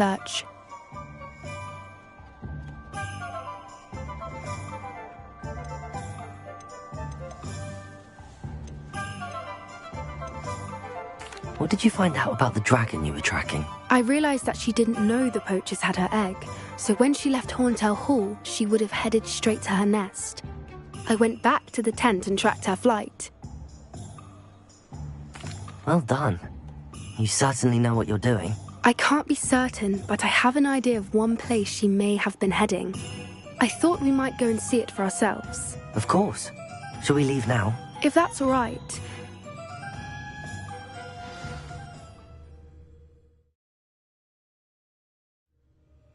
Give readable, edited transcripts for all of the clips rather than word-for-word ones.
search. What did you find out about the dragon you were tracking? I realized that she didn't know the poachers had her egg, so when she left Horntail Hall, she would have headed straight to her nest. I went back to the tent and tracked her flight. Well done. You certainly know what you're doing. I can't be certain, but I have an idea of one place she may have been heading. I thought we might go and see it for ourselves. Of course. Shall we leave now? If that's all right.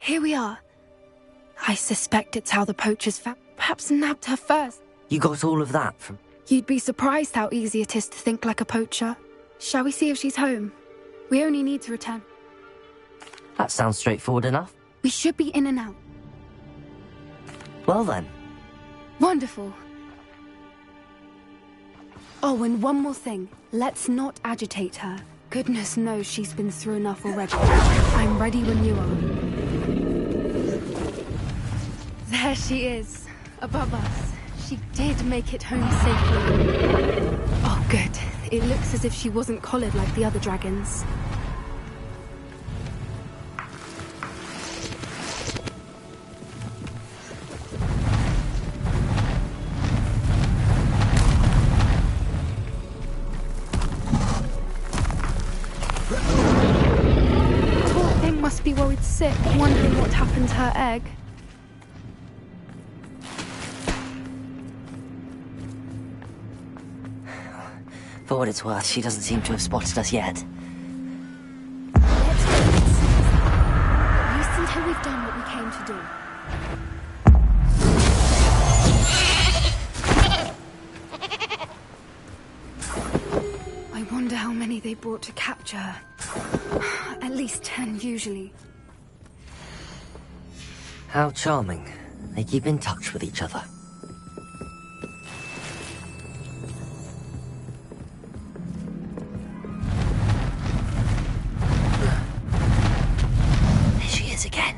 Here we are. I suspect it's how the poachers perhaps nabbed her first. You got all of that from... You'd be surprised how easy it is to think like a poacher. Shall we see if she's home? We only need to return. That sounds straightforward enough. We should be in and out. Well then. Wonderful. Oh, and one more thing. Let's not agitate her. Goodness knows she's been through enough already. I'm ready when you are. There she is, above us. She did make it home safely. Oh, good. It looks as if she wasn't collared like the other dragons. Poor thing must be worried sick, wondering what happened to her egg. For what it's worth, she doesn't seem to have spotted us yet. Let's go and see. At least until we've done what we came to do. I wonder how many they brought to capture her. At least 10, usually. How charming. They keep in touch with each other. Again.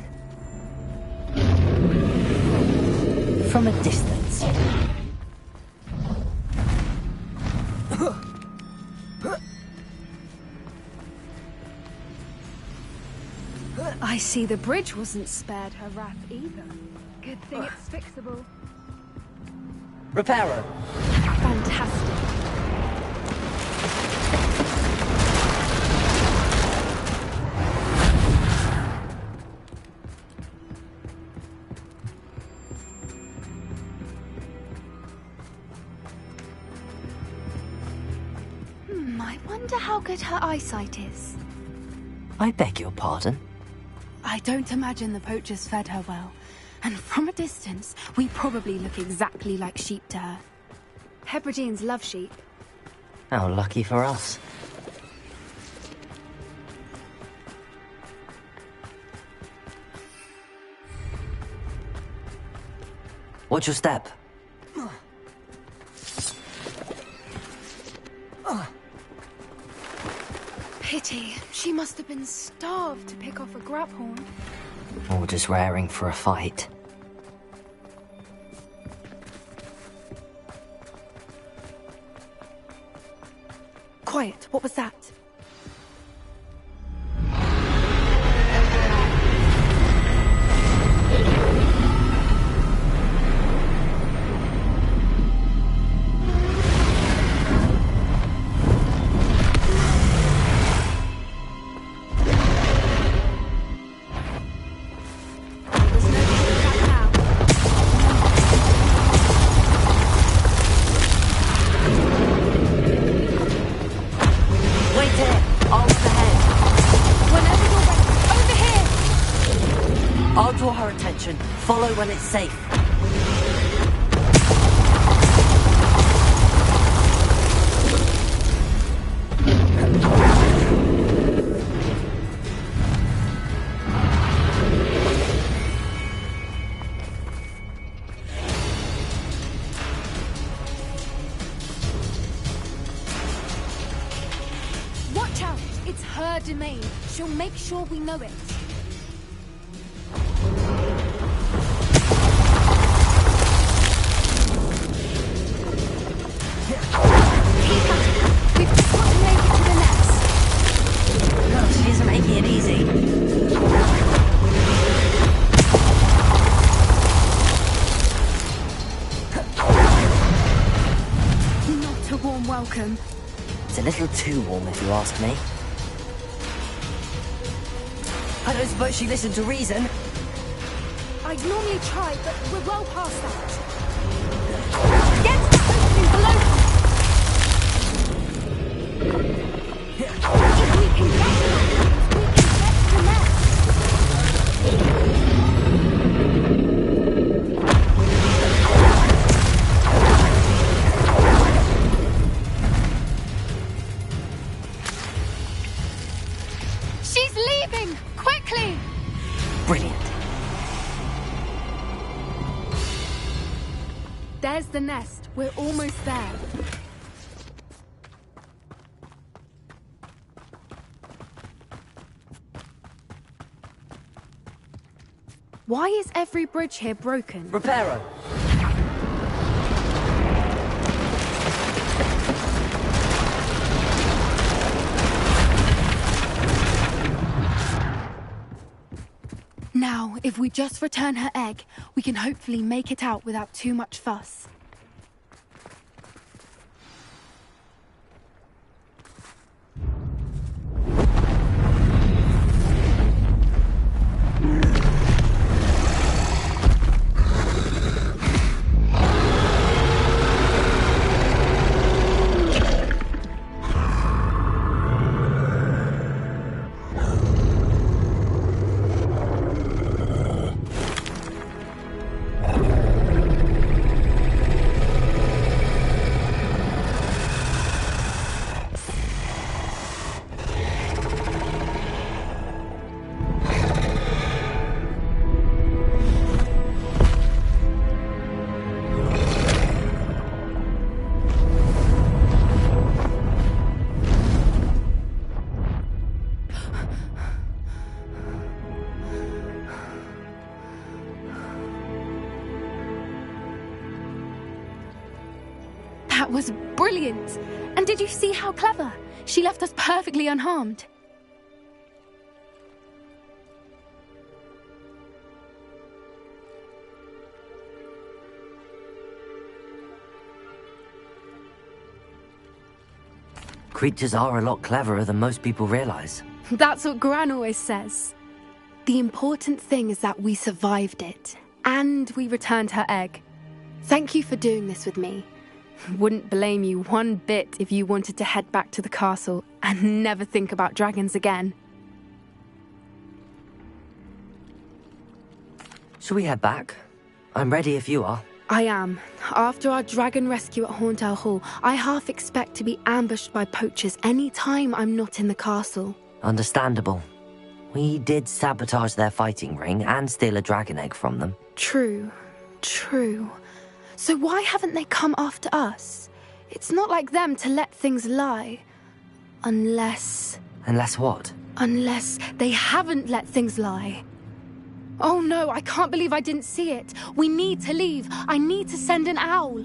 From a distance. I see the bridge wasn't spared her wrath either. Good thing it's fixable. Reparo. Fantastic. I wonder how good her eyesight is. I beg your pardon? I don't imagine the poachers fed her well. And from a distance, we probably look exactly like sheep to her. Hebrideans love sheep. How lucky for us. Watch your step. Pity. She must have been starved to pick off a grabhorn. Or just raring for a fight. Quiet. What was that? Follow when it's safe. Watch out! It's her domain. She'll make sure we know it. little too warm, if you ask me. I don't suppose she listened to reason. I'd normally try, but we're well past that. Get something below us! If we can get to the nest. She's leaving! Quickly! Brilliant. There's the nest. We're almost there. Why is every bridge here broken? Reparo. Now, if we just return her egg, we can hopefully make it out without too much fuss. That was brilliant! And did you see how clever? She left us perfectly unharmed. Creatures are a lot cleverer than most people realize. That's what Gran always says. The important thing is that we survived it, and we returned her egg. Thank you for doing this with me. Wouldn't blame you one bit if you wanted to head back to the castle and never think about dragons again. Shall we head back? I'm ready if you are. I am. After our dragon rescue at Hauntel Hall, I half expect to be ambushed by poachers any time I'm not in the castle. Understandable. We did sabotage their fighting ring and steal a dragon egg from them. True. So why haven't they come after us? It's not like them to let things lie. Unless... Unless what? Unless they haven't let things lie. Oh no, I can't believe I didn't see it. We need to leave. I need to send an owl.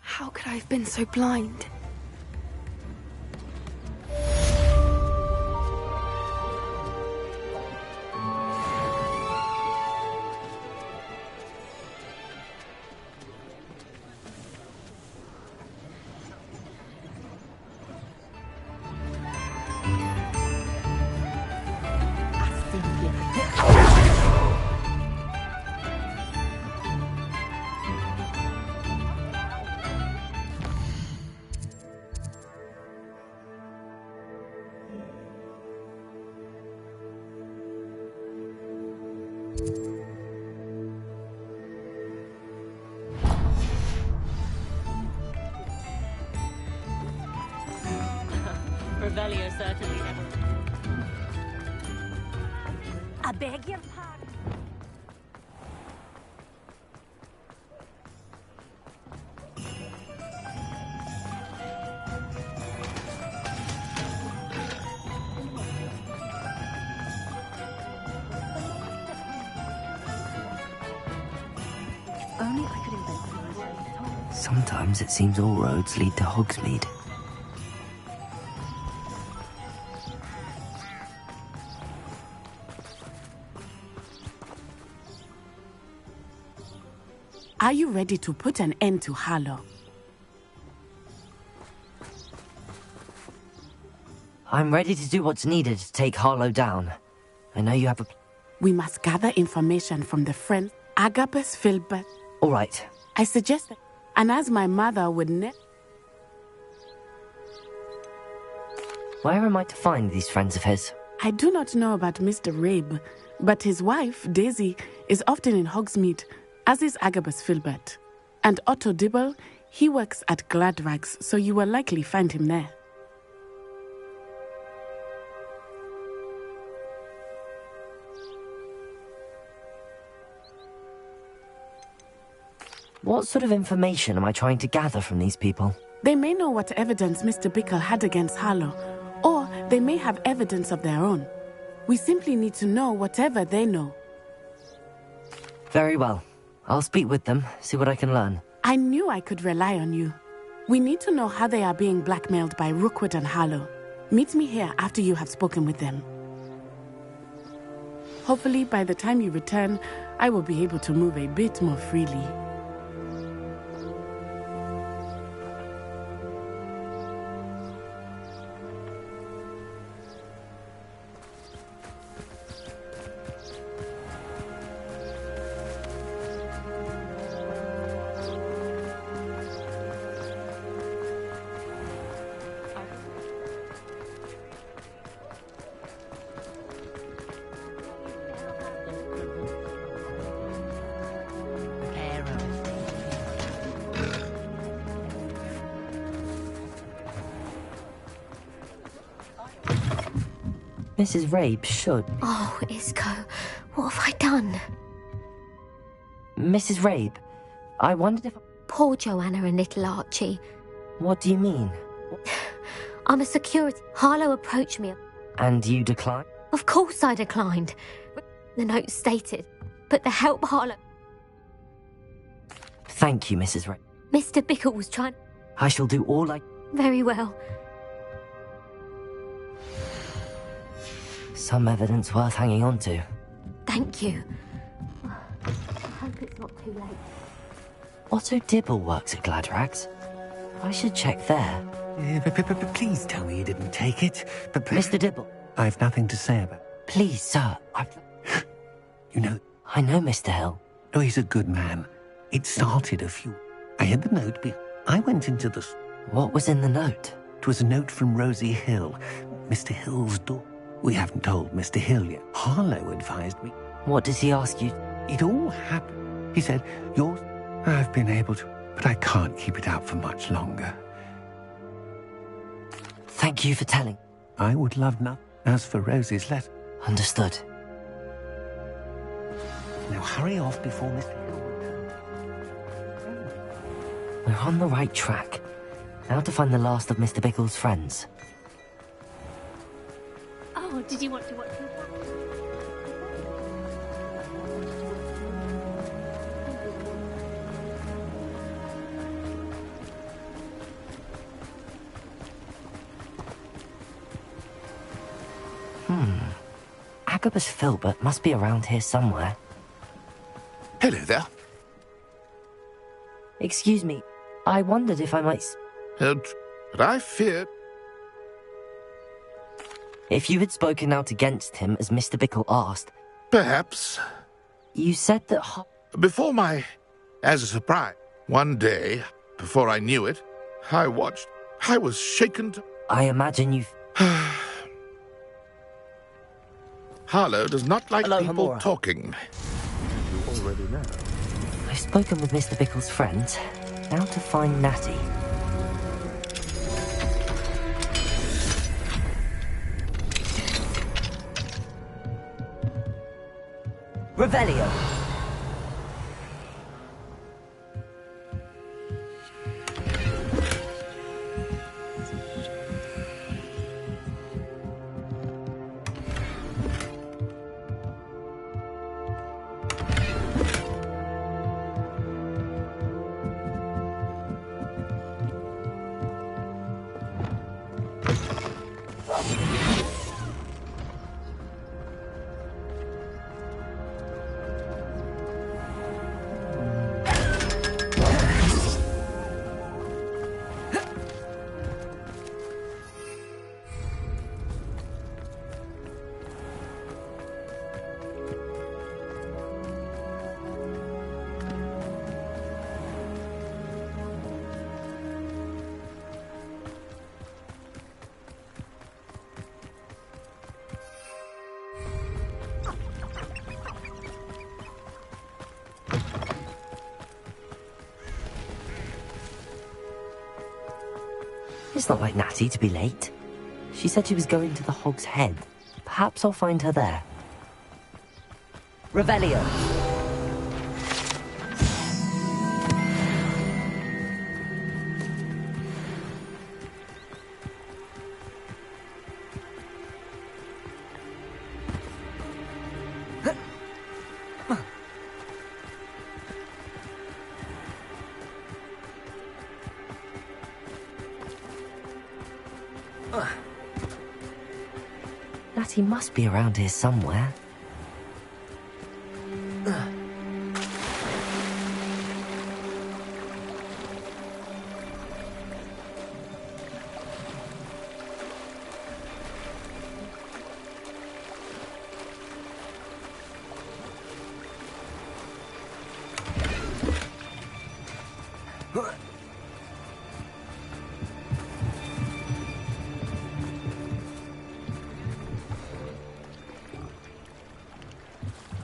How could I have been so blind? Revelio certainly never... I beg your pardon. If only I could invent... Sometimes it seems all roads lead to Hogsmeade. Are you ready to put an end to Harlow? I'm ready to do what's needed to take Harlow down. I know you have a... We must gather information from the friend Agabus Filbert. All right. I suggest that, and as my mother would Where am I to find these friends of his? I do not know about Mr. Rabe, but his wife, Daisy, is often in Hogsmeade, as is Agabus Filbert. And Otto Dibble, he works at Gladrags, so you will likely find him there. What sort of information am I trying to gather from these people? They may know what evidence Mr. Bickle had against Harlow, or they may have evidence of their own. We simply need to know whatever they know. Very well. I'll speak with them, see what I can learn. I knew I could rely on you. We need to know how they are being blackmailed by Rookwood and Harlow. Meet me here after you have spoken with them. Hopefully, by the time you return, I will be able to move a bit more freely. Mrs. Rabe should... Oh, Isco, what have I done? Mrs. Rabe, I wondered if... Poor Joanna and little Archie. What do you mean? I'm a security. Harlow approached me. And you declined? Of course I declined. The note stated, but the help Harlow... Thank you, Mrs. Rabe. Mr. Bickle was trying... I shall do all I... Very well. Some evidence worth hanging on to. Thank you. I hope it's not too late. Otto Dibble works at Gladrags. I should check there. Please tell me you didn't take it. Mr. Dibble. I've nothing to say about it. Please, sir. You know... I know Mr. Hill. Oh, he's a good man. It started a few... I had the note, I went into the... What was in the note? It was a note from Rosie Hill, Mr. Hill's daughter. We haven't told Mr. Hill yet. Harlow advised me. What does he ask you? It all happened. He said, yours... I've been able to, but I can't keep it out for much longer. Thank you for telling. I would love nothing. As for Rosie's letter... Understood. Now hurry off before Mr. Hill returns. We're on the right track. Now to find the last of Mr. Bickle's friends. Oh, did you want to watch me? Agabus Filbert must be around here somewhere. Hello there. Excuse me, I wondered if I might... But I feared... If you had spoken out against him, as Mr. Bickle asked... Perhaps. You said that... Before my... As a surprise, one day, before I knew it, I watched. I was shaken to... I imagine you've... Harlow does not like Hello, people Hamura. talking. You already know. I've spoken with Mr. Bickle's friends. Now to find Natty. Revelio! It's not like Natty to be late. She said she was going to the Hog's Head. Perhaps I'll find her there. Revelio. Natty must be around here somewhere.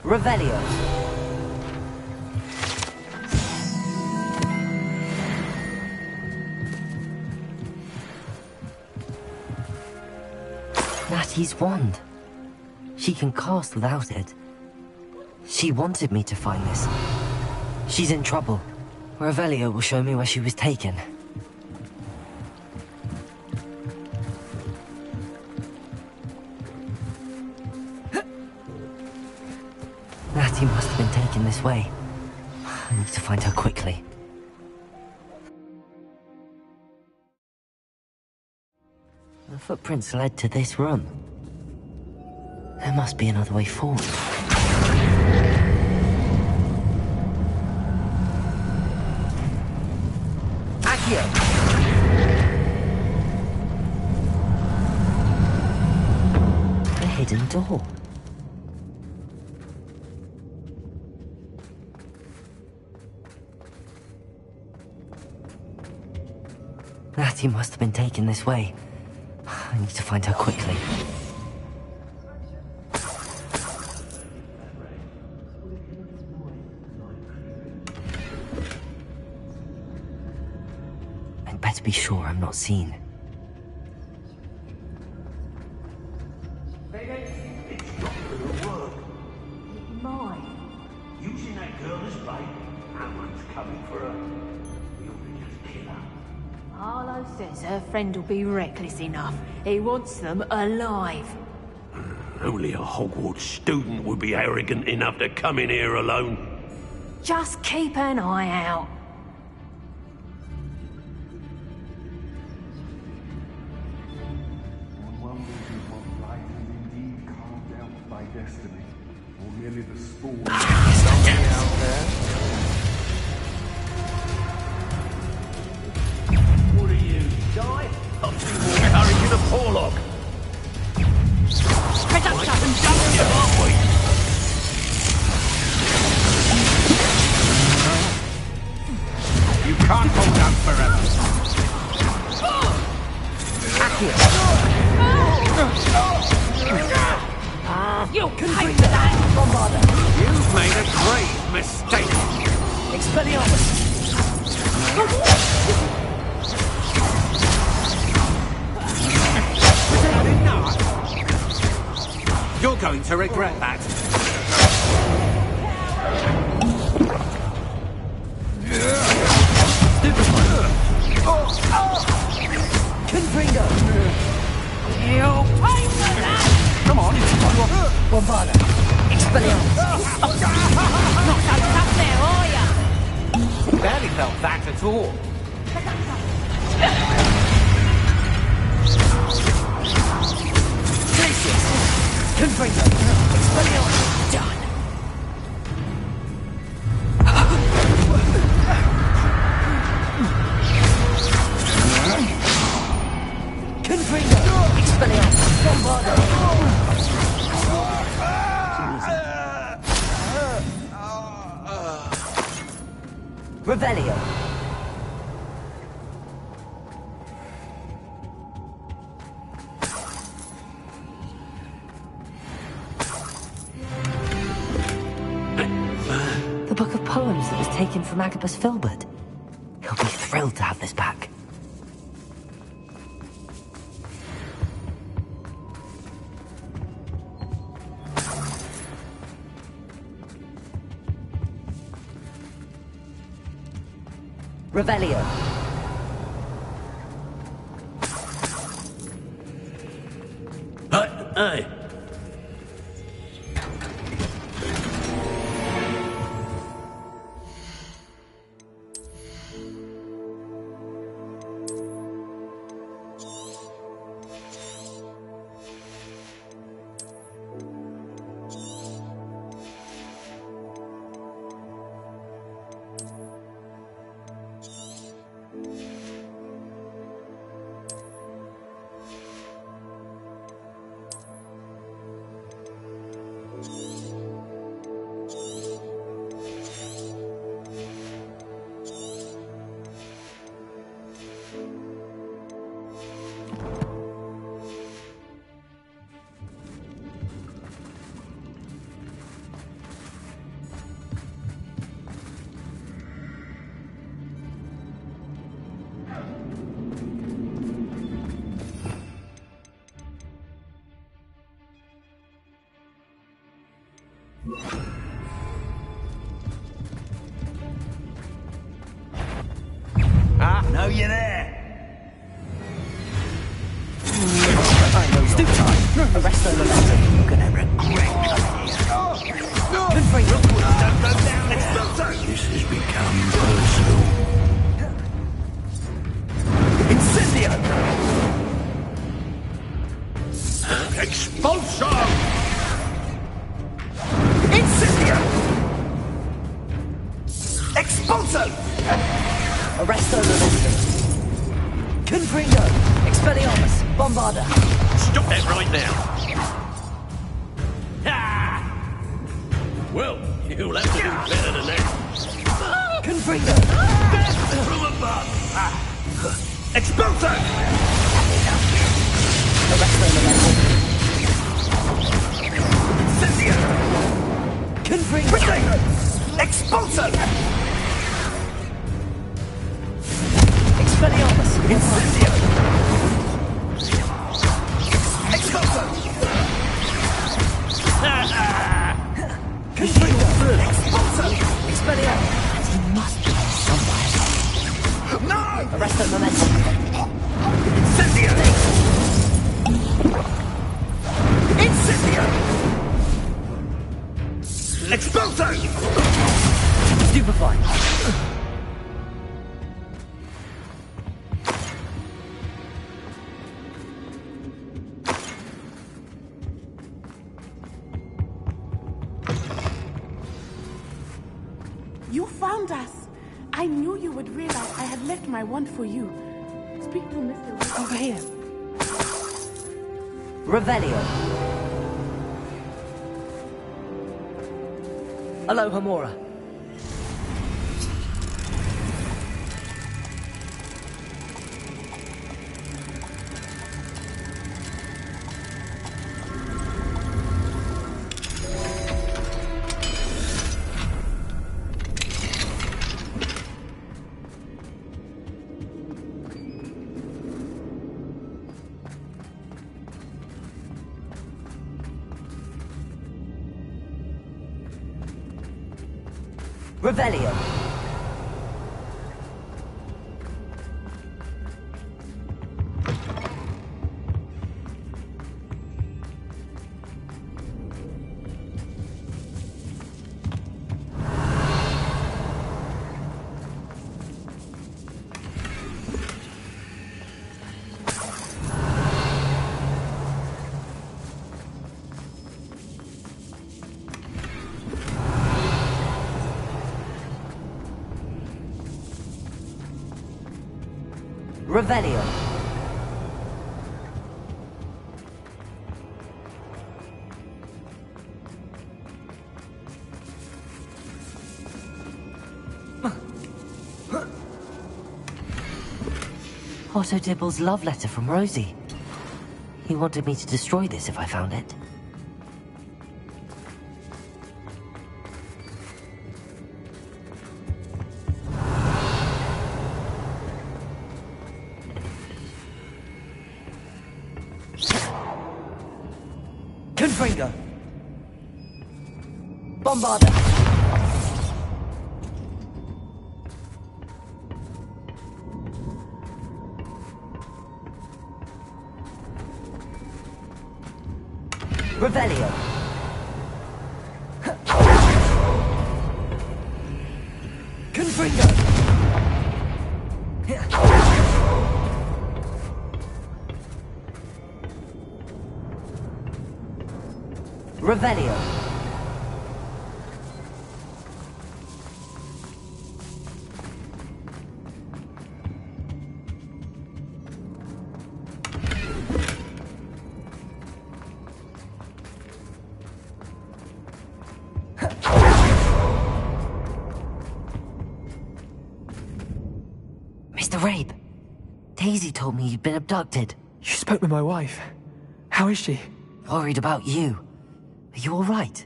Revelio. Natty's wand. She can cast without it. She wanted me to find this. She's in trouble. Revelio will show me where she was taken. Natty must have been taken this way. I need to find her quickly. The footprints led to this room. There must be another way forward. Accio! A hidden door. Natty must have been taken this way. I need to find her quickly. I'd better be sure I'm not seen. It's not gonna work. It might. Using that girl as bait, no one's coming for her. We ought to just kill her. Arlo says her friend will be reckless enough. He wants them alive. Only a Hogwarts student would be arrogant enough to come in here alone. Just keep an eye out. One wonders if what life is indeed carved out by destiny, or merely the spawn somewhere out there. What are you, die? I'm too more courage in a porlock. You, aren't we? You can't hold out forever. You can pay for that, Bombarder. You've made a grave mistake. Expelliarmus. You're going to regret that. Confringo. You'll pay for that. Come on. Bombarder. Expelliarmus. Not so tough there, are ya? Barely felt that at all. Confringo. Expelliarmus. Done. Confringo. Expelliarmus. Bombarder. Revelio. The book of poems that was taken from Agabus Filbert. He'll be thrilled to have this back. Revelio. Hey! Know you there? Stoop time. Arrest the momentum. You're gonna regret this. Don't go down there. This has become personal. Incendio! Expulso! Incendio! Expulso! Arresto momentum. Confringo. Expelliarmus. Bombarda. Stop that right now! Ha! Well, you'll have to do better than that. Confringo. Death from above! Expulso! Arresto momentum. Incendio! Confringo. Expulso! Expelliarmus. Incendio! Expulso! Confringo. Expulso! Expelliarmus. He must be somewhere. No! Arresto momentum. Incendio! Incendio! Expulso! Stupefy. You found us. I knew you would realize I had left my wand for you. Speak to Mr. Over here. Revelio. Aloha Mora. Revelio. Revelio. Otto Dibble's love letter from Rosie. He wanted me to destroy this if I found it. Confringo. Bombarda. Revelio. Confringo. Revelio. Mr. Rabe, Daisy told me you'd been abducted. You spoke with my wife. How is she? Worried about you. Are you all right?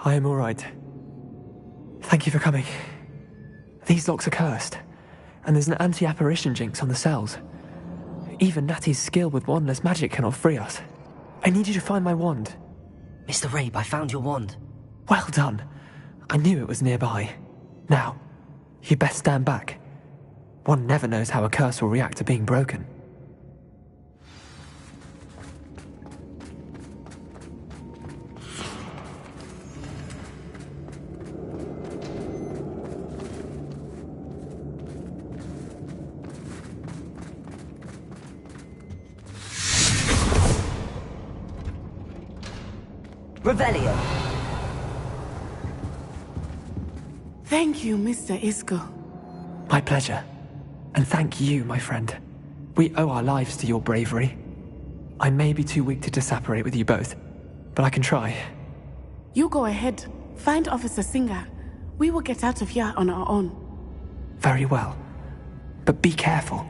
I am all right. Thank you for coming. These locks are cursed, and there's an anti-apparition jinx on the cells. Even Natty's skill with wandless magic cannot free us. I need you to find my wand. Mr. Rabe, I found your wand. Well done. I knew it was nearby. Now, you'd best stand back. One never knows how a curse will react to being broken. Revelio. Thank you, Mr. Isco. My pleasure. And thank you, my friend. We owe our lives to your bravery. I may be too weak to disapparate with you both, but I can try. You go ahead. Find Officer Singer. We will get out of here on our own. Very well. But be careful.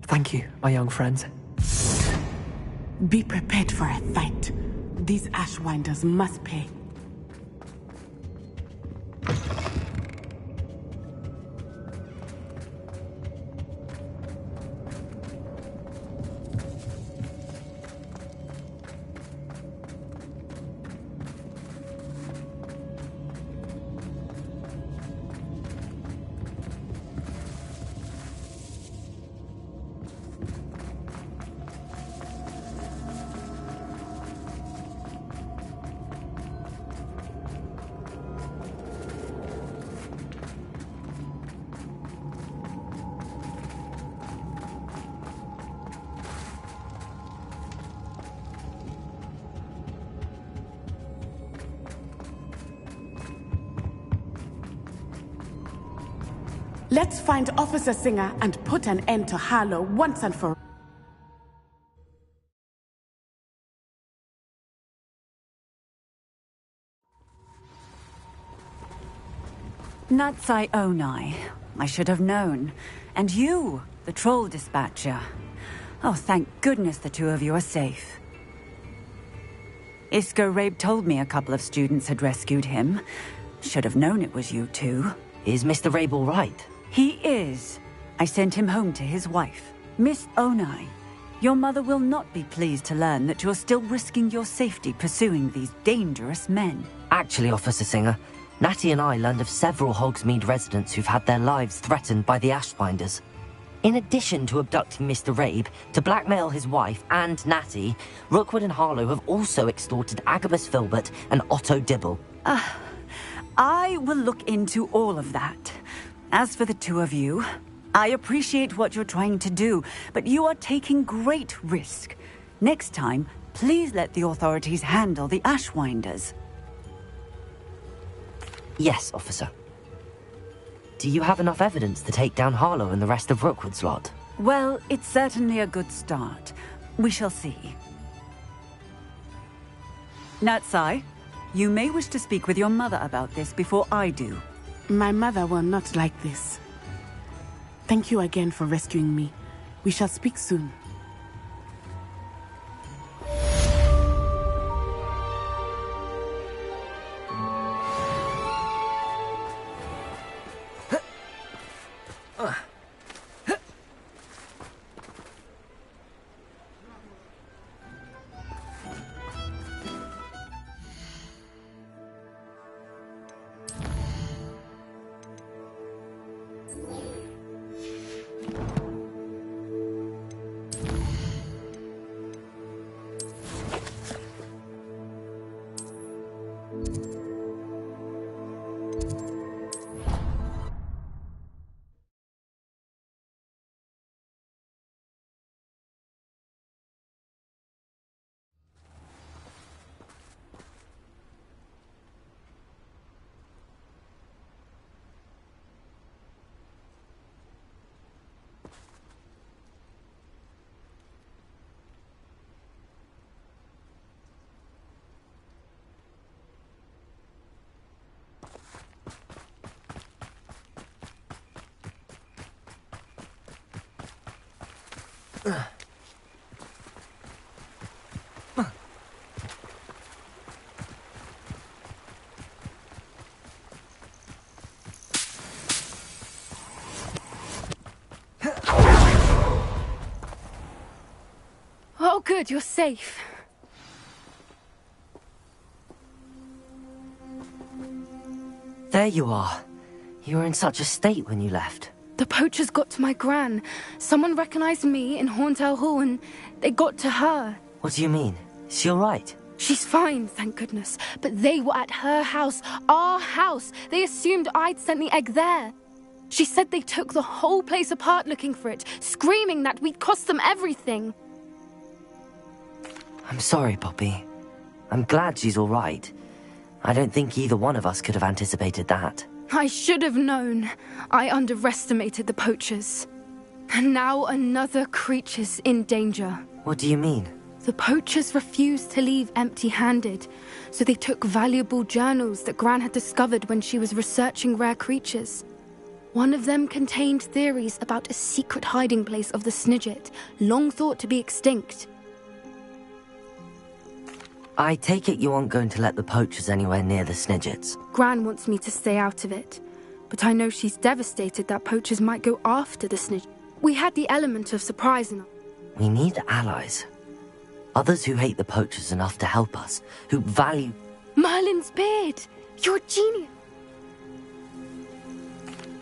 Thank you, my young friends. Be prepared for a fight. These Ashwinders must pay. Let's find Officer Singer and put an end to Harlow once and for all. Natsai Onai. I should have known. And you, the troll dispatcher. Oh, thank goodness the two of you are safe. Isco Rabe told me a couple of students had rescued him. Should have known it was you two. Is Mr. Rabe all right? He is. I sent him home to his wife. Miss Onai, your mother will not be pleased to learn that you're still risking your safety pursuing these dangerous men. Actually, Officer Singer, Natty and I learned of several Hogsmeade residents who've had their lives threatened by the Ashbinders. In addition to abducting Mr. Rabe to blackmail his wife and Natty, Rookwood and Harlow have also extorted Agabus Filbert and Otto Dibble. I will look into all of that. As for the two of you, I appreciate what you're trying to do, but you are taking great risk. Next time, please let the authorities handle the Ashwinders. Yes, officer. Do you have enough evidence to take down Harlow and the rest of Rookwood's lot? Well, it's certainly a good start. We shall see. Natsai, you may wish to speak with your mother about this before I do. My mother will not like this. Thank you again for rescuing me. We shall speak soon. Oh, good, you're safe. There you are. You were in such a state when you left. The poachers got to my gran. Someone recognized me in Horntail Hall and they got to her. What do you mean? Is she alright? She's fine, thank goodness. But they were at her house, our house. They assumed I'd sent the egg there. She said they took the whole place apart looking for it, screaming that we'd cost them everything. I'm sorry, Poppy. I'm glad she's alright. I don't think either one of us could have anticipated that. I should have known. I underestimated the poachers. And now another creature's in danger. What do you mean? The poachers refused to leave empty-handed, so they took valuable journals that Gran had discovered when she was researching rare creatures. One of them contained theories about a secret hiding place of the Snidget, long thought to be extinct. I take it you aren't going to let the poachers anywhere near the Snidgets. Gran wants me to stay out of it, but I know she's devastated that poachers might go after the Snidget. We had the element of surprise in. We need allies. Others who hate the poachers enough to help us, who value... Merlin's beard! You're a genius!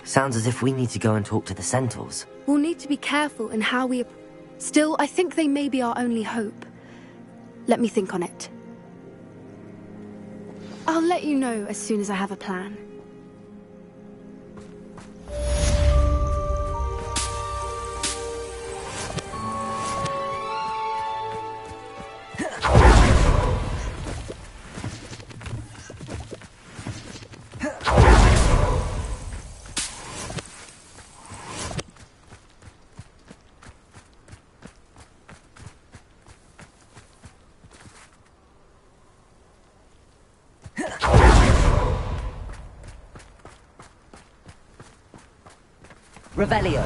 Sounds as if we need to go and talk to the Centaurs. We'll need to be careful in how we... Still, I think they may be our only hope. Let me think on it. I'll let you know as soon as I have a plan. Revelio.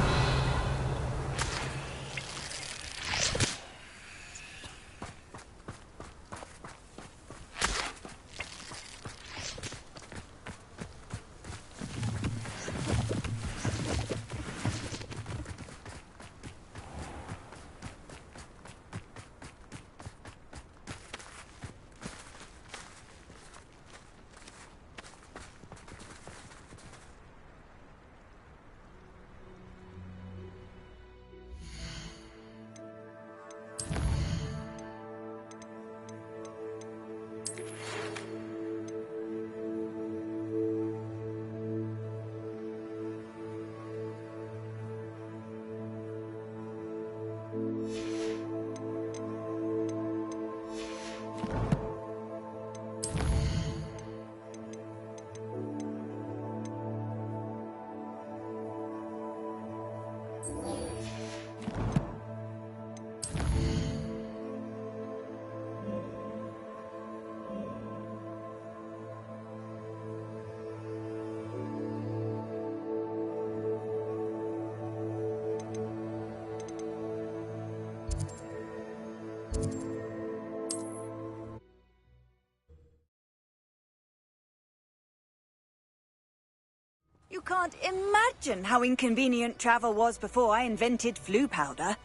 You can't imagine how inconvenient travel was before I invented flu powder.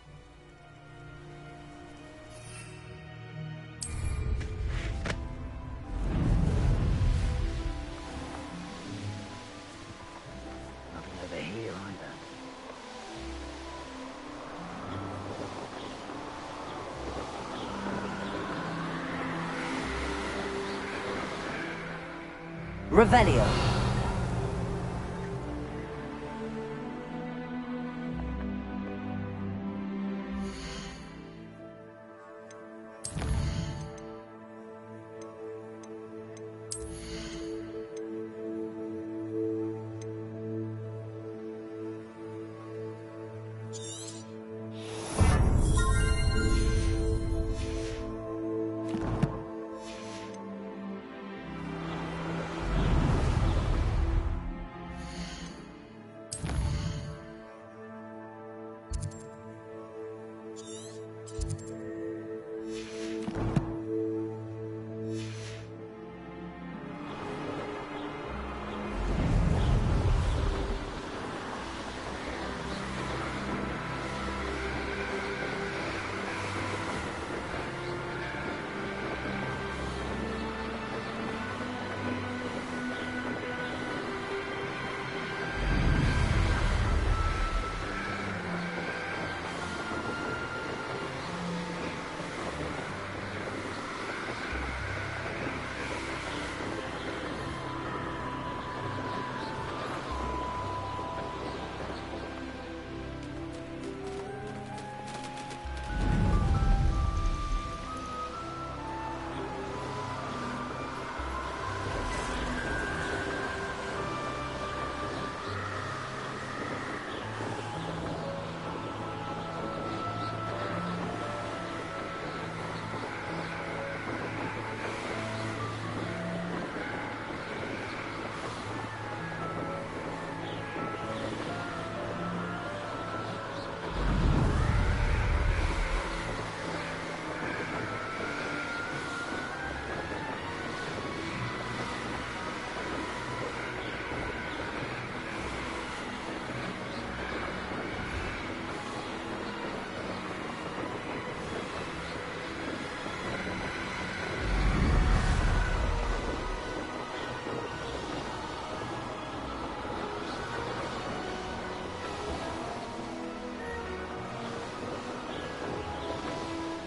Nothing over here either. Revelio.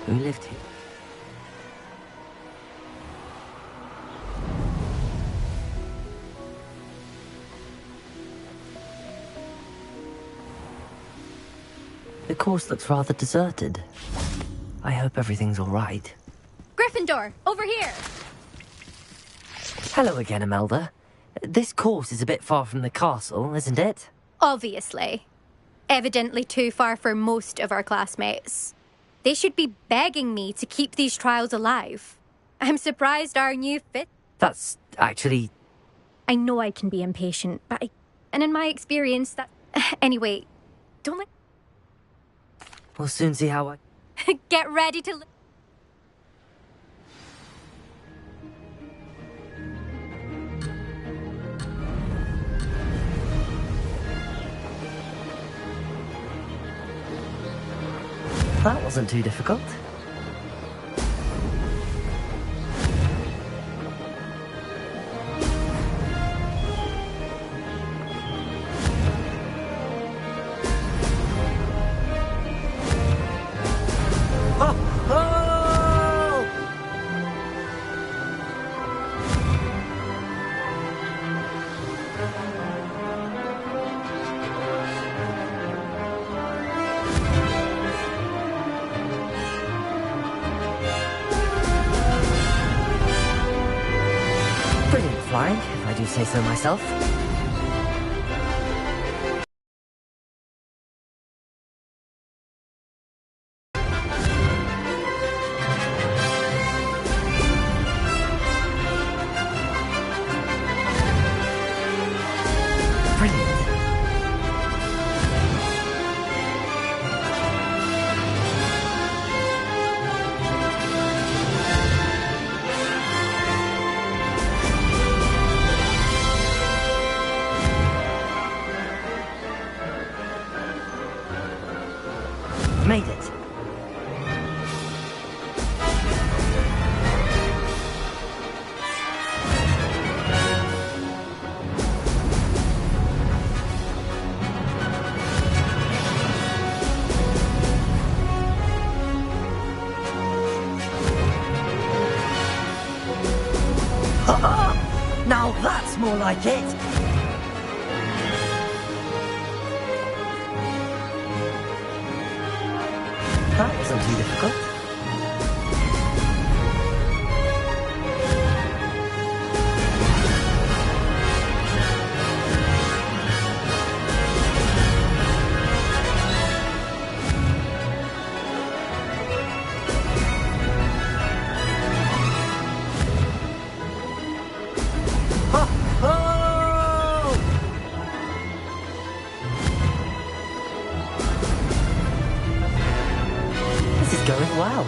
Who lived here? The course looks rather deserted. I hope everything's all right. Gryffindor, over here! Hello again, Imelda. This course is a bit far from the castle, isn't it? Obviously. Evidently too far for most of our classmates. They should be begging me to keep these trials alive. I'm surprised our new fit... That's actually... I know I can be impatient, but and in my experience, that... Anyway, don't let... We'll soon see how I... Get ready to... That wasn't too difficult. Flying, if I do say so myself. Brilliant. Made it. Now that's more like it. That wasn't too difficult. Going well.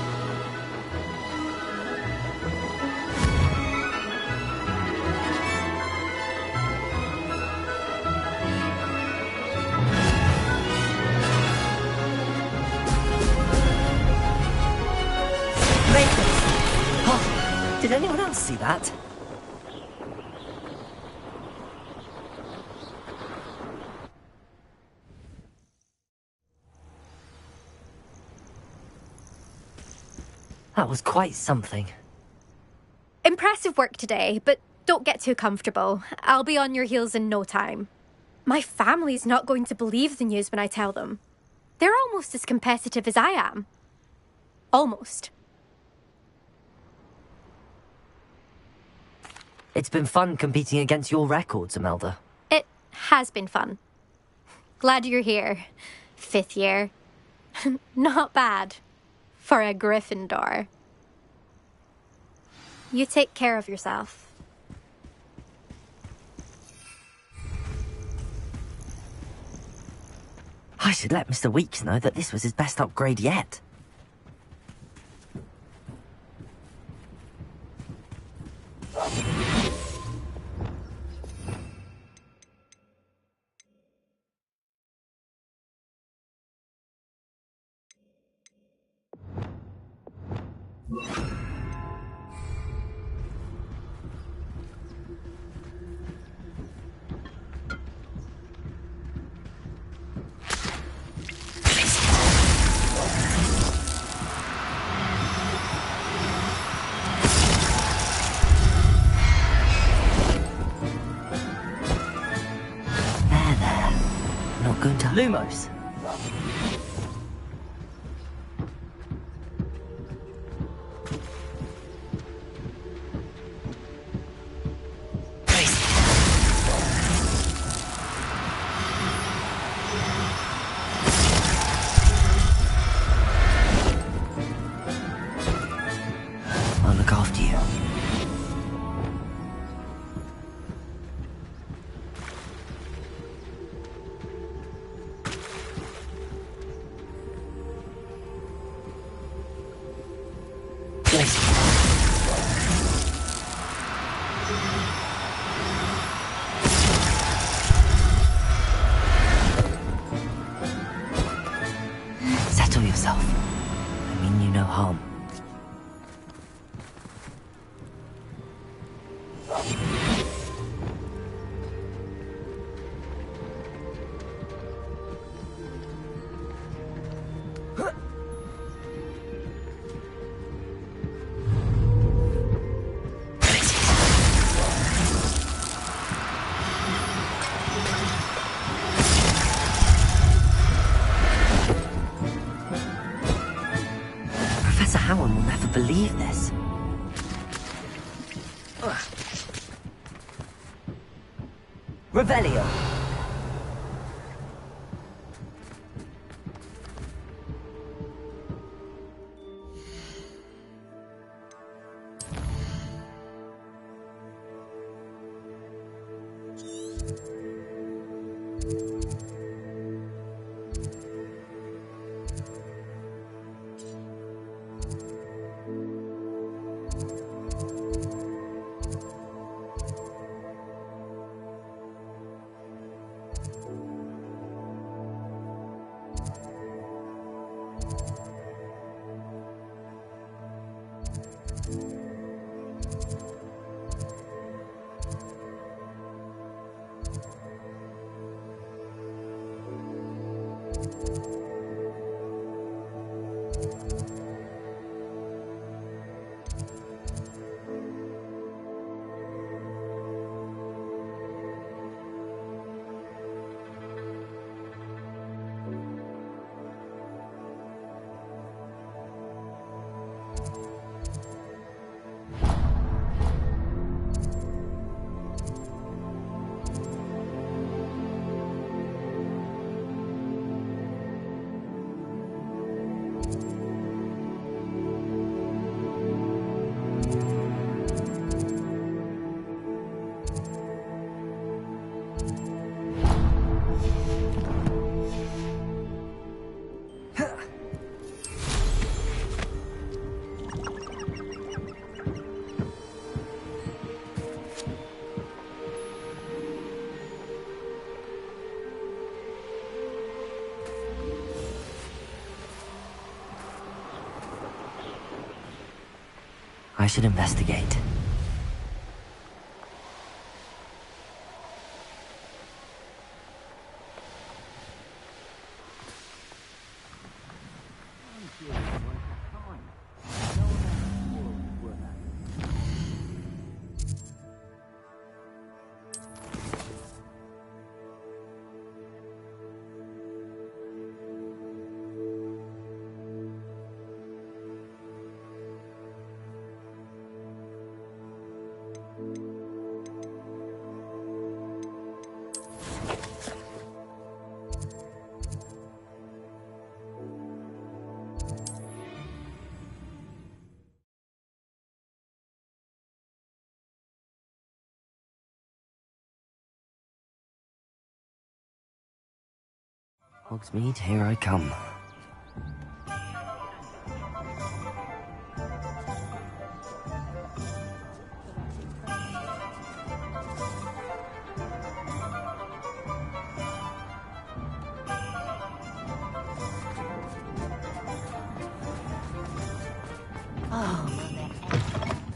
Made it! Oh, did anyone else see that? That was quite something. Impressive work today, but don't get too comfortable. I'll be on your heels in no time. My family's not going to believe the news when I tell them. They're almost as competitive as I am. Almost. It's been fun competing against your records, Imelda. It has been fun. Glad you're here. 5th year. Not bad. For a Gryffindor. You take care of yourself. I should let Mr. Weeks know that this was his best upgrade yet. Lumos. I'll look after you. Settle yourself. I mean you no harm. Professor Howard will never believe this. Revelio. I should investigate. Hogsmeade, here I come.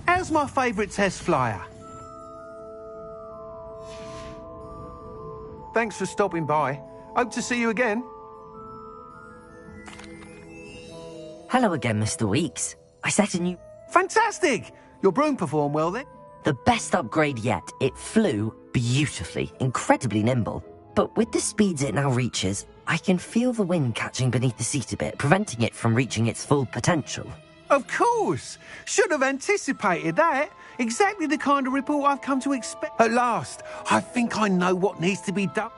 How's my favourite test flyer? Thanks for stopping by. Hope to see you again. Hello again, Mr. Weeks. I set a new... Fantastic! Your broom performed well then? The best upgrade yet. It flew beautifully, incredibly nimble. But with the speeds it now reaches, I can feel the wind catching beneath the seat a bit, preventing it from reaching its full potential. Of course! Should have anticipated that. Exactly the kind of report I've come to expect. At last, I think I know what needs to be done.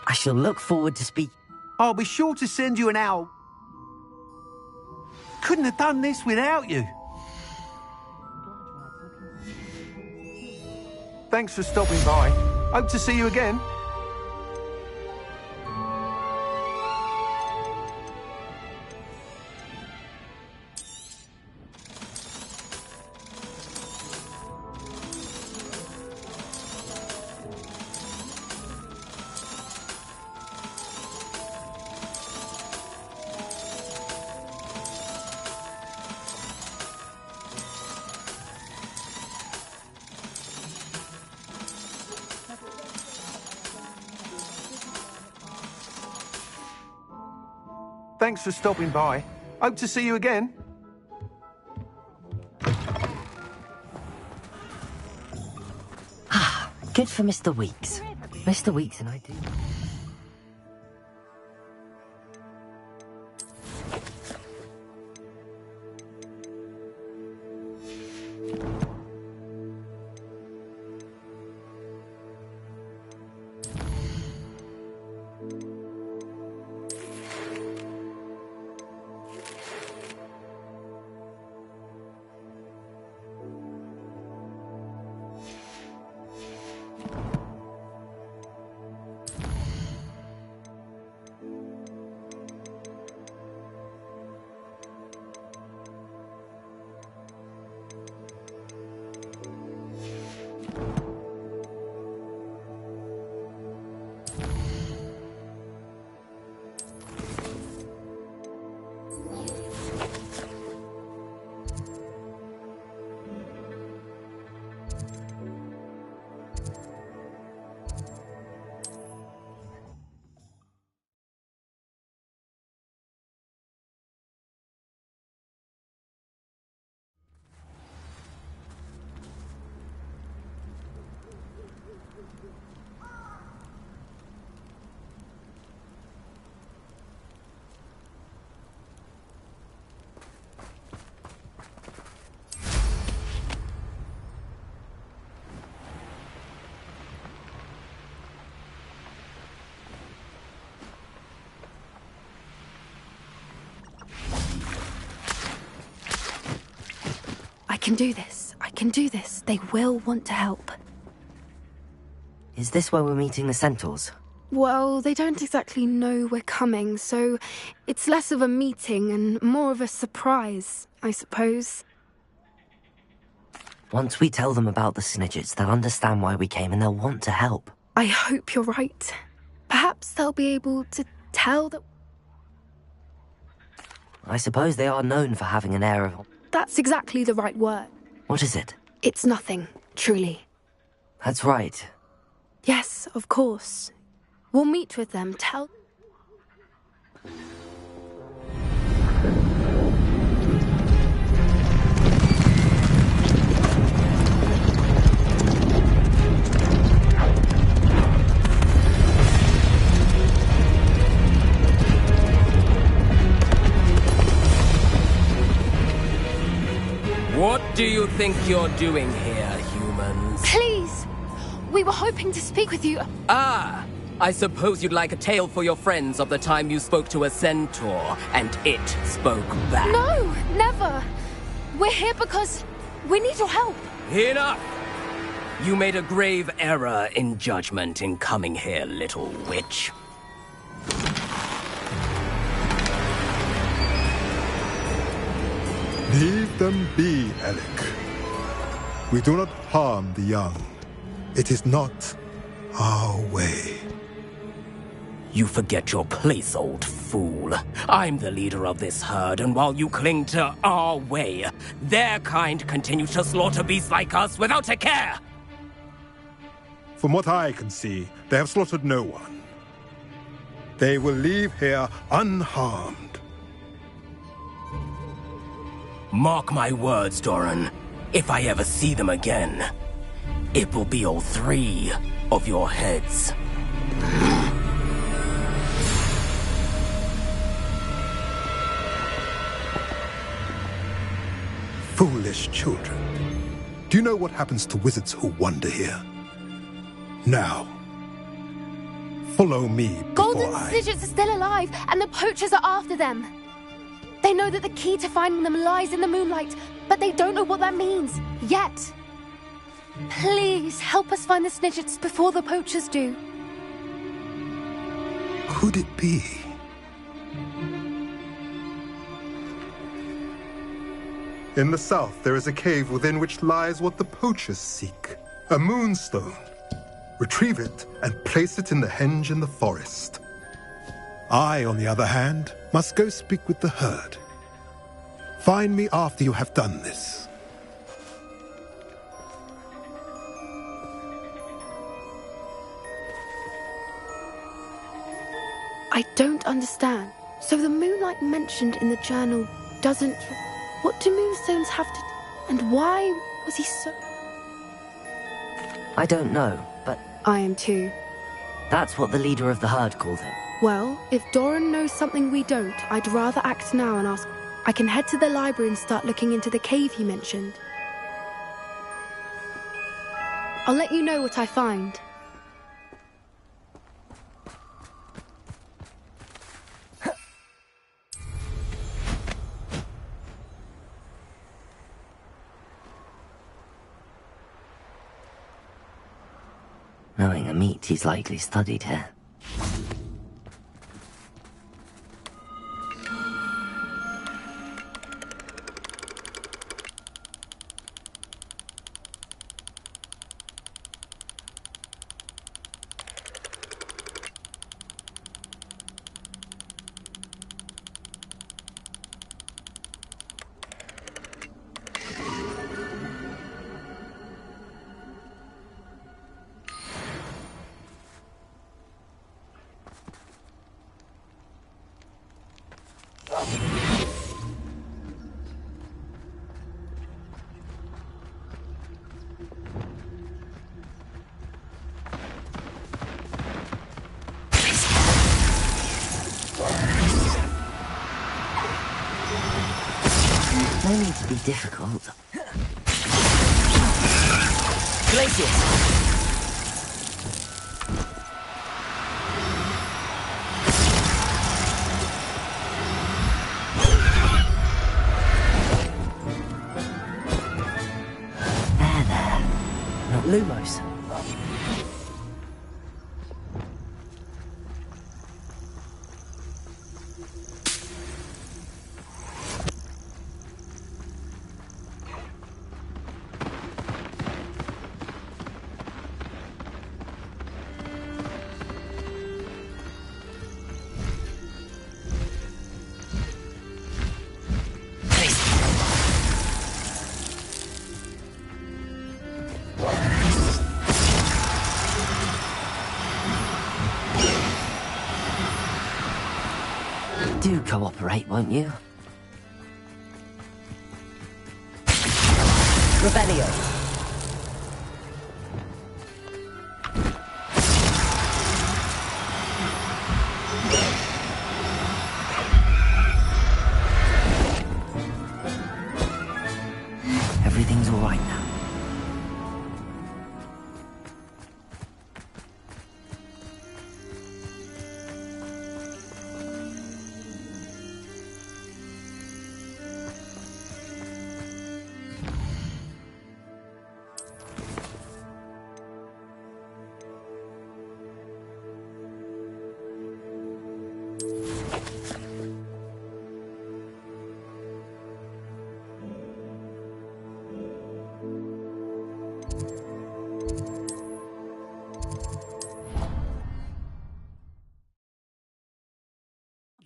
I shall look forward to speaking. I'll be sure to send you an owl. Couldn't have done this without you. Thanks for stopping by. Hope to see you again. Thanks for stopping by. Hope to see you again. Good for Mr. Weeks. Mr. Weeks and I do. I can do this. I can do this. They will want to help. Is this where we're meeting the centaurs? Well, they don't exactly know we're coming, so it's less of a meeting and more of a surprise, I suppose. Once we tell them about the Snidgets, they'll understand why we came and they'll want to help. I hope you're right. Perhaps they'll be able to tell that... I suppose they are known for having an air of... That's exactly the right word. What is it? It's nothing, truly. That's right. Yes, of course. We'll meet with them, tell... What do you think you're doing here, humans? Please! We were hoping to speak with you. Ah! I suppose you'd like a tale for your friends of the time you spoke to a centaur, and it spoke back. No, never! We're here because we need your help. Enough! You made a grave error in judgment in coming here, little witch. Leave them be, Alec. We do not harm the young. It is not our way. You forget your place, old fool. I'm the leader of this herd, and while you cling to our way, their kind continue to slaughter beasts like us without a care! From what I can see, they have slaughtered no one. They will leave here unharmed. Mark my words, Doran. If I ever see them again, it will be all 3 of your heads. foolish children. Do you know what happens to wizards who wander here? Now, follow me before Golden Snidgets are still alive, and the poachers are after them. They know that the key to finding them lies in the moonlight, but they don't know what that means, yet. Please, help us find the Snidgets before the poachers do. Could it be? In the south, there is a cave within which lies what the poachers seek. A moonstone. Retrieve it and place it in the henge in the forest. I, on the other hand, must go speak with the herd. Find me after you have done this. I don't understand. So the moonlight mentioned in the journal doesn't... What do moonstones have to... And why was he so... I don't know, but... I am too. That's what the leader of the herd called him. Well, if Doran knows something we don't, I'd rather act now and ask... I can head to the library and start looking into the cave he mentioned. I'll let you know what I find. Knowing Amit, he's likely studied here. No need to be difficult. Glacius! Not Lumos. Do cooperate, won't you? Rebellion. Everything's all right now.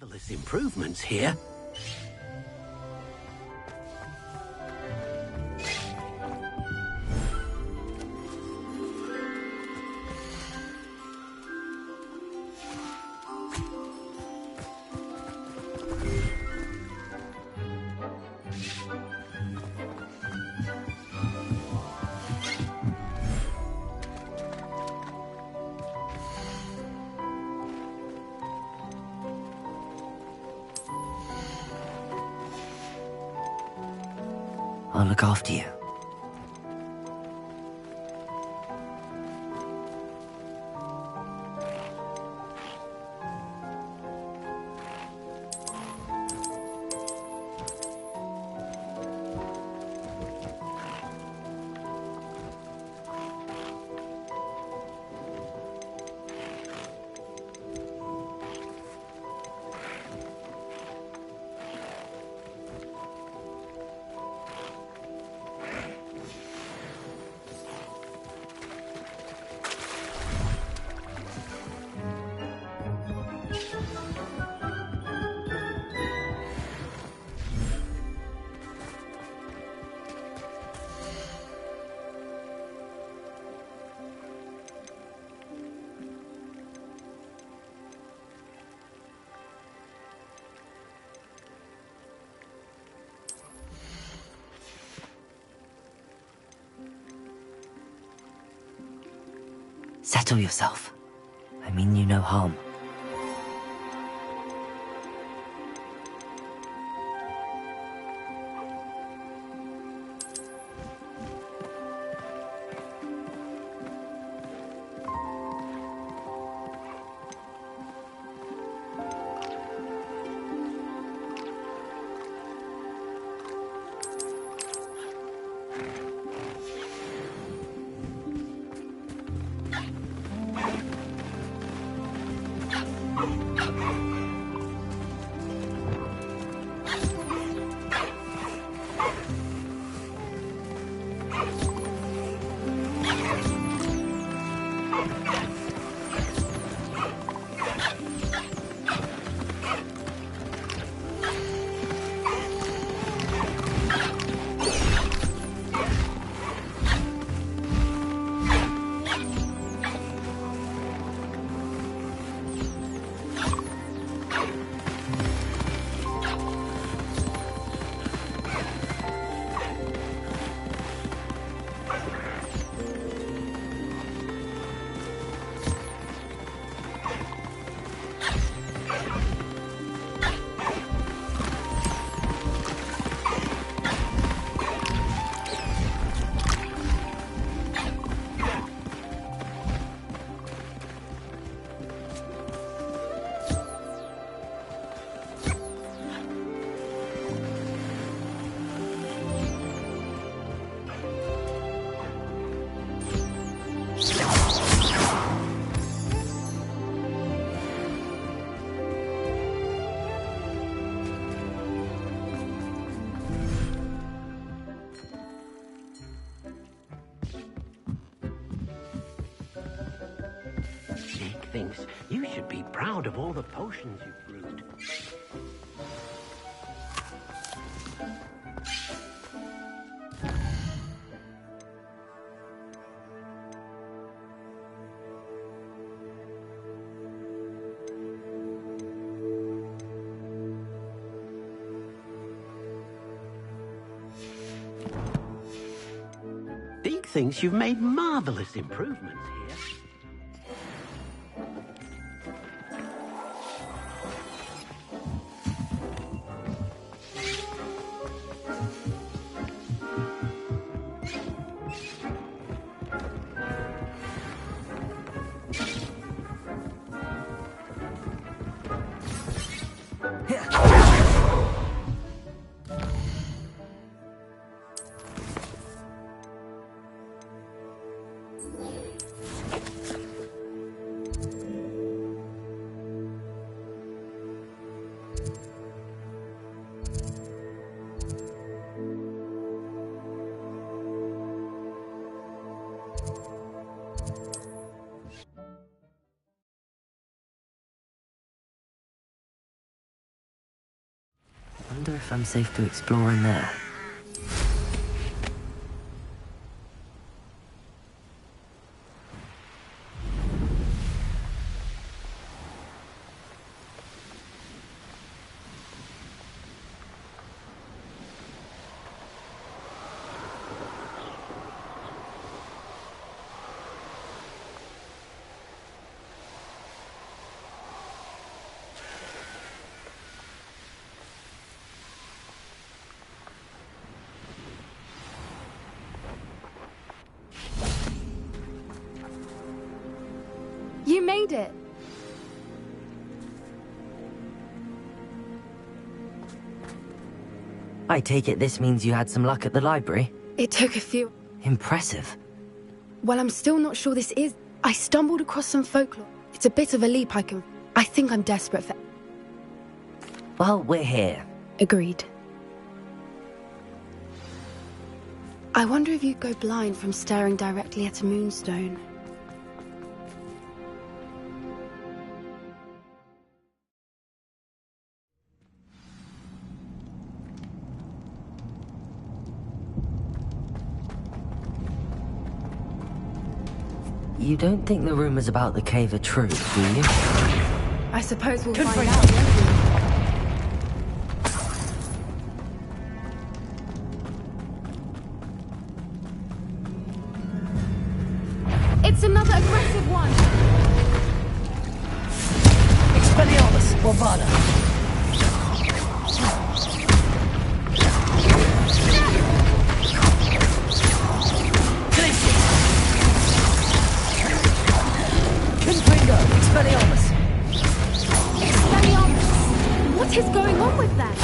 Marvelous improvements here. I'll look after you. Settle yourself. I mean you no harm. Thinks you should be proud of all the potions you've brewed. Deke thinks you've made marvelous improvements here. I wonder if I'm safe to explore in there. made it. I take it this means you had some luck at the library? It took a few... Impressive. Well, I'm still not sure this is... I stumbled across some folklore. It's a bit of a leap I think I'm desperate for... Well, we're here. Agreed. I wonder if you'd go blind from staring directly at a moonstone. You don't think the rumors about the cave are true, do you? I suppose we'll find out, won't we? It's another aggressive one! Expelliarmus, Bovada. Expelliarmus! Expelliarmus! What is going on with that?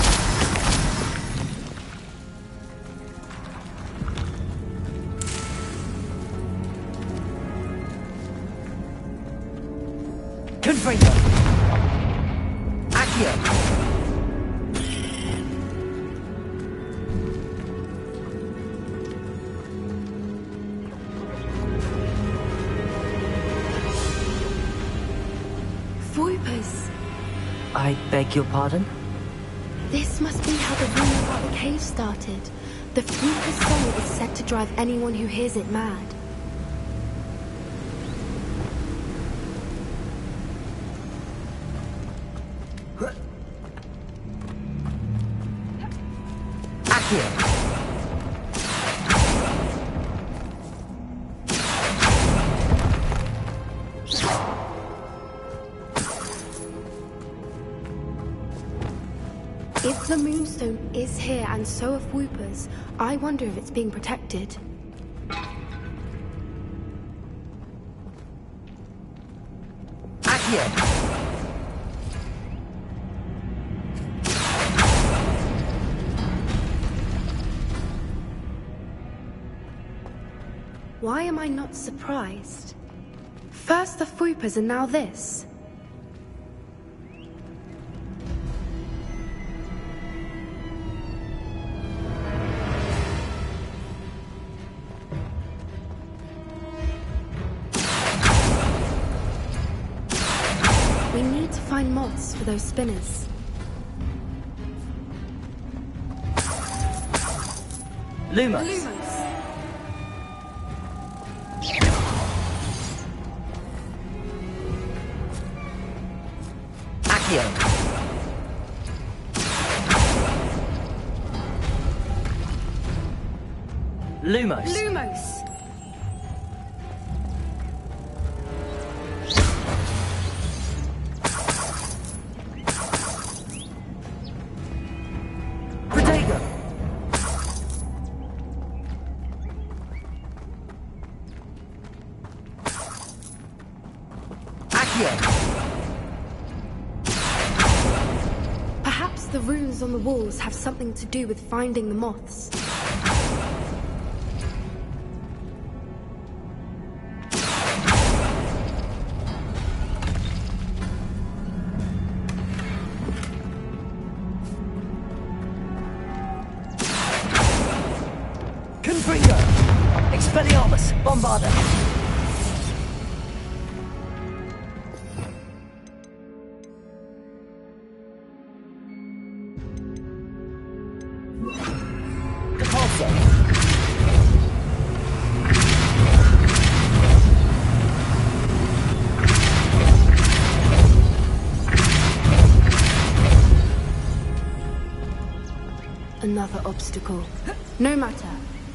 Confringo! Accio! I beg your pardon? This must be how the rumor about the cave started. The Fuca's song is said to drive anyone who hears it mad. Accio! If the moonstone is here and so are Whoopers, I wonder if it's being protected. Accio! Why am I not surprised? First the Whoopers and now this. We need to find moths for those spinners. Lumos. Accio. Lumos. Lumos. Perhaps the runes on the walls have something to do with finding the moths. Confringo! Expelliarmus! Bombarda! Another obstacle. No matter.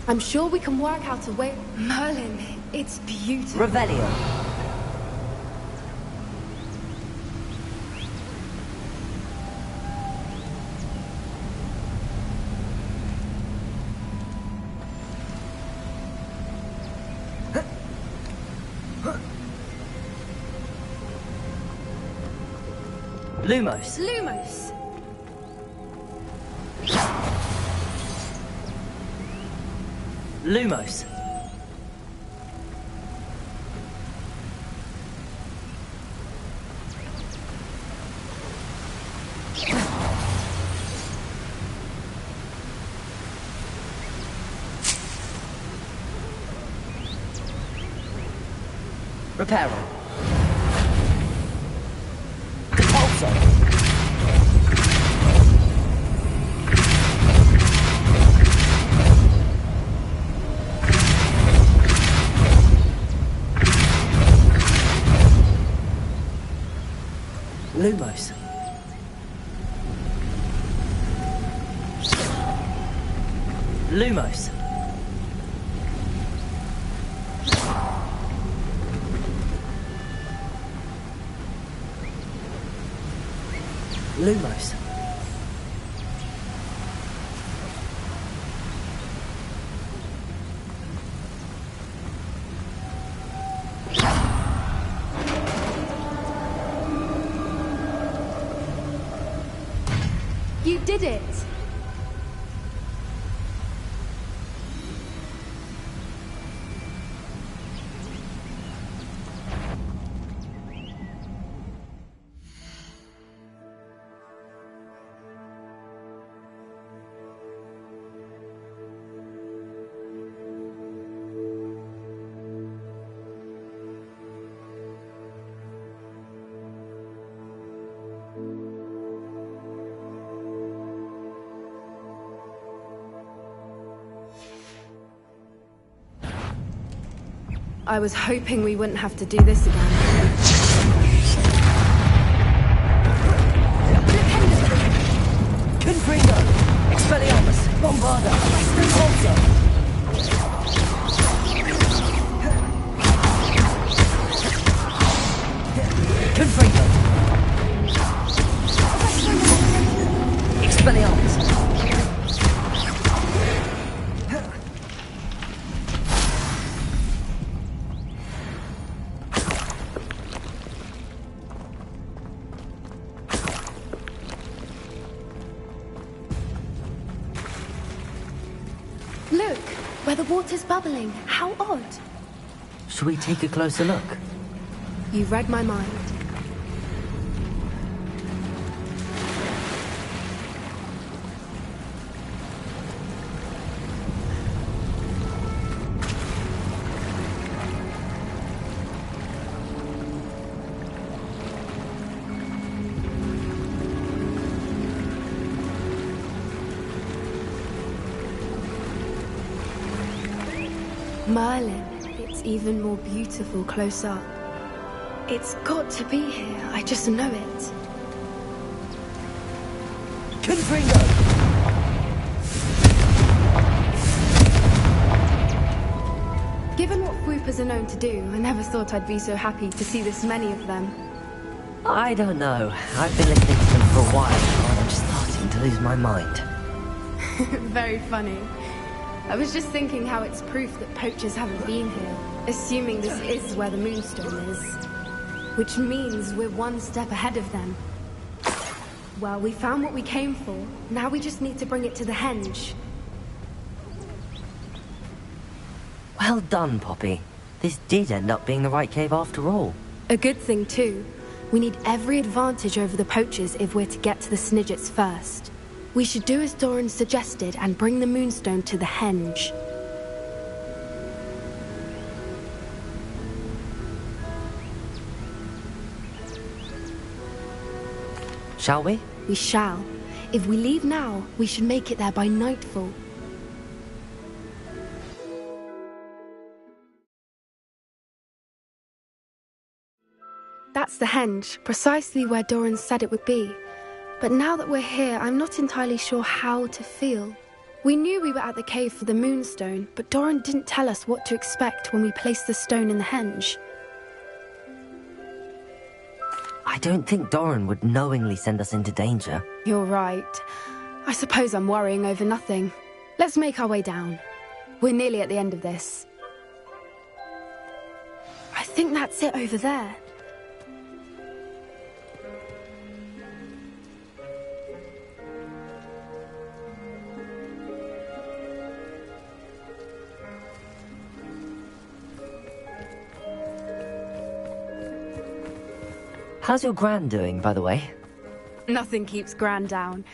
I'm sure we can work out a way... Merlin, it's beautiful. Revelio. Lumos. Lumos. Lumos. Reparo. Repulsor. Lumos. Lumos. Lumos. You did it! I was hoping we wouldn't have to do this again. Confringo! Expelliarmus! Bombarda! Repulsor! Confringo! Expelliarmus! Look, where the water's bubbling. How odd. Shall we take a closer look? You read my mind. Merlin, it's even more beautiful close up. It's got to be here, I just know it. Confringo! Given what Whoopers are known to do, I never thought I'd be so happy to see this many of them. I don't know. I've been listening to them for a while now, and I'm starting to lose my mind. Very funny. I was just thinking how it's proof that poachers haven't been here, assuming this is where the Moonstone is. Which means we're one step ahead of them. Well, we found what we came for. Now we just need to bring it to the henge. Well done, Poppy. This did end up being the right cave after all. A good thing, too. We need every advantage over the poachers if we're to get to the Snidgets first. We should do as Doran suggested and bring the Moonstone to the henge. Shall we? We shall. If we leave now, we should make it there by nightfall. That's the henge, precisely where Doran said it would be. But now that we're here, I'm not entirely sure how to feel. We knew we were at the cave for the Moonstone, but Doran didn't tell us what to expect when we placed the stone in the henge. I don't think Doran would knowingly send us into danger. You're right. I suppose I'm worrying over nothing. Let's make our way down. We're nearly at the end of this. I think that's it over there. How's your gran doing, by the way? Nothing keeps Gran down.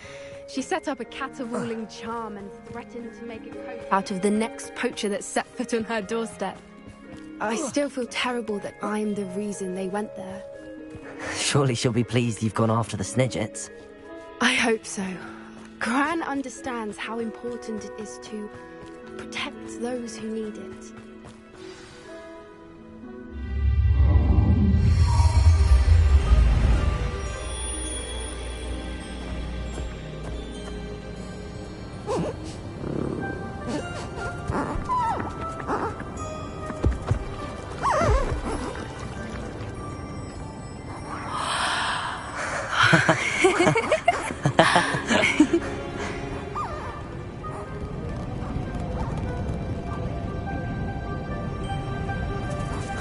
She set up a caterwauling charm and threatened to make a coat out of the next poacher that set foot on her doorstep. I still feel terrible that I'm the reason they went there. Surely she'll be pleased you've gone after the Snidgets. I hope so. Gran understands how important it is to protect those who need it.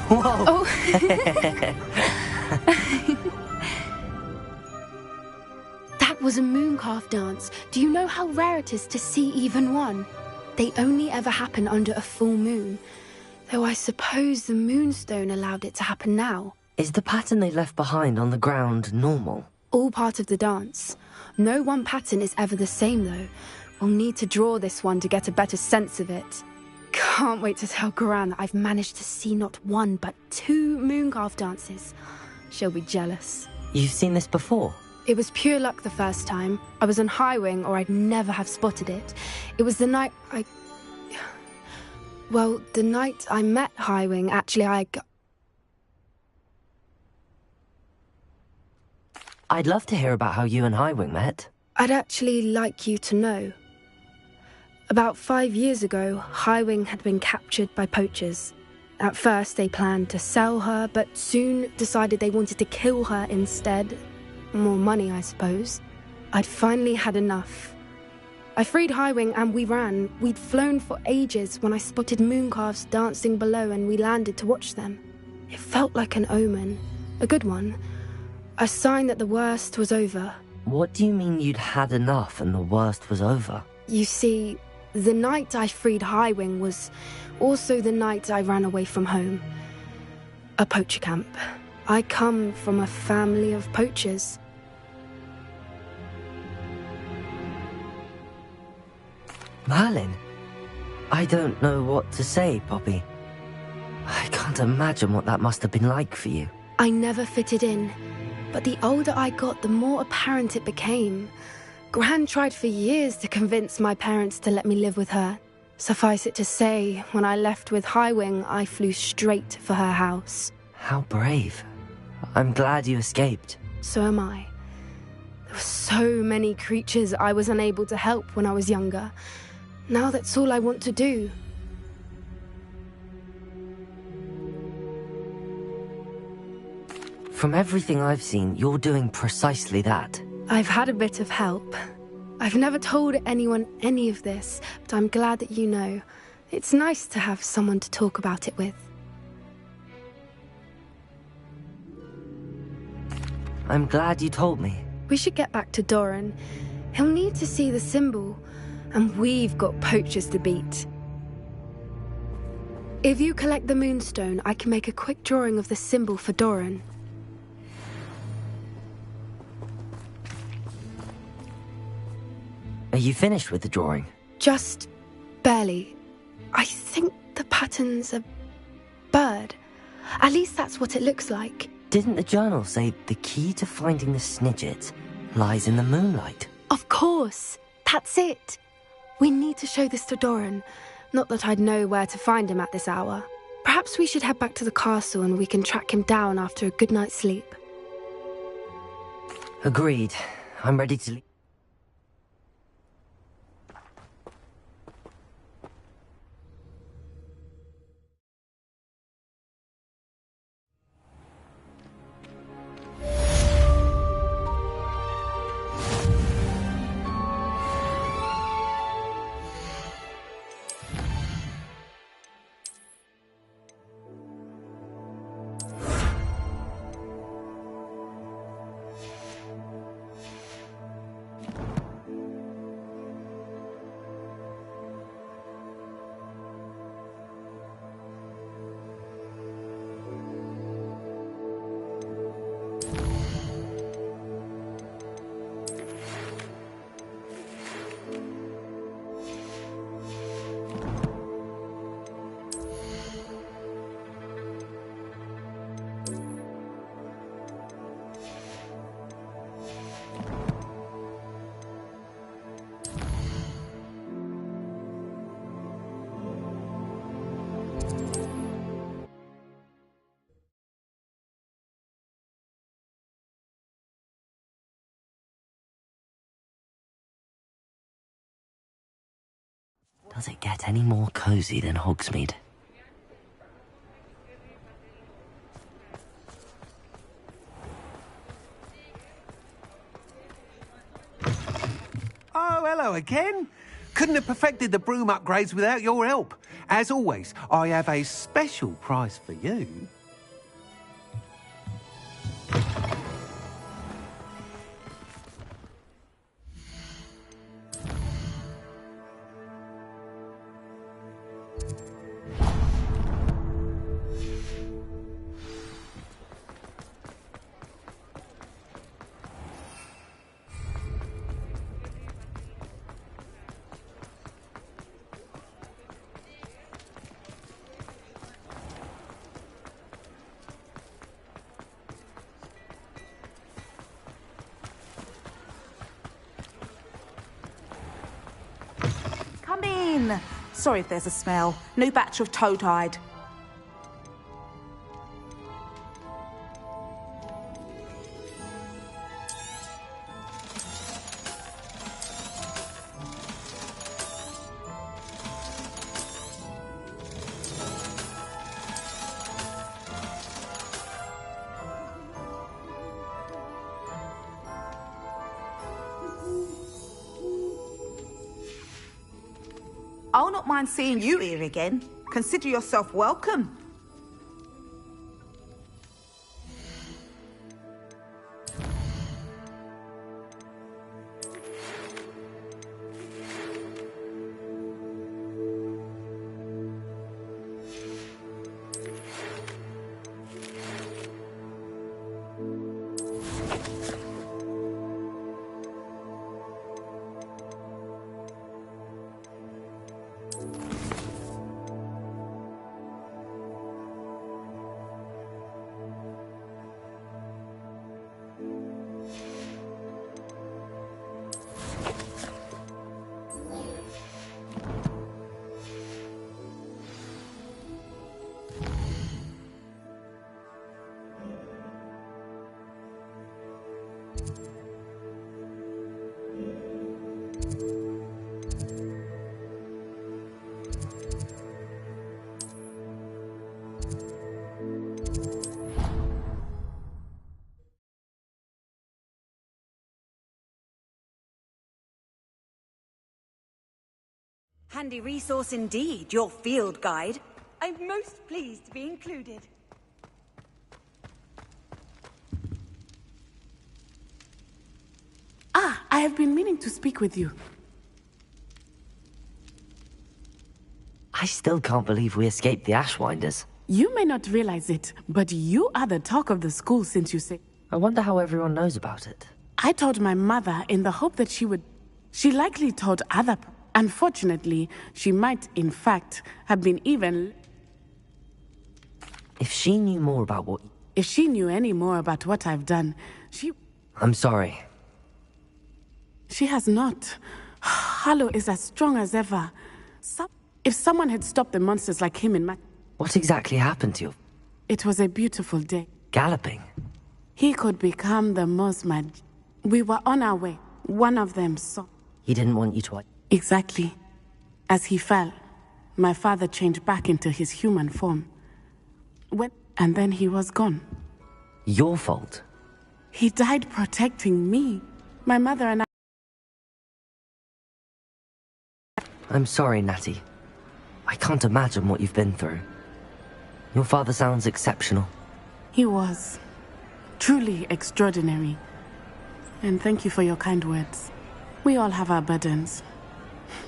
Whoa! Oh. That was a mooncalf dance. Do you know how rare it is to see even one? They only ever happen under a full moon. Though I suppose the moonstone allowed it to happen now. Is the pattern they left behind on the ground normal? All part of the dance. No one pattern is ever the same, though. We'll need to draw this one to get a better sense of it. Can't wait to tell Gran that I've managed to see not one, but 2 mooncalf dances. She'll be jealous. You've seen this before? It was pure luck the first time. I was on Highwing, or I'd never have spotted it. It was the night Well, the night I met Highwing, actually, I'd love to hear about how you and Highwing met. I'd actually like you to know. About 5 years ago, Highwing had been captured by poachers. At first, they planned to sell her, but soon decided they wanted to kill her instead. More money, I suppose. I'd finally had enough. I freed Highwing and we ran. We'd flown for ages when I spotted mooncalves dancing below and we landed to watch them. It felt like an omen. A good one. A sign that the worst was over. What do you mean you'd had enough and the worst was over? You see, the night I freed Highwing was also the night I ran away from home. A poacher camp. I come from a family of poachers. Merlin? I don't know what to say, Poppy. I can't imagine what that must have been like for you. I never fitted in, but the older I got, the more apparent it became. Gran tried for years to convince my parents to let me live with her. Suffice it to say, when I left with Highwing, I flew straight for her house. How brave. I'm glad you escaped. So am I. There were so many creatures I was unable to help when I was younger. Now that's all I want to do. From everything I've seen, you're doing precisely that. I've had a bit of help. I've never told anyone any of this, but I'm glad that you know. It's nice to have someone to talk about it with. I'm glad you told me. We should get back to Doran. He'll need to see the symbol, and we've got poachers to beat. If you collect the moonstone, I can make a quick drawing of the symbol for Doran. Are you finished with the drawing? Just barely. I think the pattern's a bird. At least that's what it looks like. Didn't the journal say the key to finding the Snidget lies in the moonlight? Of course. That's it. We need to show this to Doran. Not that I'd know where to find him at this hour. Perhaps we should head back to the castle and we can track him down after a good night's sleep. Agreed. I'm ready to leave. Does it get any more cozy than Hogsmeade? Oh, hello again. Couldn't have perfected the broom upgrades without your help. As always, I have a special prize for you. Come in. Sorry if there's a smell. New batch of toad-hide. I'll not mind seeing you here again. Consider yourself welcome. Handy resource indeed, your field guide. I'm most pleased to be included. Ah, I have been meaning to speak with you. I still can't believe we escaped the Ashwinders. You may not realize it, but you are the talk of the school since you say... I wonder how everyone knows about it. I told my mother in the hope that she would... She likely told other... Unfortunately, she might, in fact, have been even... If she knew more about what... If she knew any more about what I've done, she... I'm sorry. She has not. Harlow is as strong as ever. If someone had stopped the monsters like him in my... What exactly happened to you? It was a beautiful day. Galloping? He could become the most mad... We were on our way. One of them saw... He didn't want you to... Exactly. As he fell, my father changed back into his human form. And then he was gone. Your fault? He died protecting me. My mother and I... I'm sorry, Natty. I can't imagine what you've been through. Your father sounds exceptional. He was. Truly extraordinary. And thank you for your kind words. We all have our burdens.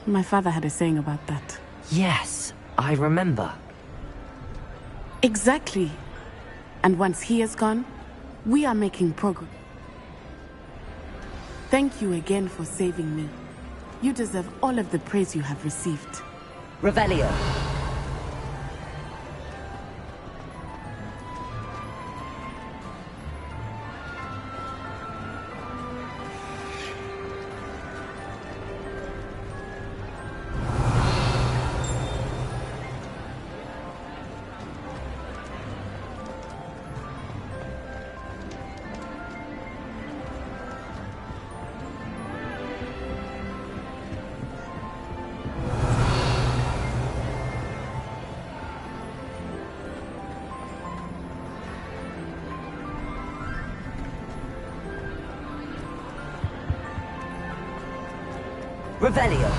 My father had a saying about that. Yes, I remember. Exactly. And once he is gone, we are making progress. Thank you again for saving me. You deserve all of the praise you have received. Revelio. Revelio.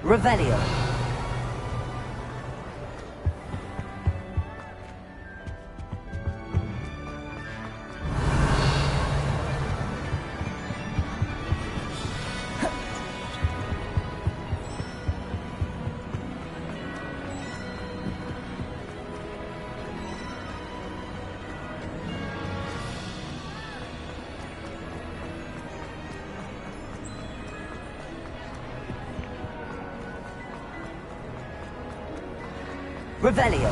Revelio. Revelio.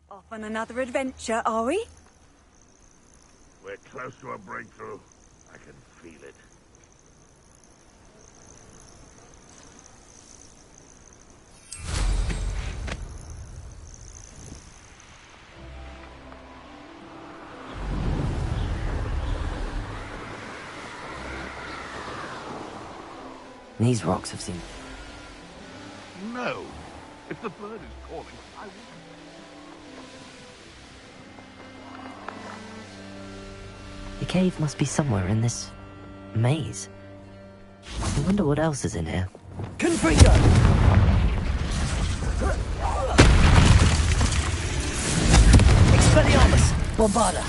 Off on another adventure, are we? We're close to a breakthrough. I can feel it. These rocks have seen... No. If the bird is calling, I will... The cave must be somewhere in this maze. I wonder what else is in here. Confringo! Expelliarmus! Bombarda!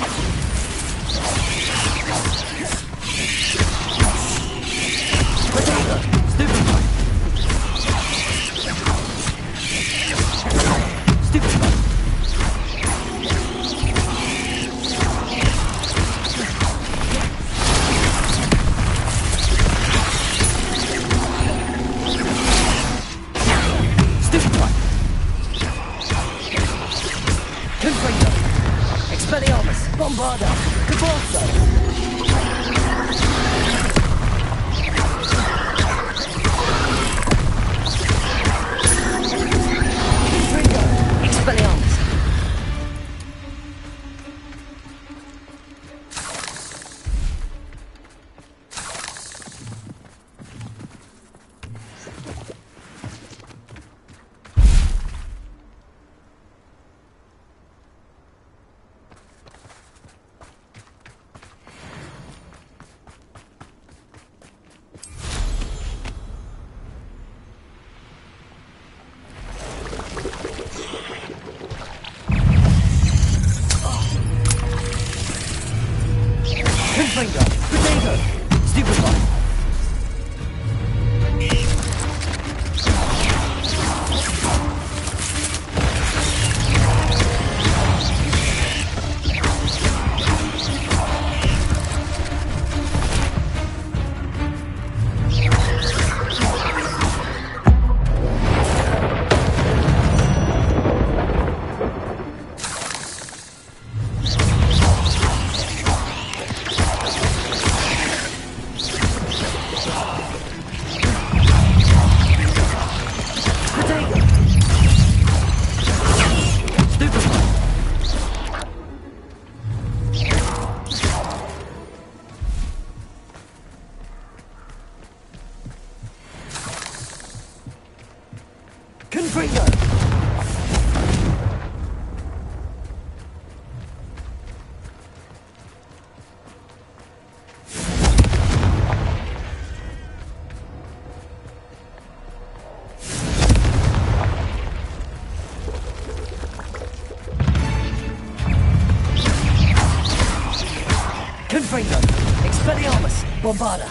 Confringo! Expelliarmus! Bombarda!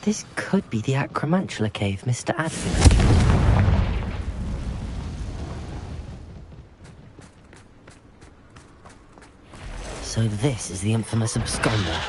This could be the Acromantula cave Mr. Adley mentioned. So this is the infamous absconder.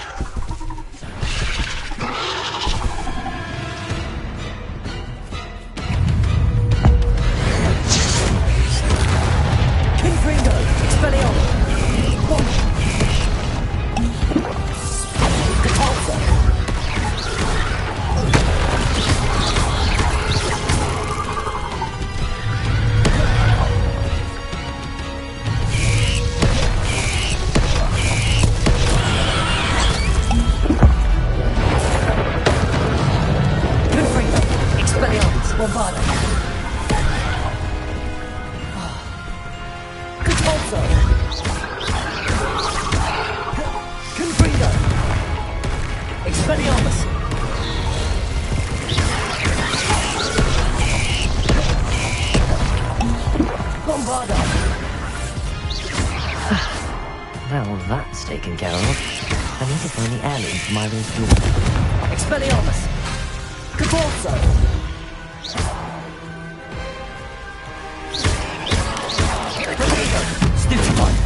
Now that's taken care of, I need to find the heirloom for my daughter. Expelliarmus! Cabalso! Stupefied!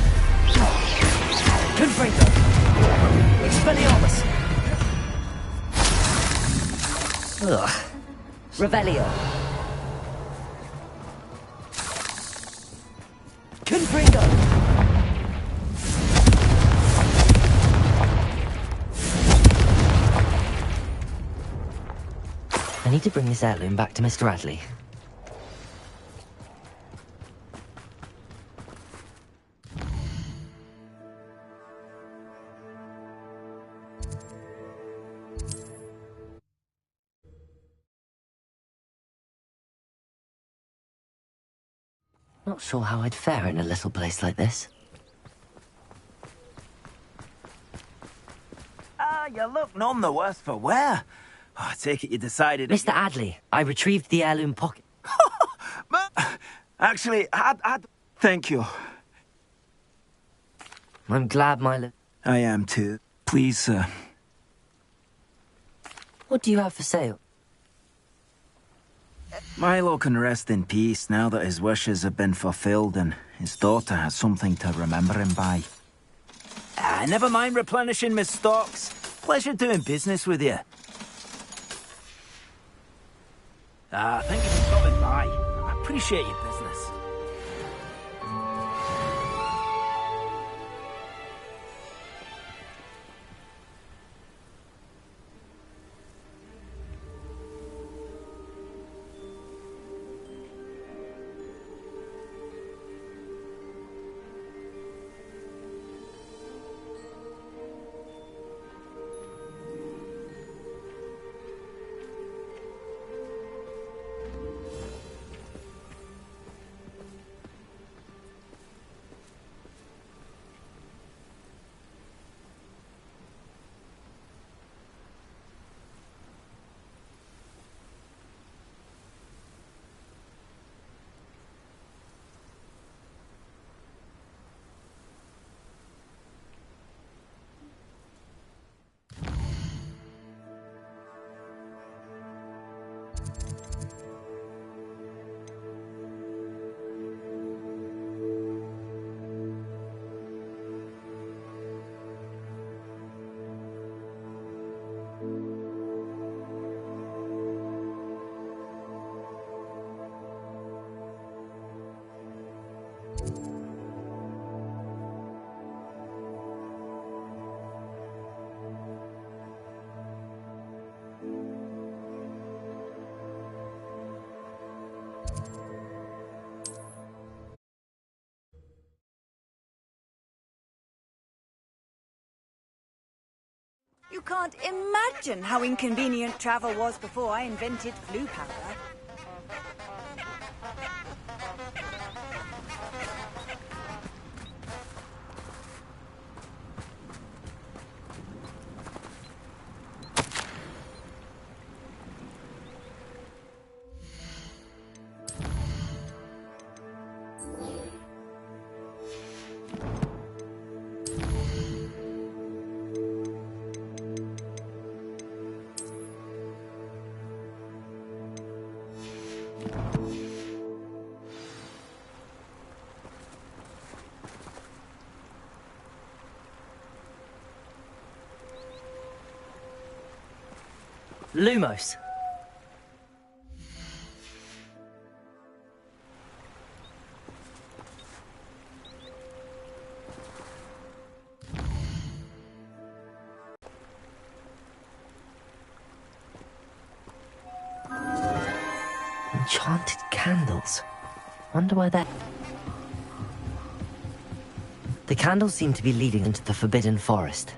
Confringo! Expelliarmus! Ugh. Revelio! Confringo! I need to bring this heirloom back to Mr. Adley. Not sure how I'd fare in a little place like this. you look none the worse for wear. Oh, I take it you decided... Mr. Adley, I retrieved the heirloom pocket. Actually, I'd... Thank you. I'm glad my... I am too. Please, sir. What do you have for sale? Milo can rest in peace now that his wishes have been fulfilled and his daughter has something to remember him by. Never mind replenishing my stocks. Pleasure doing business with you. Thank you for stopping by. I appreciate your business. You can't imagine how inconvenient travel was before I invented flu powder. Lumos. Enchanted candles. Wonder where they're... The candles seem to be leading into the Forbidden Forest.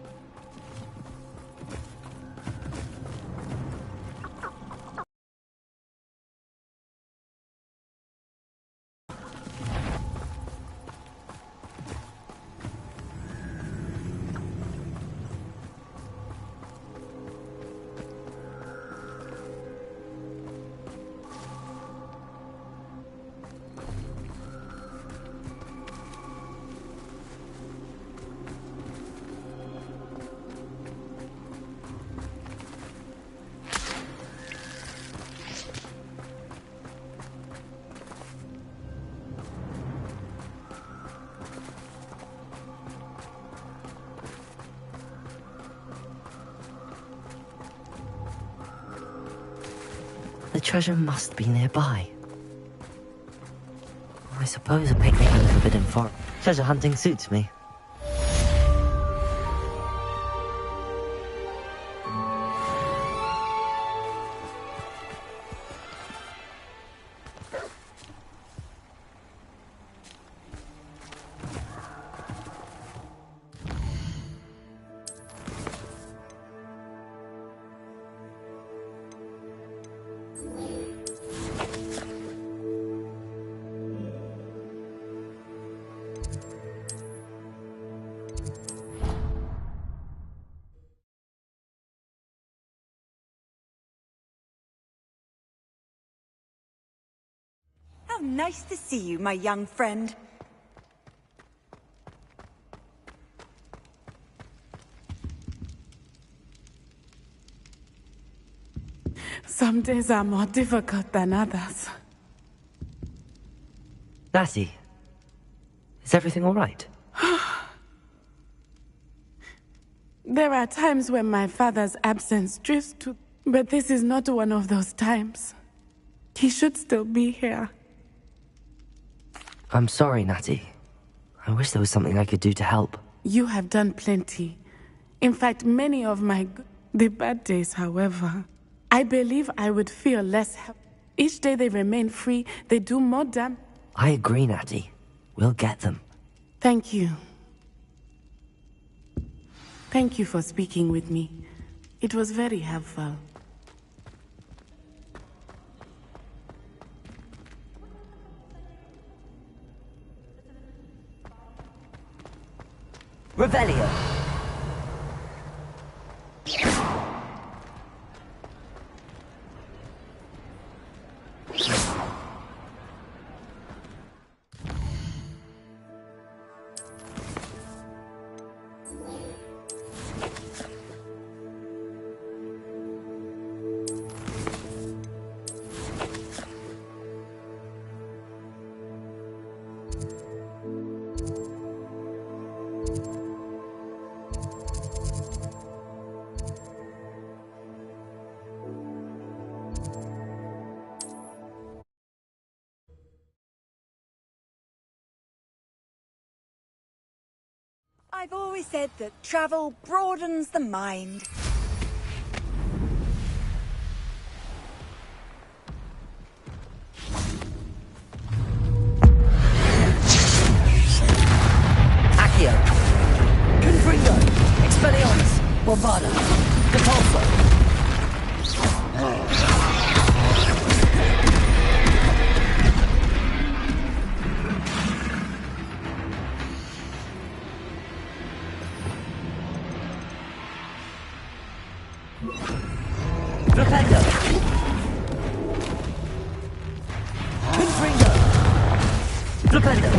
The treasure must be nearby. I suppose a picnic in the Forbidden Forest. Treasure hunting suits me. nice to see you, my young friend. Some days are more difficult than others. Natty, is everything all right? There are times when my father's absence drifts to... But this is not one of those times. He should still be here. I'm sorry, Natty. I wish there was something I could do to help. You have done plenty. In fact, many of the bad days, however, I believe I would feel less help. Each day they remain free, they do more damage. I agree, Natty. We'll get them. Thank you. Thank you for speaking with me. It was very helpful. Revelio. I've always said that travel broadens the mind. Accio. Confringo. Expelliarmus. Bombarda. Depulso. Flipendo. Confringo. Flipendo.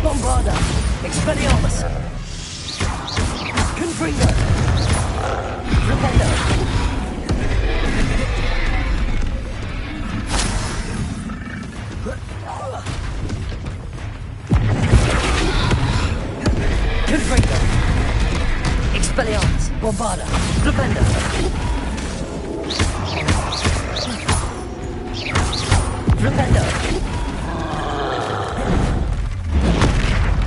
Bombarda. Expelliarmus. Confringo. Flipendo. Confringo. Expelliarmus. Bombarda. Flipendo. Flipendo.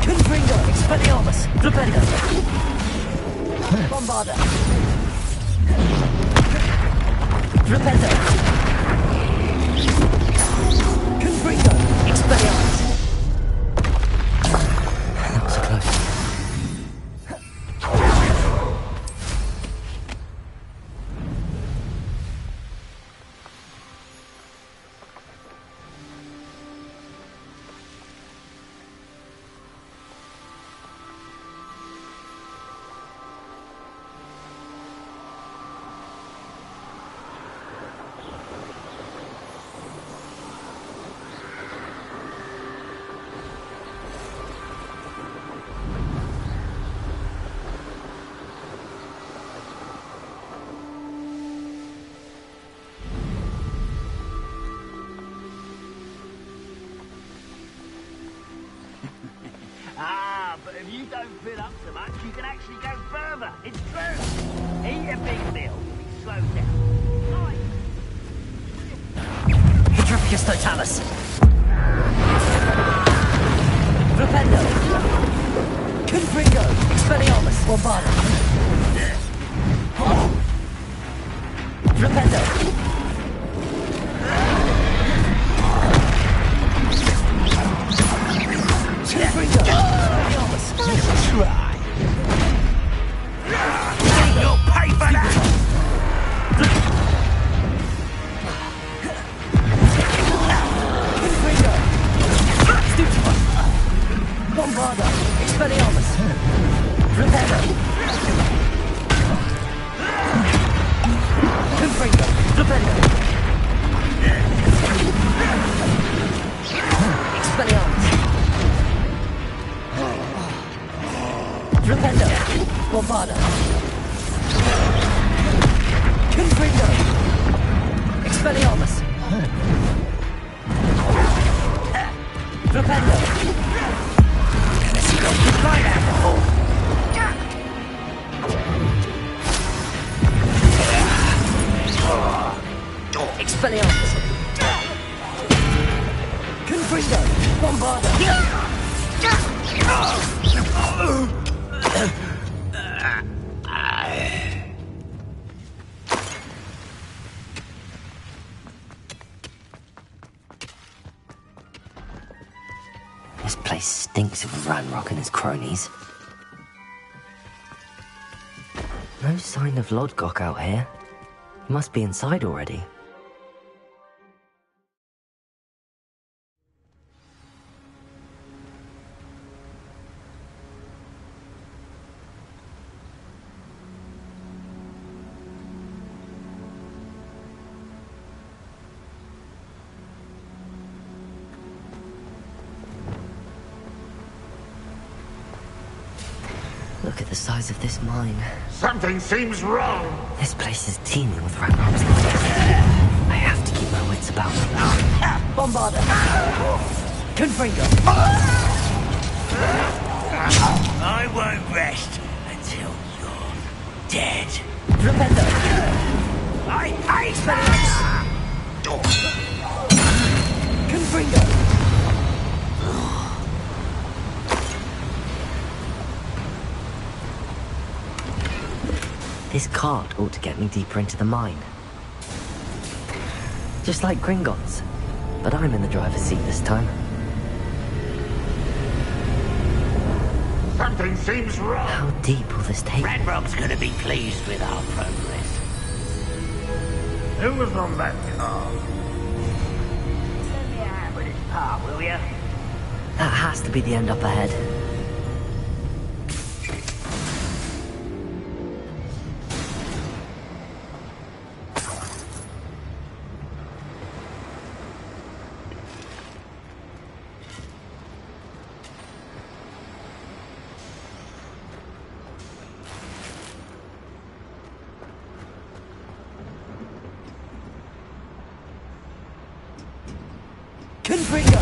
Confringo. Expelliarmus. Flipendo. Bombarda. Flipendo. Confringo. Expelliarmus. That was close. But if you don't fill up so much, you can actually go further. It's true. Eat a big meal, be slowed down. Hydrophicus totalis. Flipendo. Confringo. Expelliarmus. Bombarda. Flipendo. Confringo. Expelliarmus. Try. You'll pay for that. Confringo. Bombarda. Expelliarmus. Flipendo. Confringo. Expelliarmus! Confringo! Bombarda! This place stinks of Ranrock and his cronies. No sign of Lodgok out here. He must be inside already. Look at the size of this mine. Something seems wrong. This place is teeming with Ranrock's legacy. I have to keep my wits about me. Bombarda! Confringo! I won't rest until you're dead. Rependo! I hate Confringo! This cart ought to get me deeper into the mine. Just like Gringotts, but I'm in the driver's seat this time. Something seems wrong. How deep will this take? Ranrock's gonna be pleased with our progress. Who was on that car? Let me out with this part, will ya? That has to be the end up ahead. Confringo!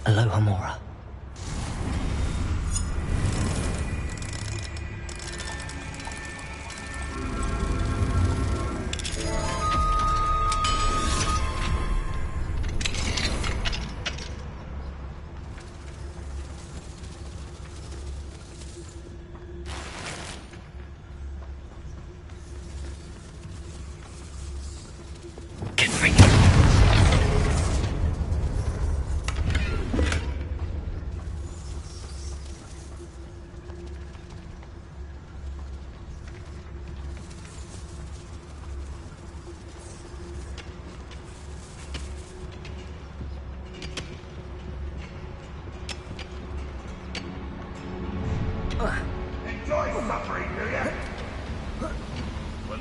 Aloha Mora.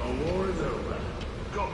war is over. Go.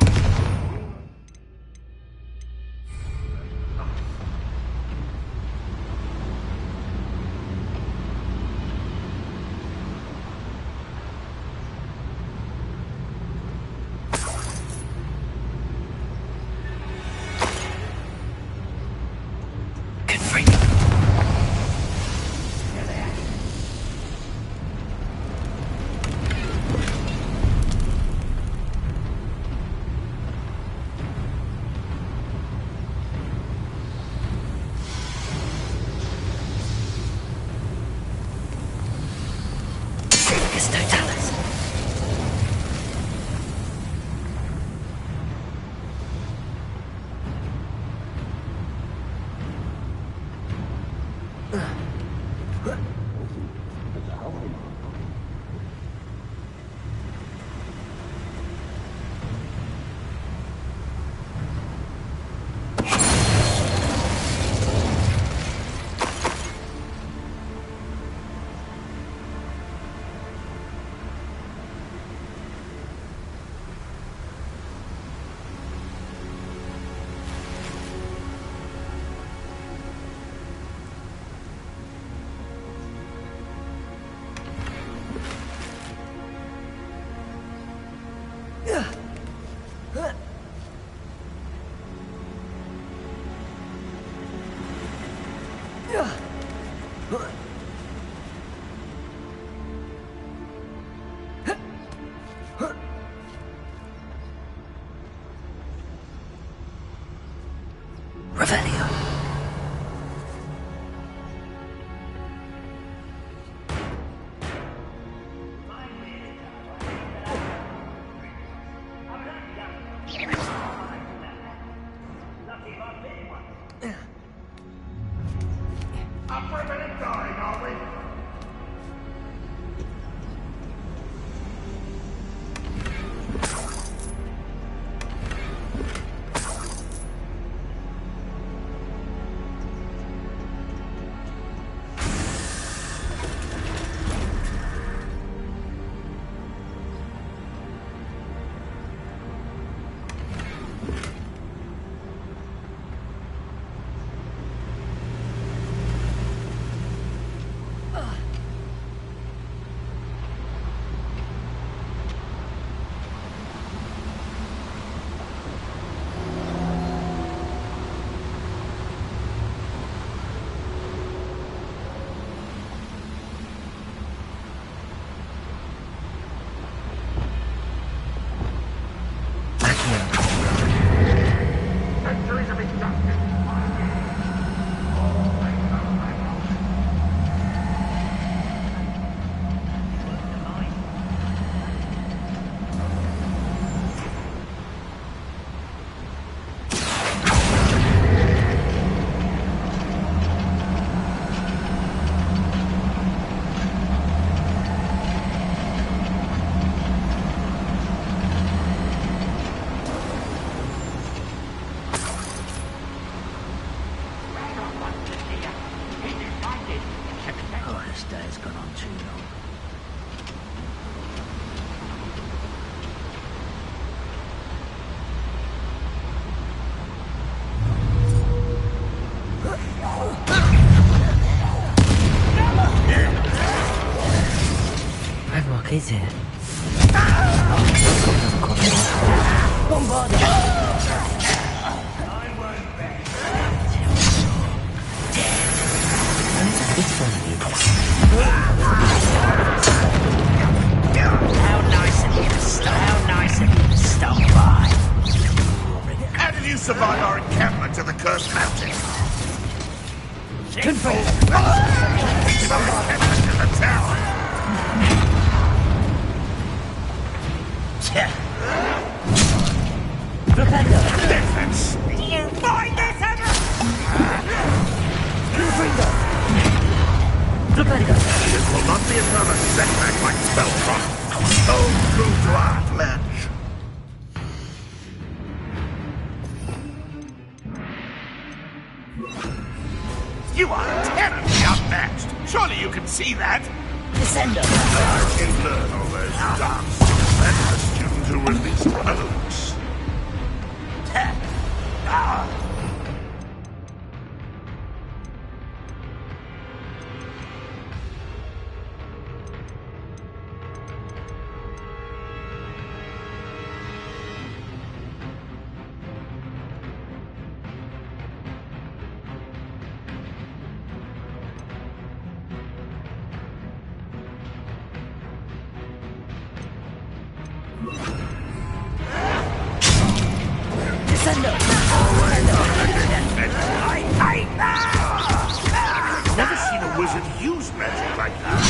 Is it? How did you survive our encampment to the cursed mountain? Confirm. Encampment to the tower. Propender. Defense. You find this ever? Confringo. Propender. This will not be a further setback like Spellcroft. Hold true to our pledge. You are terribly outmatched. Surely you can see that. Descender. I can learn all those dance. That's the student who Descendo! I hate that! Never seen a wizard use magic like that.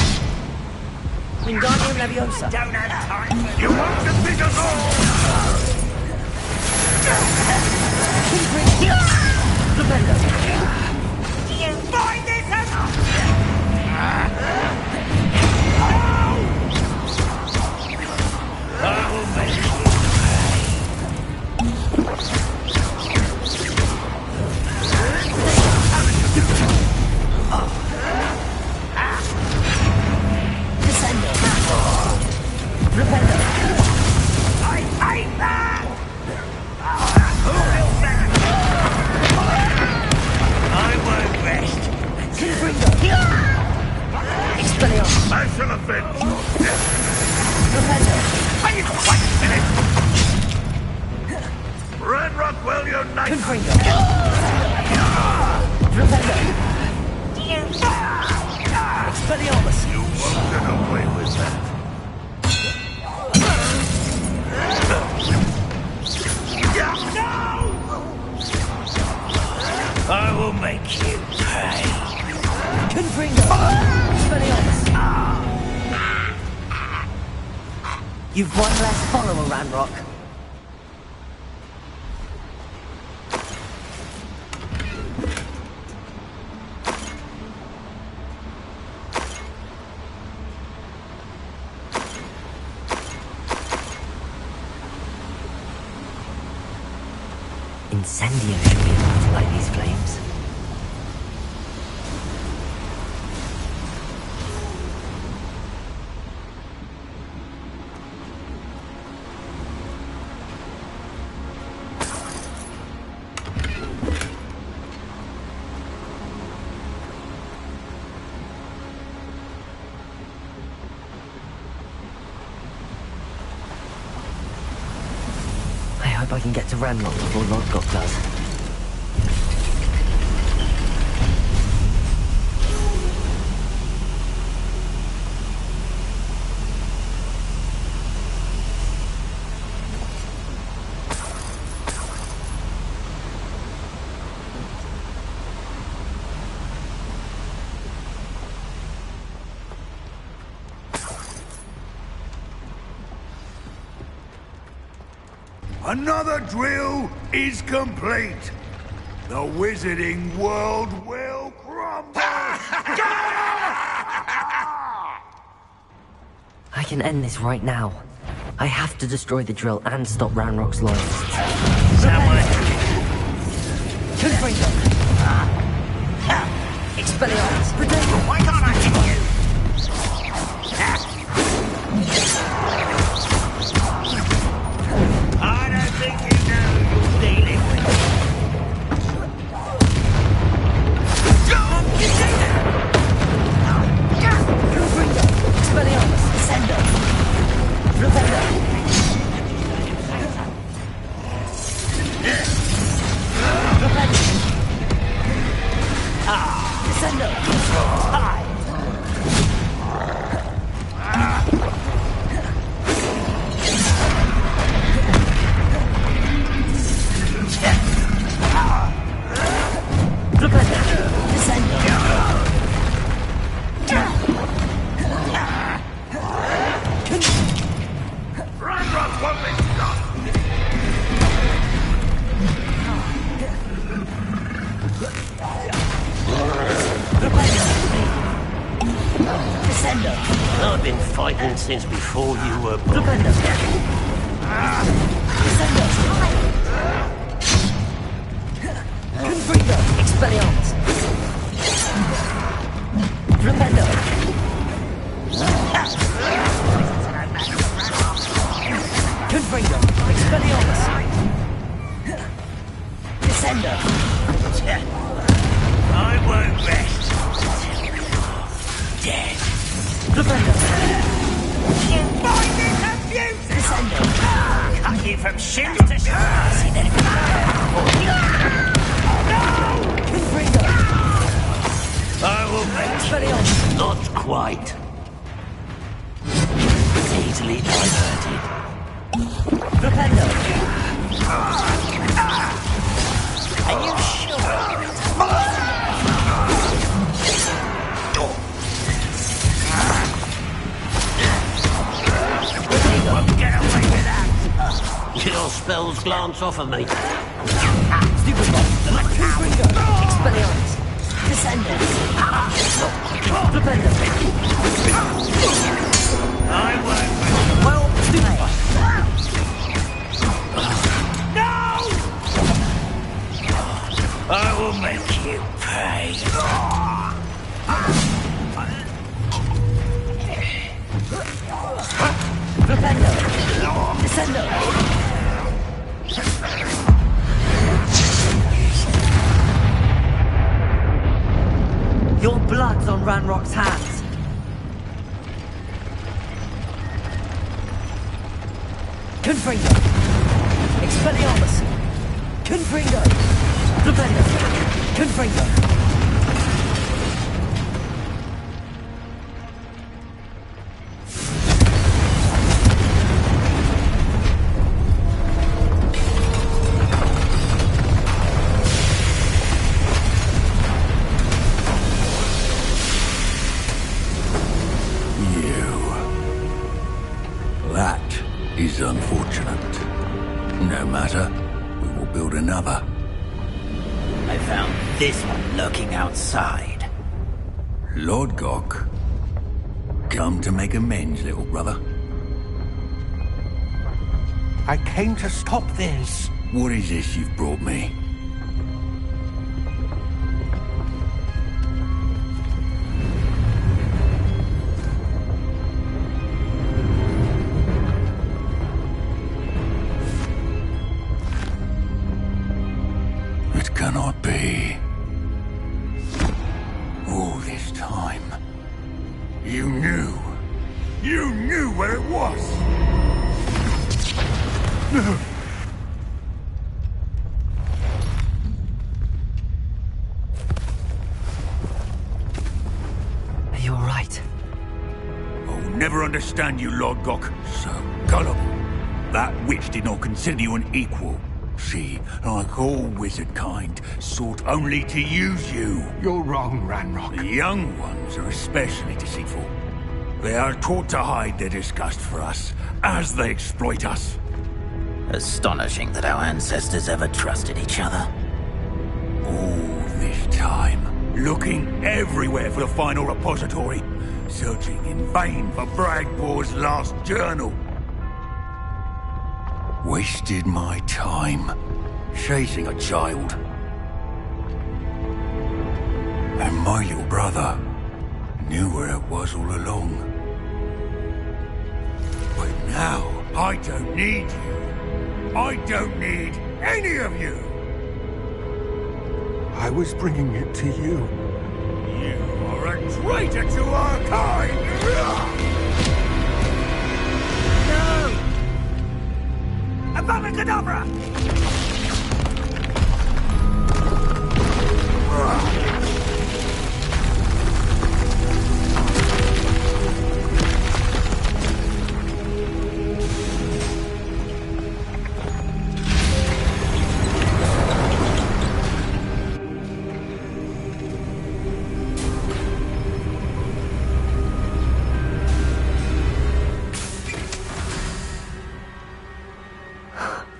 Wingardium Leviosa. Don't have time for you want to beat us all! Do you find this I will make you Rependo. I hate that! I won't rest. Confringo. Expelliarmus. I shall avenge you. Rependo. Are you quite finished? Red Rockwell unite! Confringo. Rependo. Expelliarmus. You won't get away with that. I will make you pay. Confringo. Expelliarmus. You've one less follower, Ranrock. Incendio should be able to light these flames. I hope I can get to Ranrock before Lodgok does. Another drill is complete. The wizarding world will crumble. I can end this right now. I have to destroy the drill and stop Ranrock's loyalists. Confringo. Expelliarmus. Rependo. Why can't I hit you? I don't think you know who you're dealing with. Confringo. Expelliarmus. Descendo. Rependo. Rependo. Descendo. Hi. I've been fighting since before you were born. Confringo. Expelliarmus. Rependo. Confringo. Expelliarmus. Descendo. I won't rest dead. Rependo. You find this abuse! Descendo. Cut you from shoes to shoes! See that? No! Confringo. I will make Expelliarmus. not quite. Easily diverted. Rependo. Are you Won't get away with that! Your spells glance off of me. Stupid monster! Confringo! Expelliarmus! Descendants! Defender! I won't. Well, stupid! No! I will make you pay. Defender! Descender! Your blood's on Ranrock's hands. Confringo! Expelliarmus! Confringo! Defender! Confringo! That is unfortunate. No matter, we will build another. I found this one lurking outside. Lord Gok, come to make amends, little brother. I came to stop this. What is this you've brought me? It cannot be. All this time, you knew. You knew where it was. No. Are you alright? I'll never understand you, Lord Gok. So gullible. That witch did not consider you an equal. She, like all wizard kind, sought only to use you. You're wrong, Ranrock. The young ones are especially deceitful. They are taught to hide their disgust for us, as they exploit us. Astonishing that our ancestors ever trusted each other. All this time, looking everywhere for the final repository, searching in vain for Bragpor's last journal. Wasted my time, chasing a child. And my little brother knew where it was all along. But now, I don't need you. I don't need any of you. I was bringing it to you. You are a traitor to our kind! No! Abacadabra!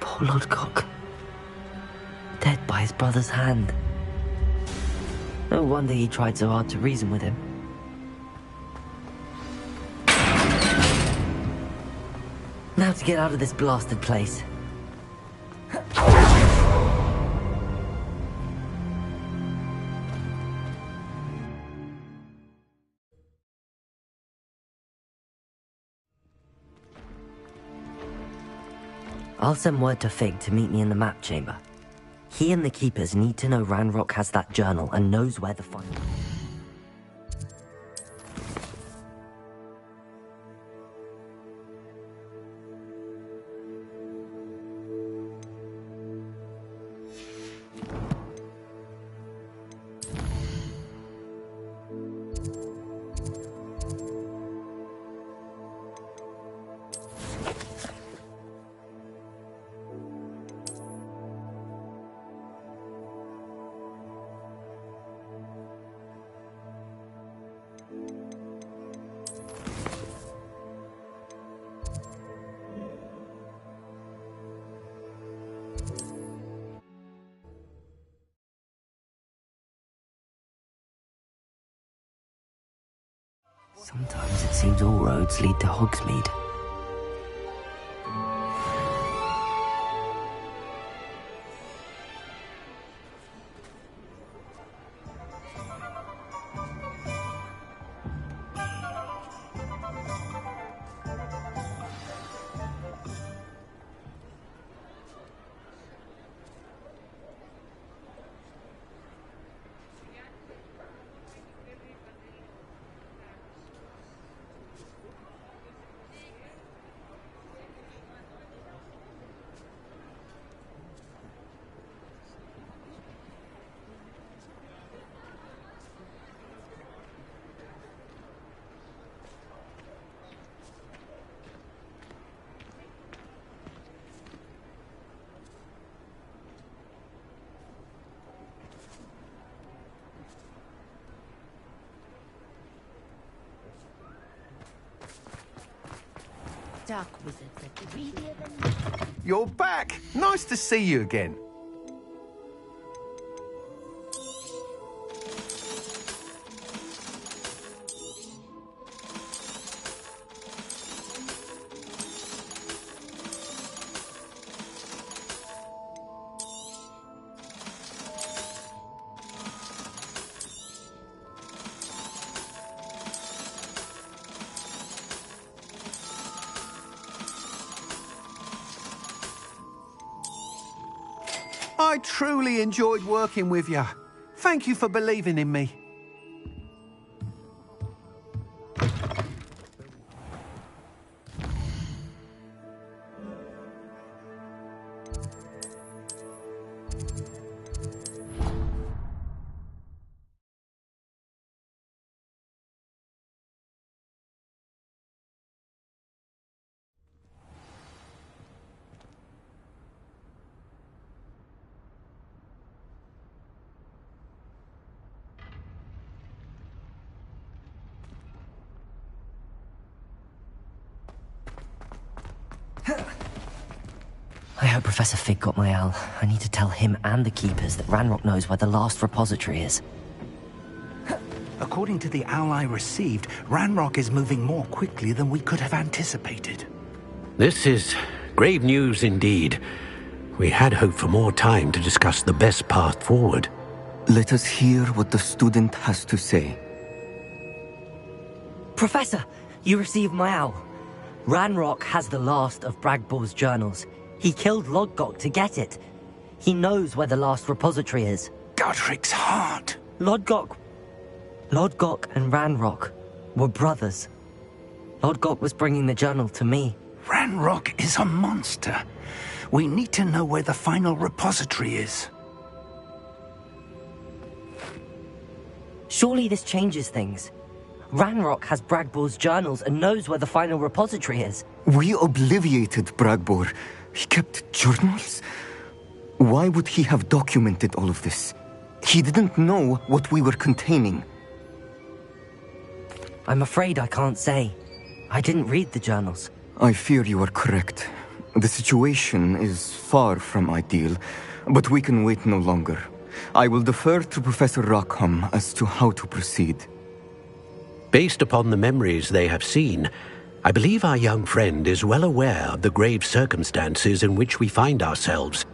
Poor Lord Gok. Dead by his brother's hand. No wonder he tried so hard to reason with him. Now to get out of this blasted place. I'll send word to Fig to meet me in the map chamber. He and the Keepers need to know Ranrock has that journal and knows where the final... Sometimes it seems all roads lead to Hogsmeade. Dark wizards are greedier than... You're back! Nice to see you again. I truly enjoyed working with you. Thank you for believing in me. I hope Professor Fig got my owl. I need to tell him and the Keepers that Ranrock knows where the last repository is. According to the owl I received, Ranrock is moving more quickly than we could have anticipated. This is grave news indeed. We had hoped for more time to discuss the best path forward. Let us hear what the student has to say. Professor, you received my owl. Ranrock has the last of Bragbor's journals. He killed Lodgok to get it. He knows where the last repository is. Godric's heart. Lodgok and Ranrock were brothers. Lodgok was bringing the journal to me. Ranrock is a monster. We need to know where the final repository is. Surely this changes things. Ranrock has Bragbor's journals and knows where the final repository is. We obliviated Bragbor. He kept journals? Why would he have documented all of this? He didn't know what we were containing. I'm afraid I can't say. I didn't read the journals. I fear you are correct. The situation is far from ideal, but we can wait no longer. I will defer to Professor Rockham as to how to proceed. Based upon the memories they have seen, I believe our young friend is well aware of the grave circumstances in which we find ourselves.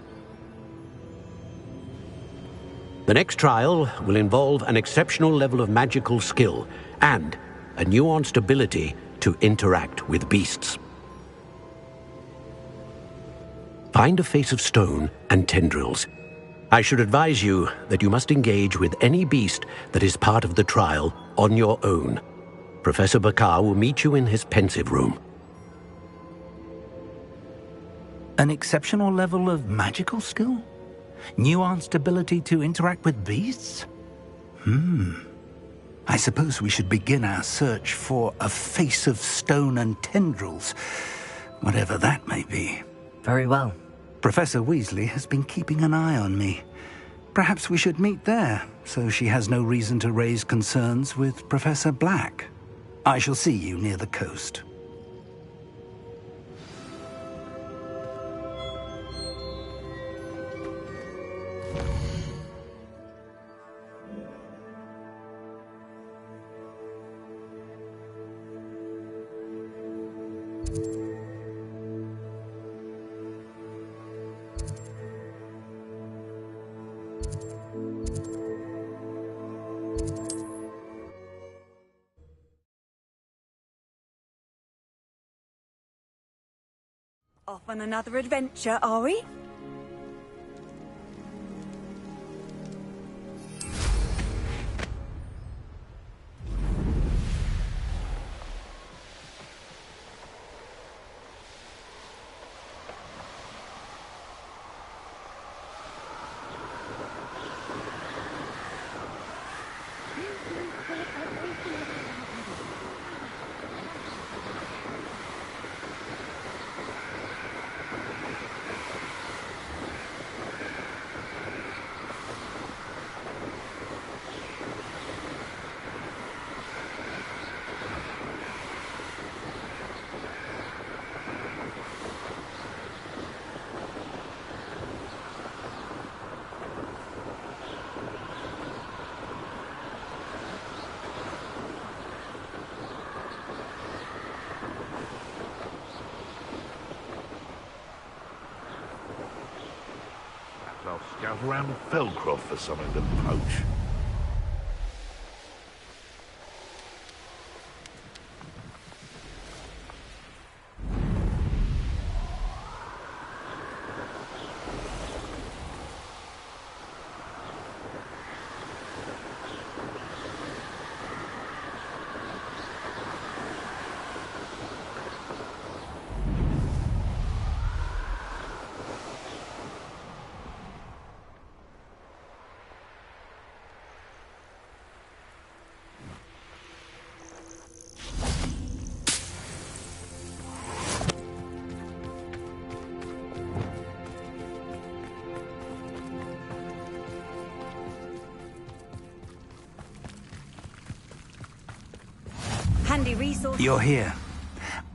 The next trial will involve an exceptional level of magical skill and a nuanced ability to interact with beasts. Find a face of stone and tendrils. I should advise you that you must engage with any beast that is part of the trial on your own. Professor Bakar will meet you in his pensive room. An exceptional level of magical skill? Nuanced ability to interact with beasts? I suppose we should begin our search for a face of stone and tendrils, whatever that may be. Very well. Professor Weasley has been keeping an eye on me. Perhaps we should meet there, so she has no reason to raise concerns with Professor Black. I shall see you near the coast. Off on another adventure, are we? I'll scout around Felcroft for something to poach. Handy resource. You're here.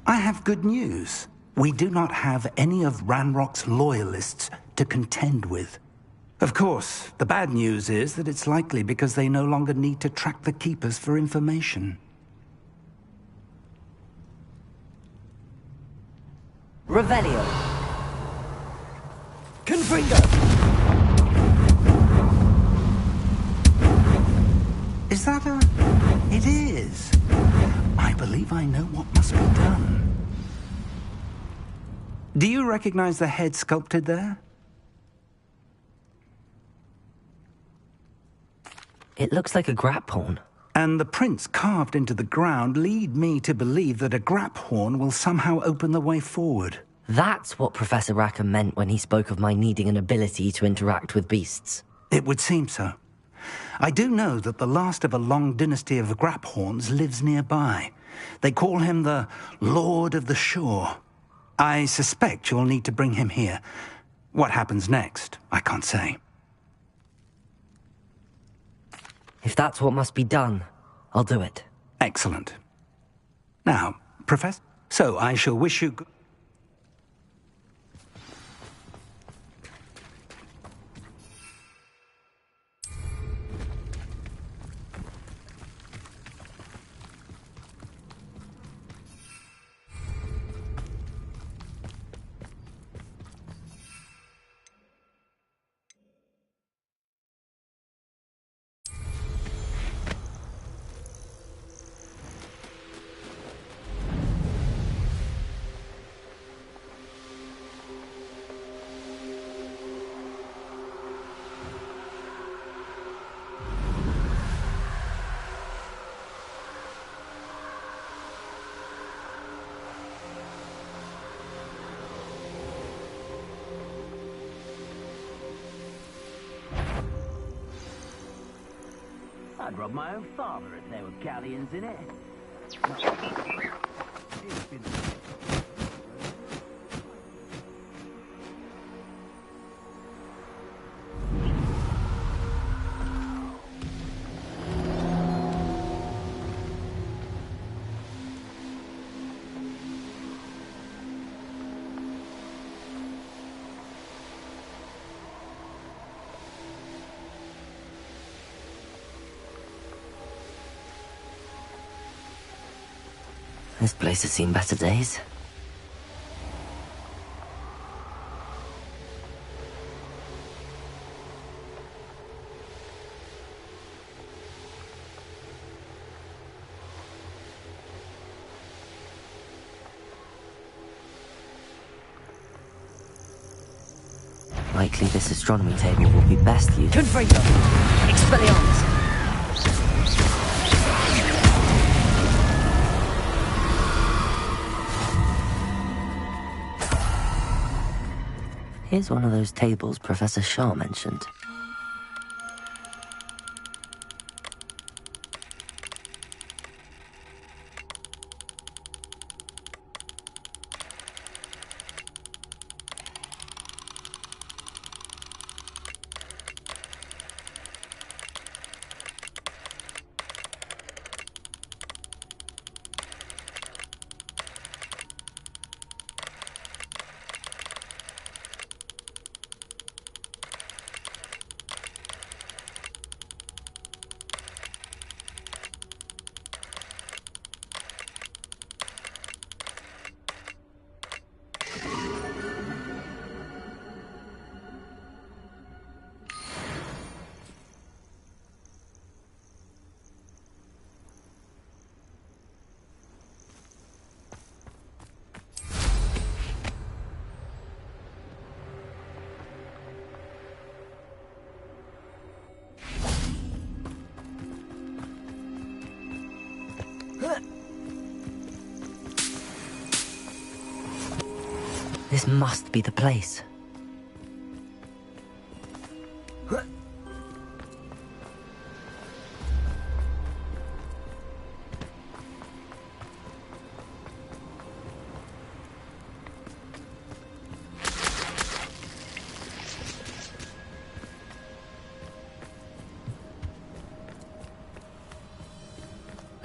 I have good news. We do not have any of Ranrock's loyalists to contend with. Of course, the bad news is that it's likely because they no longer need to track the Keepers for information. Revelio. Confringo! Is that a... It is. I believe I know what must be done. Do you recognize the head sculpted there? It looks like a grap horn. And the prints carved into the ground lead me to believe that a grap horn will somehow open the way forward. That's what Professor Rackham meant when he spoke of my needing an ability to interact with beasts. It would seem so. I do know that the last of a long dynasty of grap horns lives nearby. They call him the Lord of the Shore. I suspect you'll need to bring him here. What happens next, I can't say. If that's what must be done, I'll do it. Excellent. Now, Professor, so I shall wish you good... I'd rob my own father if there were galleons in it. This place has seen better days. Likely this astronomy table will be best used. Confringo! Expelliarmus! Here's one of those tables Professor Shaw mentioned. This must be the place.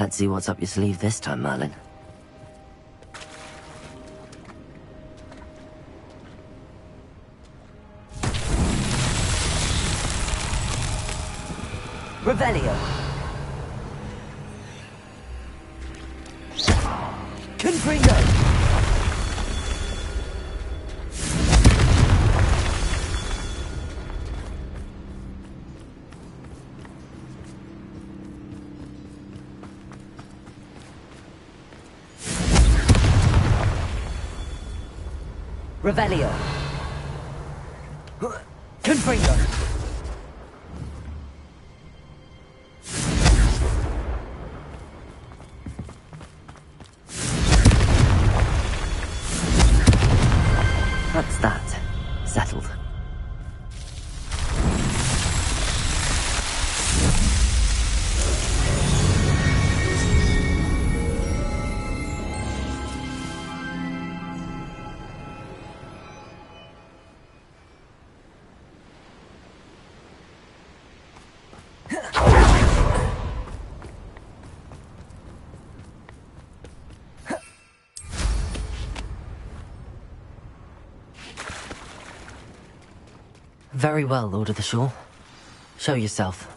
Let's see what's up your sleeve this time, Merlin. Revelio! Confringo! Revelio! Confringo! That's that. Settled. Very well, Lord of the Shore. Show yourself.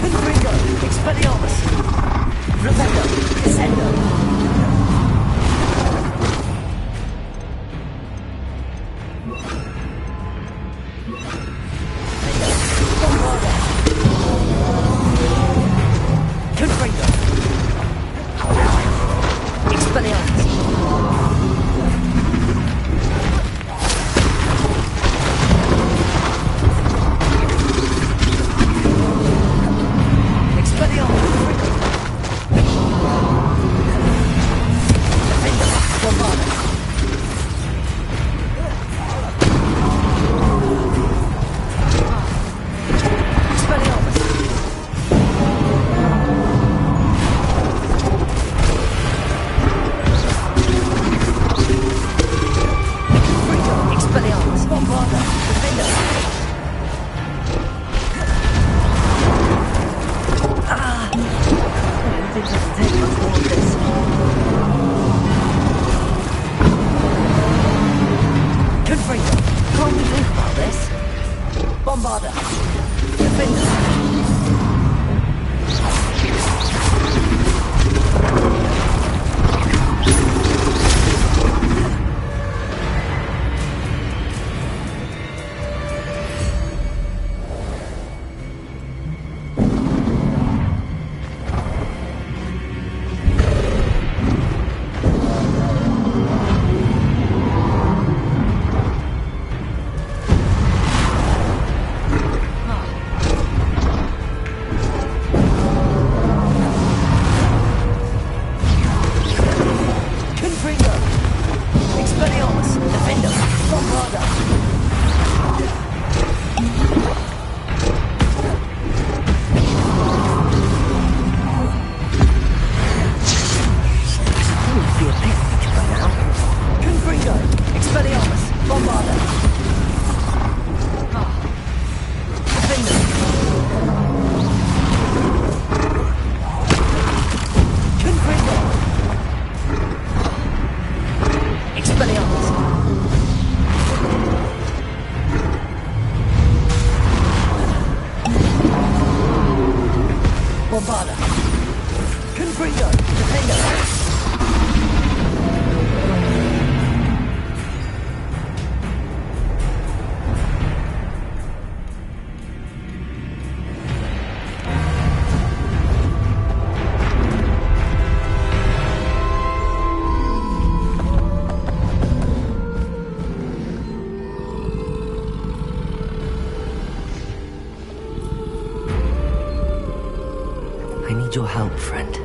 Confringo! Expelliarmus! Revelio! Descendo! I need your help, friend.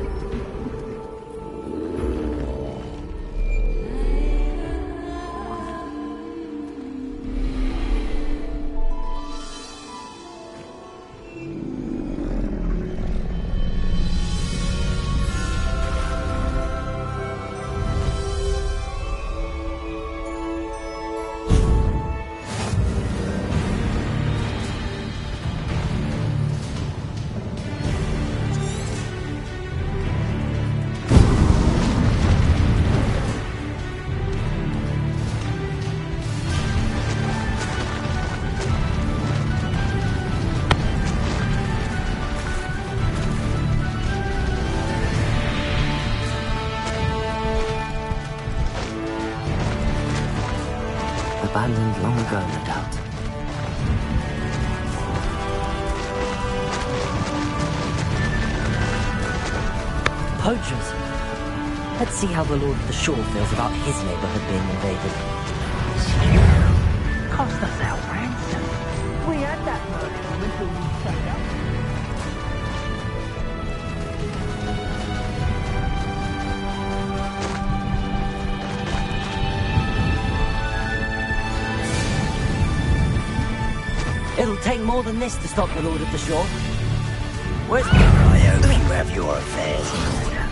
Abandoned long ago, no doubt. Poachers! Let's see how the Lord of the Shore feels about his neighborhood being invaded. Cost us our ransom. We had that murder until we shut up. It'll take more than this to stop the Lord of the Shore. Where's... I hope you have your affairs in order.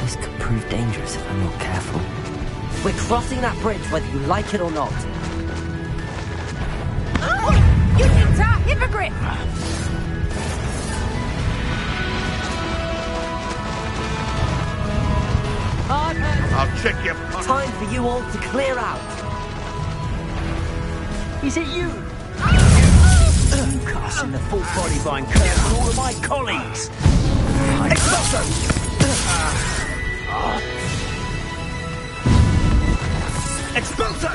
This could prove dangerous if I'm not careful. We're crossing that bridge whether you like it or not. Oh, you entire hypocrite! I'll check your... Time for you all to clear out. Is it you? Casting the full body bind curse on all of my colleagues. Expulso! Expulso!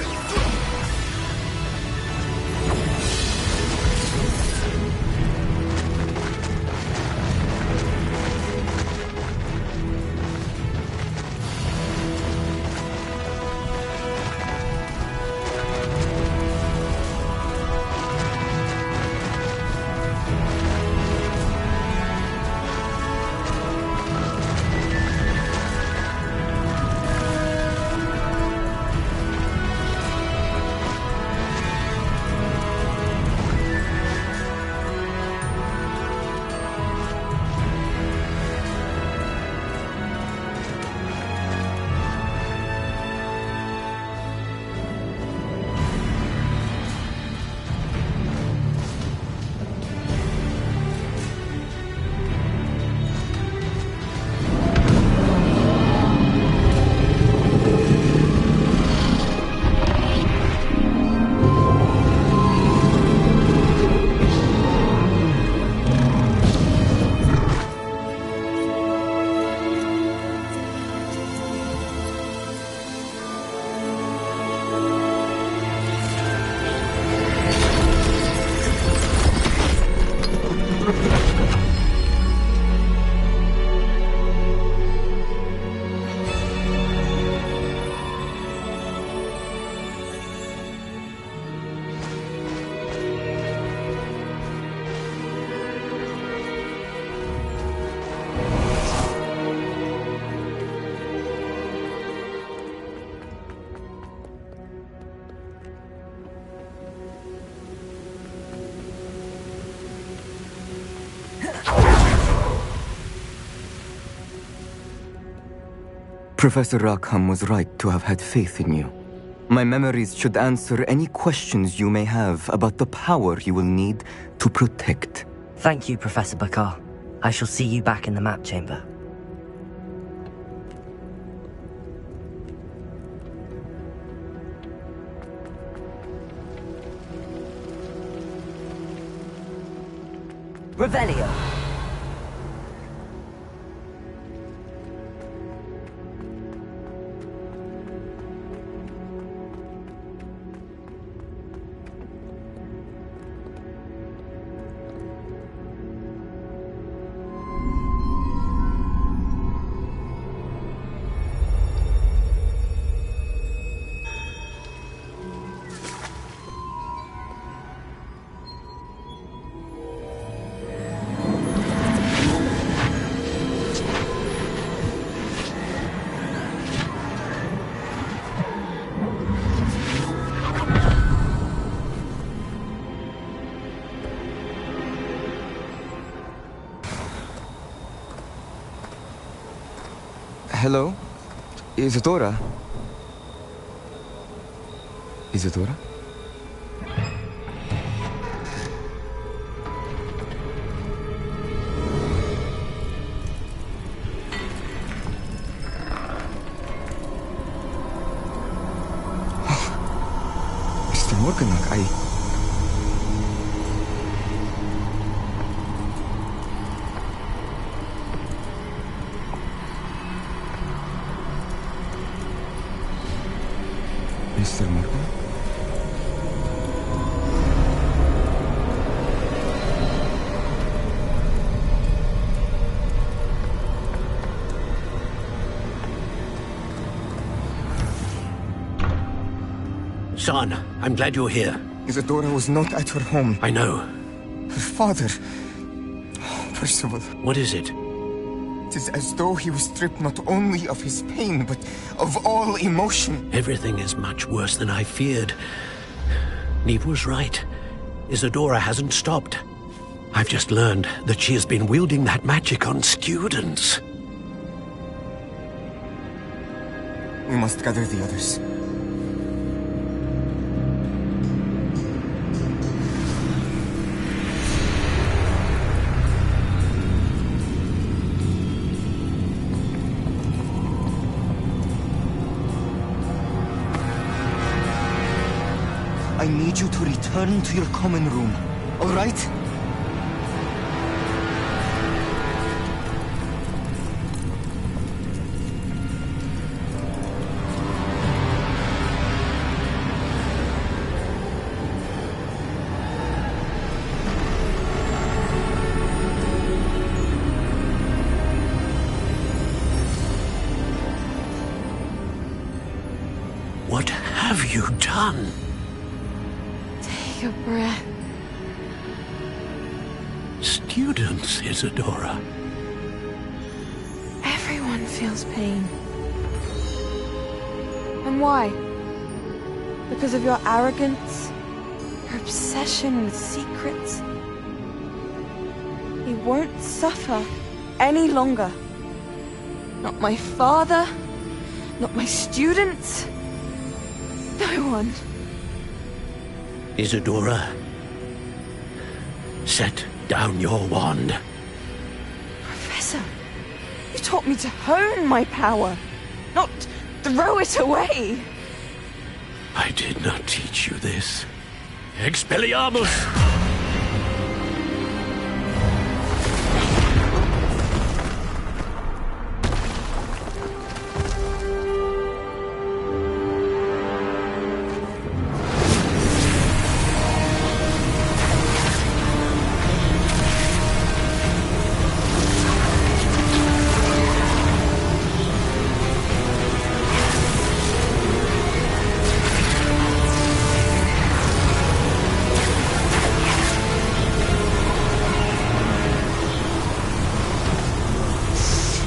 Professor Rackham was right to have had faith in you. My memories should answer any questions you may have about the power you will need to protect. Thank you, Professor Bakar. I shall see you back in the map chamber. Revelio. Hello? Isadora? Isadora? Mr. Morganach, Mr. Morgan? Son, I'm glad you're here. Isadora was not at her home. I know. Her father... Percival. What is it? It is as though he was stripped not only of his pain, but of all emotion. Everything is much worse than I feared. Neve was right. Isadora hasn't stopped. I've just learned that she has been wielding that magic on students. We must gather the others. I need you to return to your common room, all right? What have you done? Take a breath. Students, Isadora. Everyone feels pain. And why? Because of your arrogance? Your obsession with secrets? He won't suffer any longer. Not my father, not my students, no one. Isadora, set down your wand. Professor, you taught me to hone my power, not throw it away. I did not teach you this. Expelliarmus!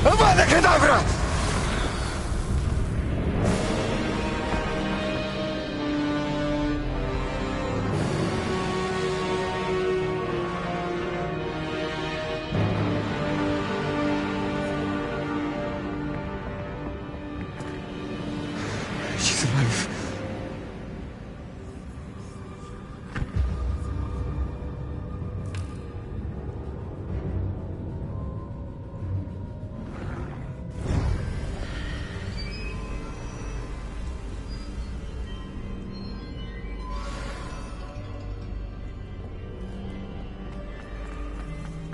Avada Kedavra!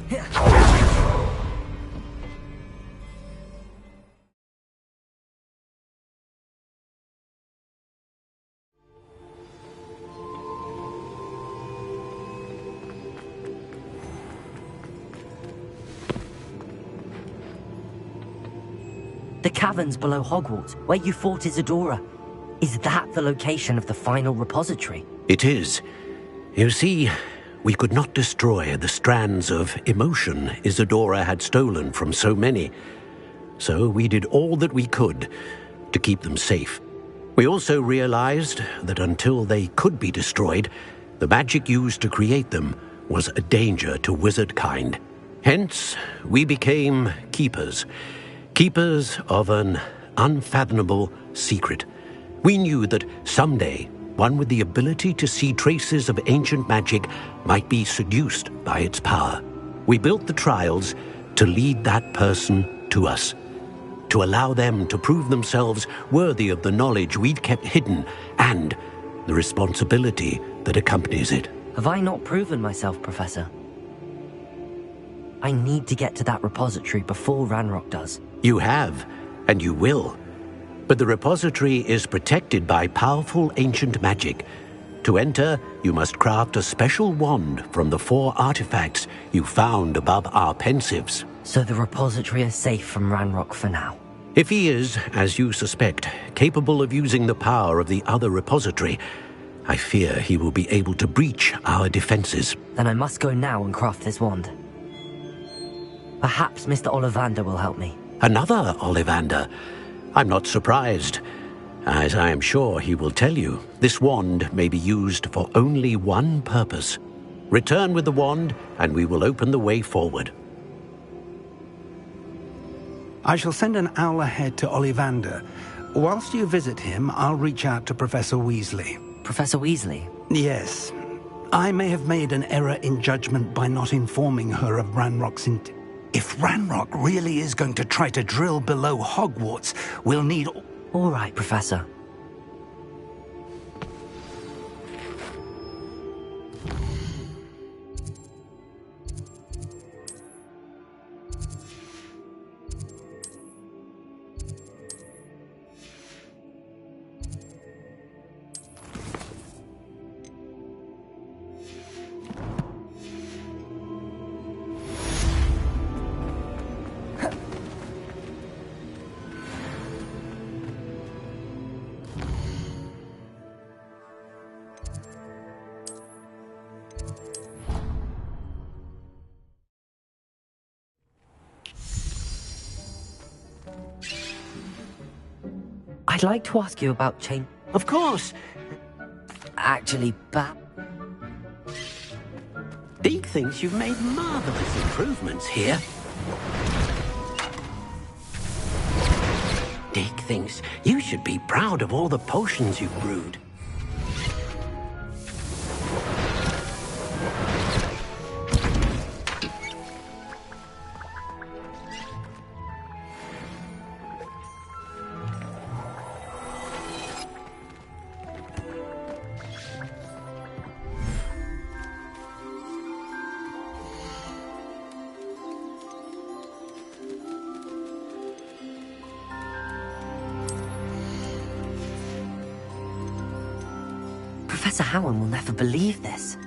The caverns below Hogwarts, where you fought Isadora. Is that the location of the final repository? It is. You see, we could not destroy the strands of emotion Isadora had stolen from so many. So we did all that we could to keep them safe. We also realized that until they could be destroyed, the magic used to create them was a danger to wizard kind. Hence, we became keepers. Keepers of an unfathomable secret. We knew that someday, one with the ability to see traces of ancient magic might be seduced by its power. We built the trials to lead that person to us, to allow them to prove themselves worthy of the knowledge we'd kept hidden and the responsibility that accompanies it. Have I not proven myself, Professor? I need to get to that repository before Ranrock does. You have, and you will. But the repository is protected by powerful ancient magic. To enter, you must craft a special wand from the 4 artifacts you found above our pensives. So the repository is safe from Ranrock for now? If he is, as you suspect, capable of using the power of the other repository, I fear he will be able to breach our defenses. Then I must go now and craft this wand. Perhaps Mr. Ollivander will help me. Another Ollivander? I'm not surprised. As I am sure he will tell you, this wand may be used for only one purpose. Return with the wand, and we will open the way forward. I shall send an owl ahead to Ollivander. Whilst you visit him, I'll reach out to Professor Weasley. Professor Weasley? Yes. I may have made an error in judgment by not informing her of Ranrock's intent. If Ranrock really is going to try to drill below Hogwarts, we'll need... All right, Professor. I'd like to ask you about change. Of course. Actually, Deke thinks you've made marvelous improvements here. Deke thinks you should be proud of all the potions you've brewed. Professor Howard will never believe this.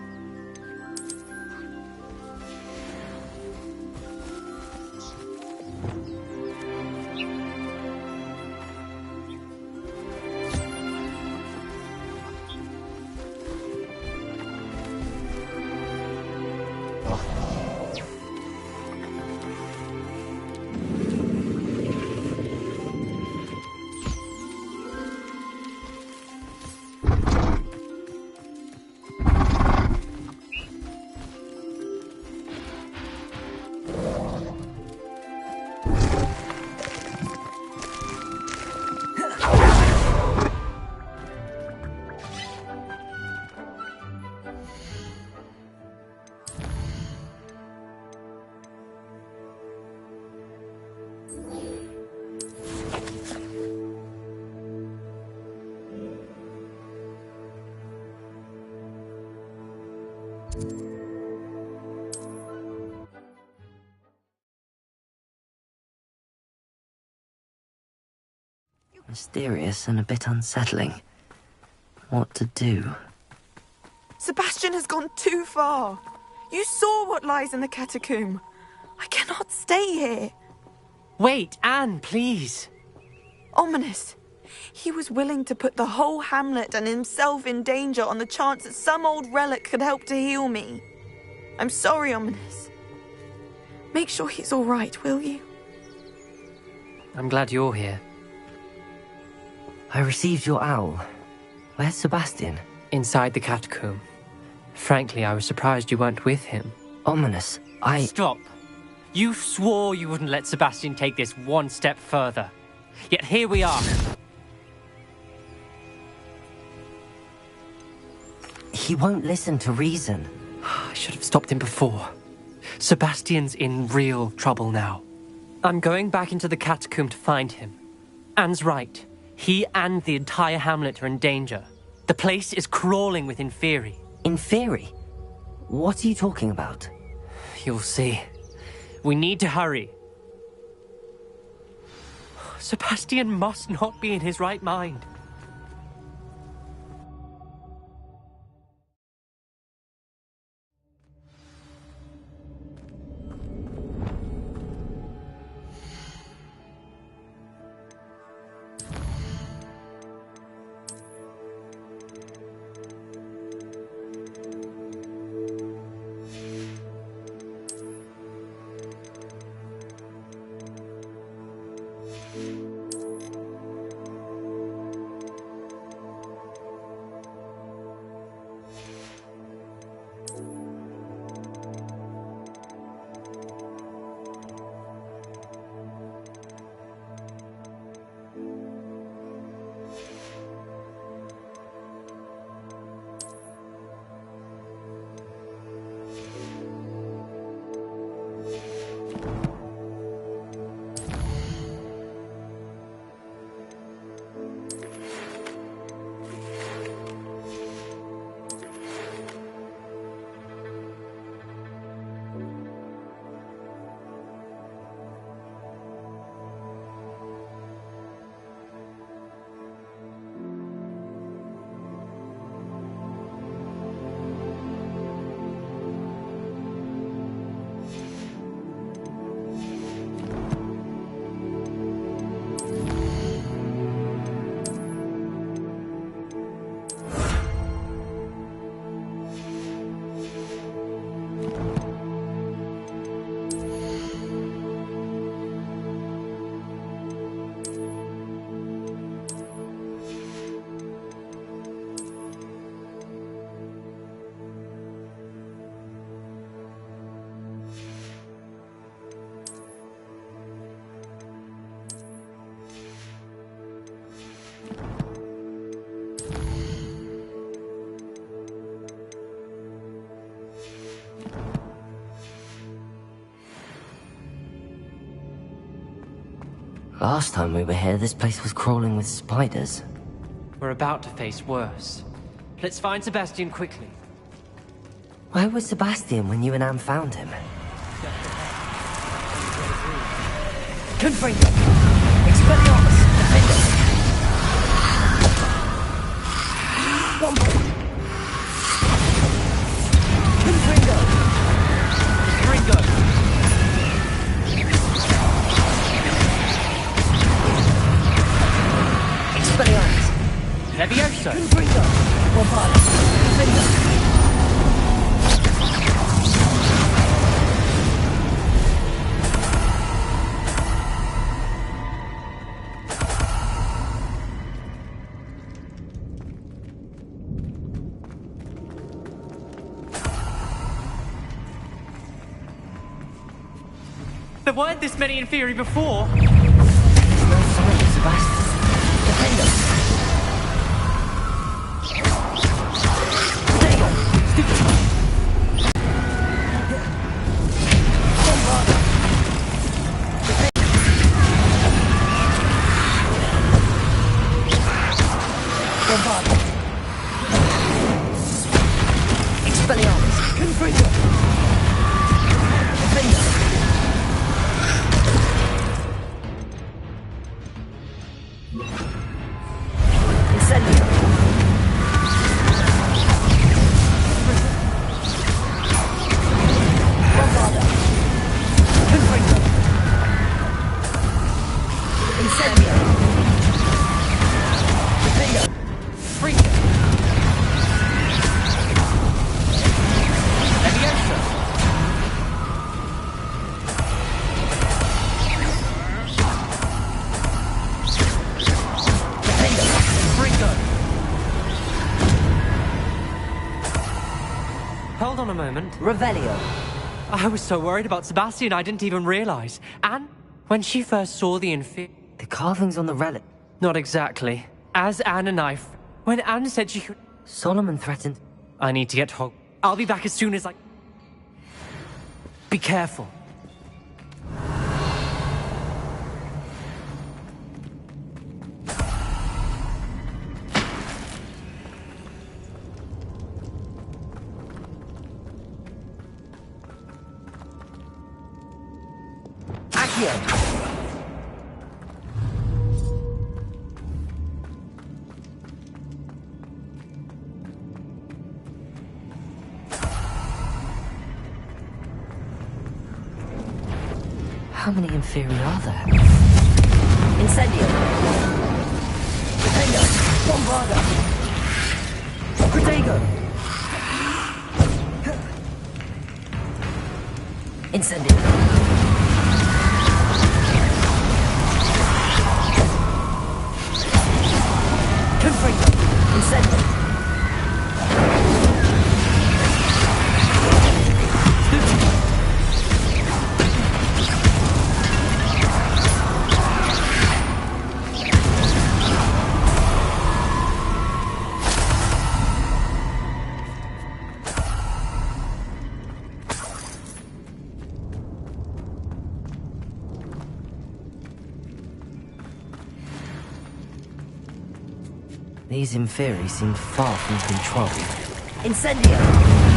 Mysterious and a bit unsettling. What to do? Sebastian has gone too far. You saw what lies in the catacomb. I cannot stay here. Wait, Anne, please. Ominous. He was willing to put the whole hamlet and himself in danger on the chance that some old relic could help to heal me. I'm sorry, Ominous. Make sure he's all right, will you? I'm glad you're here. I received your owl. Where's Sebastian? Inside the catacomb. Frankly, I was surprised you weren't with him. Ominous, Stop. You swore you wouldn't let Sebastian take this one step further. Yet here we are. He won't listen to reason. I should have stopped him before. Sebastian's in real trouble now. I'm going back into the catacomb to find him. Anne's right. He and the entire hamlet are in danger. The place is crawling with Inferi. Inferi? What are you talking about? You'll see. We need to hurry. Sebastian must not be in his right mind. Last time we were here, this place was crawling with spiders. We're about to face worse. Let's find Sebastian quickly. Where was Sebastian when you and Anne found him? Confringo! Expelliarmus! Defender! One point! Confringo! Confringo! Expelliarmus! Levioso! Confringo! Bombard! Defender! There weren't this many Inferi before. No sign of Sebastian. Defend us. There you go. Stupid. Bombard. Bombard. Expelliarmus. Confringo. Defender. on a moment. Revelio. I was so worried about Sebastian I didn't even realize. Anne, when she first saw the The carvings on the relic. Not exactly. As Anne and I... When Anne said she could... Solomon threatened... I need to get home. I'll be back as soon as I... Be careful. How many Inferi are there? Incendio! Protego! Bombarda! Protego! Incendio! Confringo! Incendio! These Inferi seem far from control. Incendio!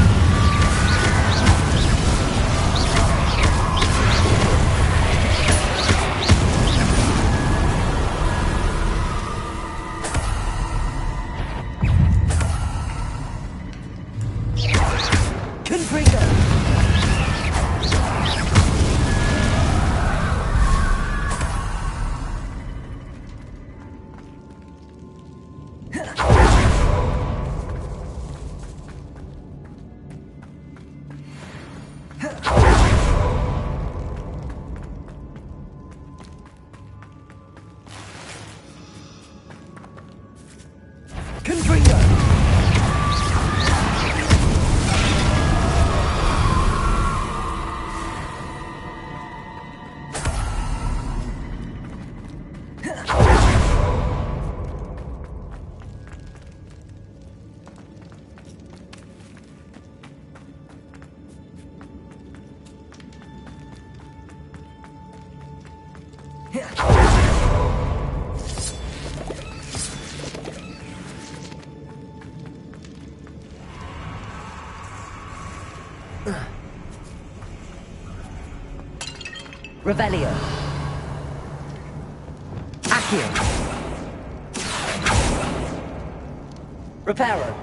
Revelio. Accio. Reparo.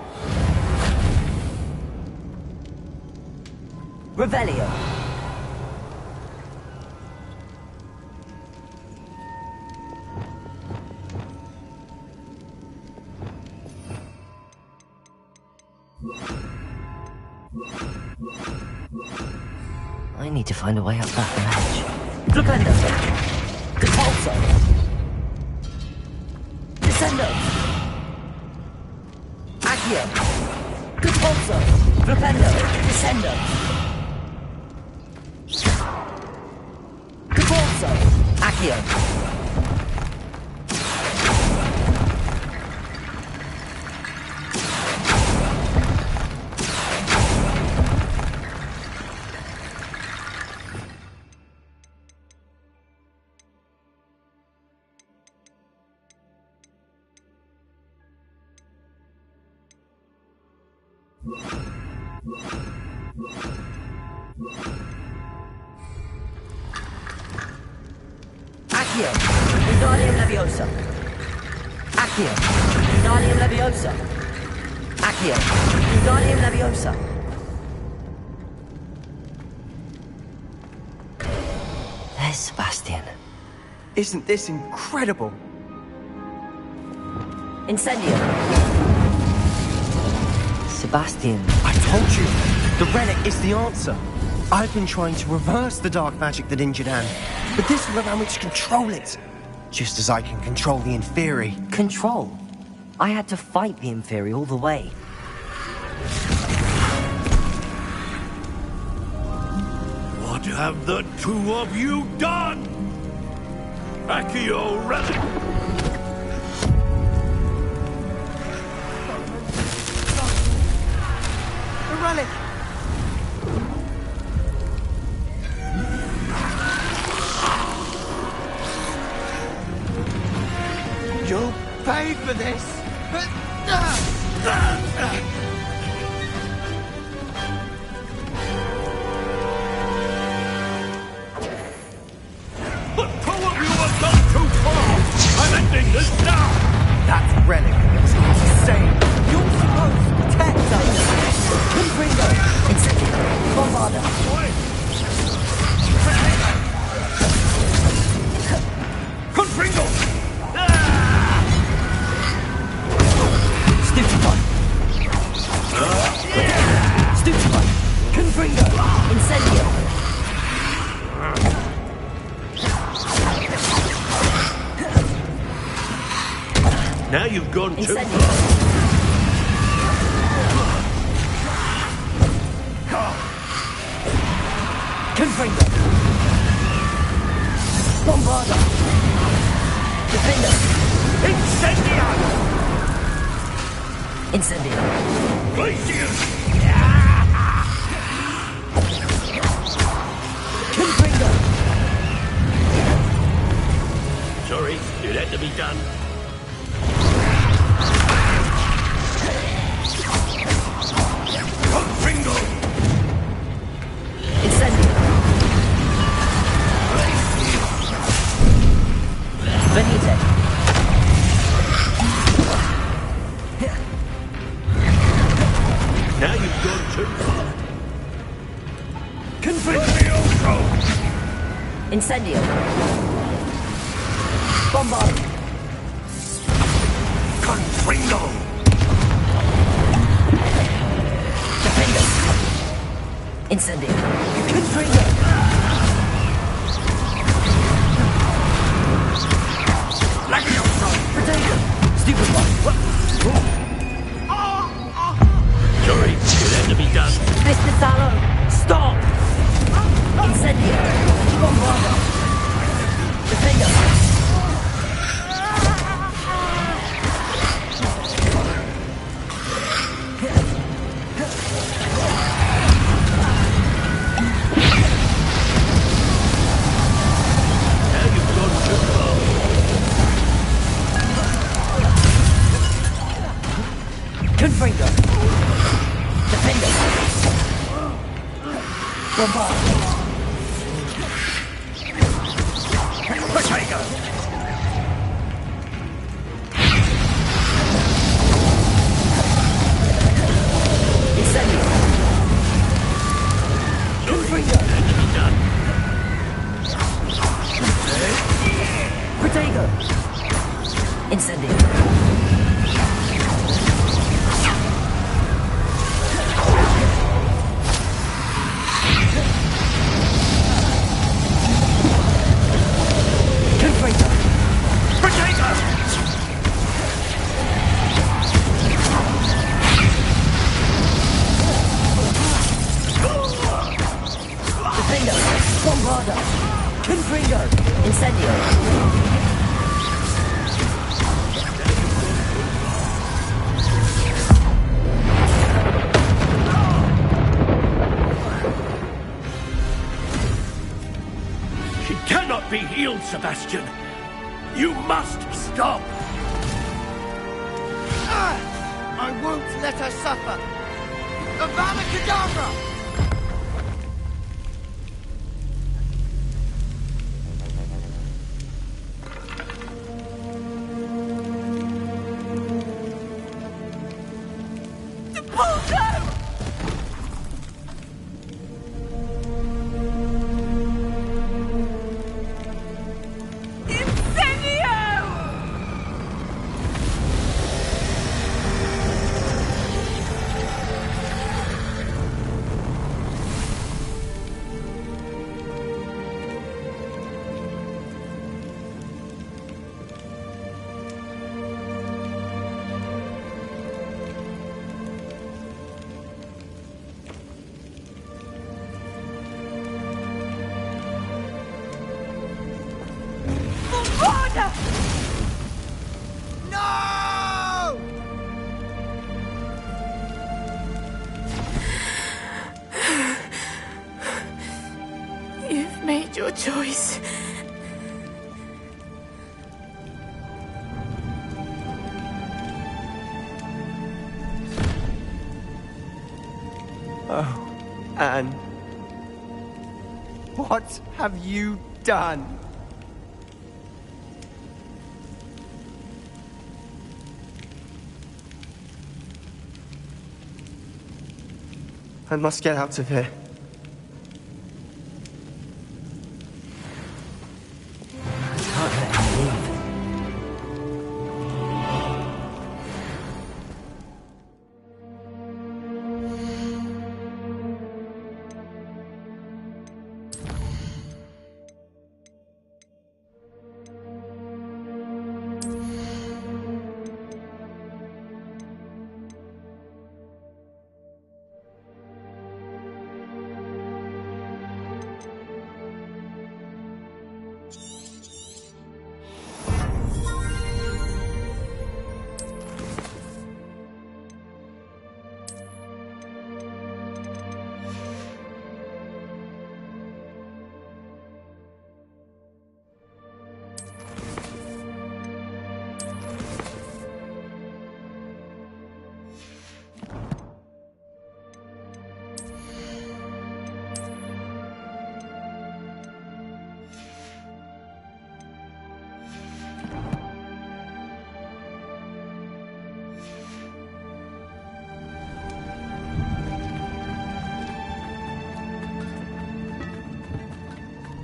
Revelio. I need to find a way up that ledge. Flipendo! Repulso! Descendo! Accio! Repulso! Flipendo! Descendo! Repulso! Accio! Accio! Wingardium Leviosa! Accio! Wingardium Leviosa! Accio! Wingardium Leviosa! There's Sebastian. Isn't this incredible? Incendio! Sebastian. I told you! The relic is the answer. I've been trying to reverse the dark magic that injured Anne, but this will allow me to control it. Just as I can control the Inferi. Control? I had to fight the Inferi all the way. What have the two of you done? Accio relic! The relic! You'll pay for this! The two of you have gone too far! I'm ending this now! That relic was insane! You're supposed to protect us! Confringo! Incendio! Bombarda! Confringo! Stupefy! Stupefy! Confringo! Incendio! Now you've gone too far. Confringo! Bombarda! Defender! Incendio! Incendio! Glacius! Confringo! Sorry, it had to be done. Confringo! Incendio! Venite! Now you've gone too far. Confringo! Incendio! Bombard! Confringo! Defender! Incendio! Confringo! Protego! Stupid one! Sorry, it had to be done. Mr. Sallow! Stop! Incendio! Bombarda! Defender! Confringo! Defender! Bombard! Protego! Incendio! Confringo! Protego! Incendio! Bombarda! Confringo! Incendio! She cannot be healed, Sebastian. You must stop. I won't let her suffer! Avada Kedavra! Professor! No! You've made your choice. Oh, Anne. What have you done? I must get out of here. Can't let him leave.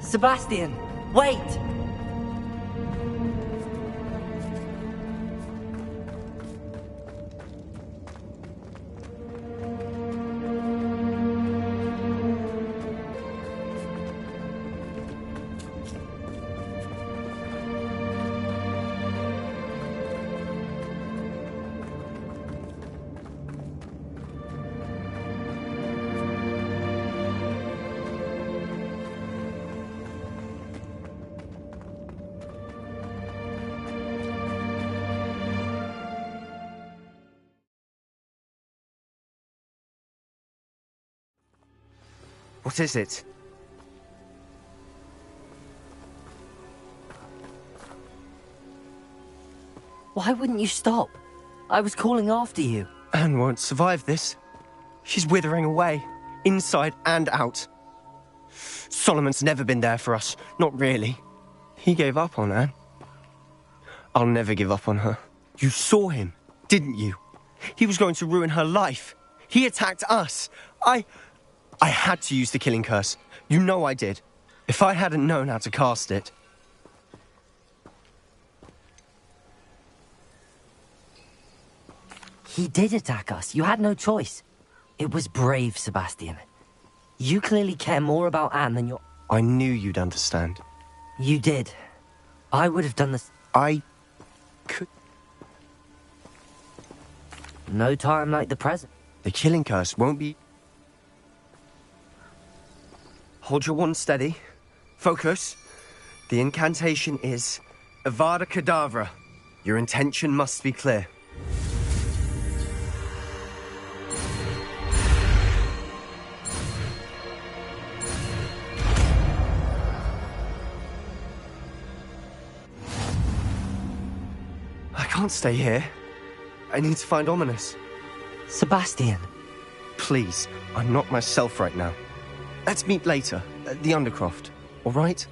Sebastian, wait! What is it? Why wouldn't you stop? I was calling after you. Anne won't survive this. She's withering away, inside and out. Solomon's never been there for us, not really. He gave up on Anne. I'll never give up on her. You saw him, didn't you? He was going to ruin her life. He attacked us. I had to use the killing curse. You know I did. If I hadn't known how to cast it... He did attack us. You had no choice. It was brave, Sebastian. You clearly care more about Anne than your... I knew you'd understand. You did. I would have done this... I... could... No time like the present. The killing curse won't be... Hold your wand steady. Focus. The incantation is Avada Kedavra. Your intention must be clear. I can't stay here. I need to find Ominous. Sebastian. Please, I'm not myself right now. Let's meet later, at the Undercroft, all right?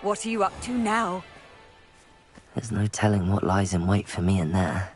What are you up to now? There's no telling what lies in wait for me in there.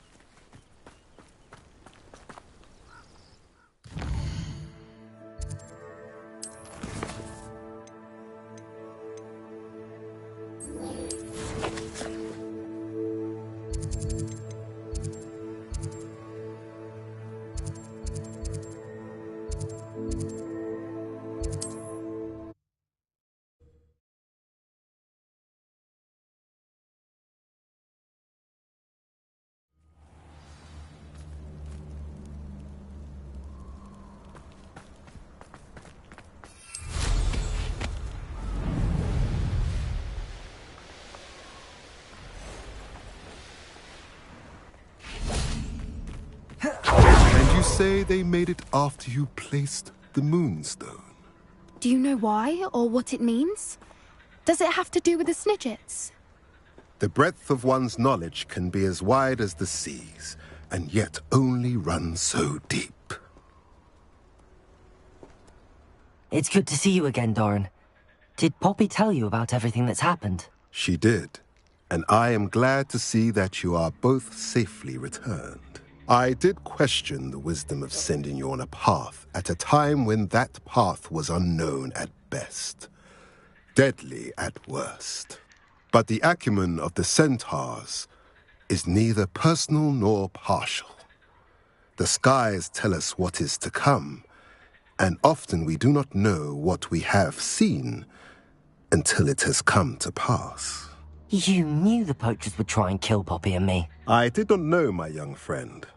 say they made it after you placed the moonstone. Do you know why or what it means? Does it have to do with the Snidgets? The breadth of one's knowledge can be as wide as the seas, and yet only run so deep. It's good to see you again, Doran. Did Poppy tell you about everything that's happened? She did, and I am glad to see that you are both safely returned. I did question the wisdom of sending you on a path at a time when that path was unknown at best, deadly at worst. But the acumen of the centaurs is neither personal nor partial. The skies tell us what is to come, and often we do not know what we have seen until it has come to pass. You knew the poachers would try and kill Poppy and me. I did not know, my young friend.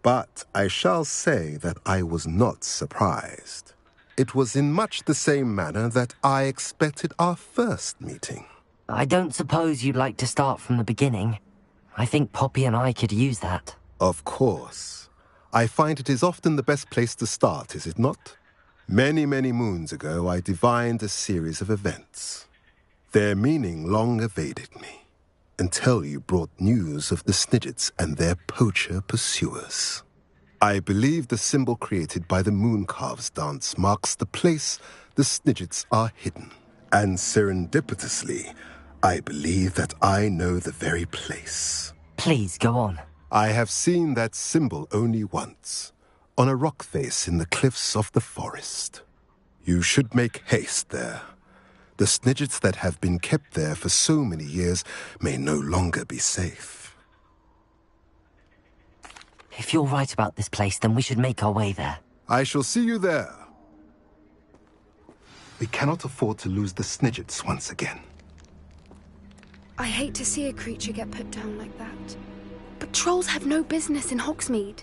But I shall say that I was not surprised. It was in much the same manner that I expected our first meeting. I don't suppose you'd like to start from the beginning. I think Poppy and I could use that. Of course. I find it is often the best place to start, is it not? Many, many moons ago, I divined a series of events. Their meaning long evaded me, until you brought news of the Snidgets and their poacher pursuers. I believe the symbol created by the Mooncalves dance marks the place the Snidgets are hidden. And serendipitously, I believe that I know the very place. Please, go on. I have seen that symbol only once, on a rock face in the cliffs of the forest. You should make haste there. The Snidgets that have been kept there for so many years may no longer be safe. If you're right about this place, then we should make our way there. I shall see you there. We cannot afford to lose the Snidgets once again. I hate to see a creature get put down like that. But trolls have no business in Hogsmeade.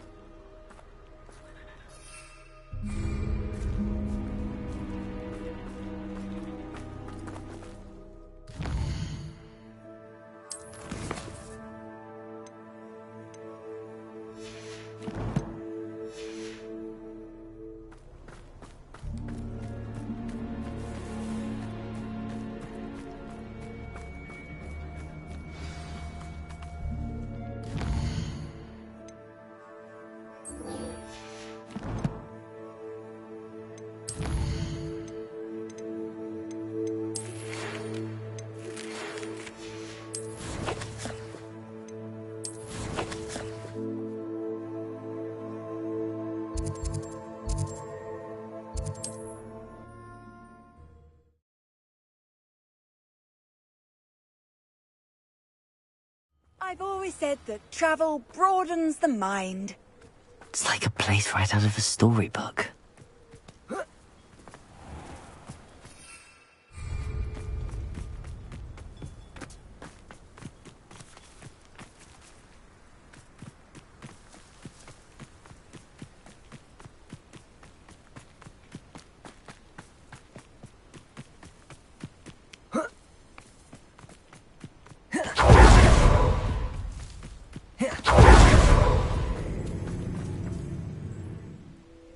I've always said that travel broadens the mind. It's like a place right out of a storybook.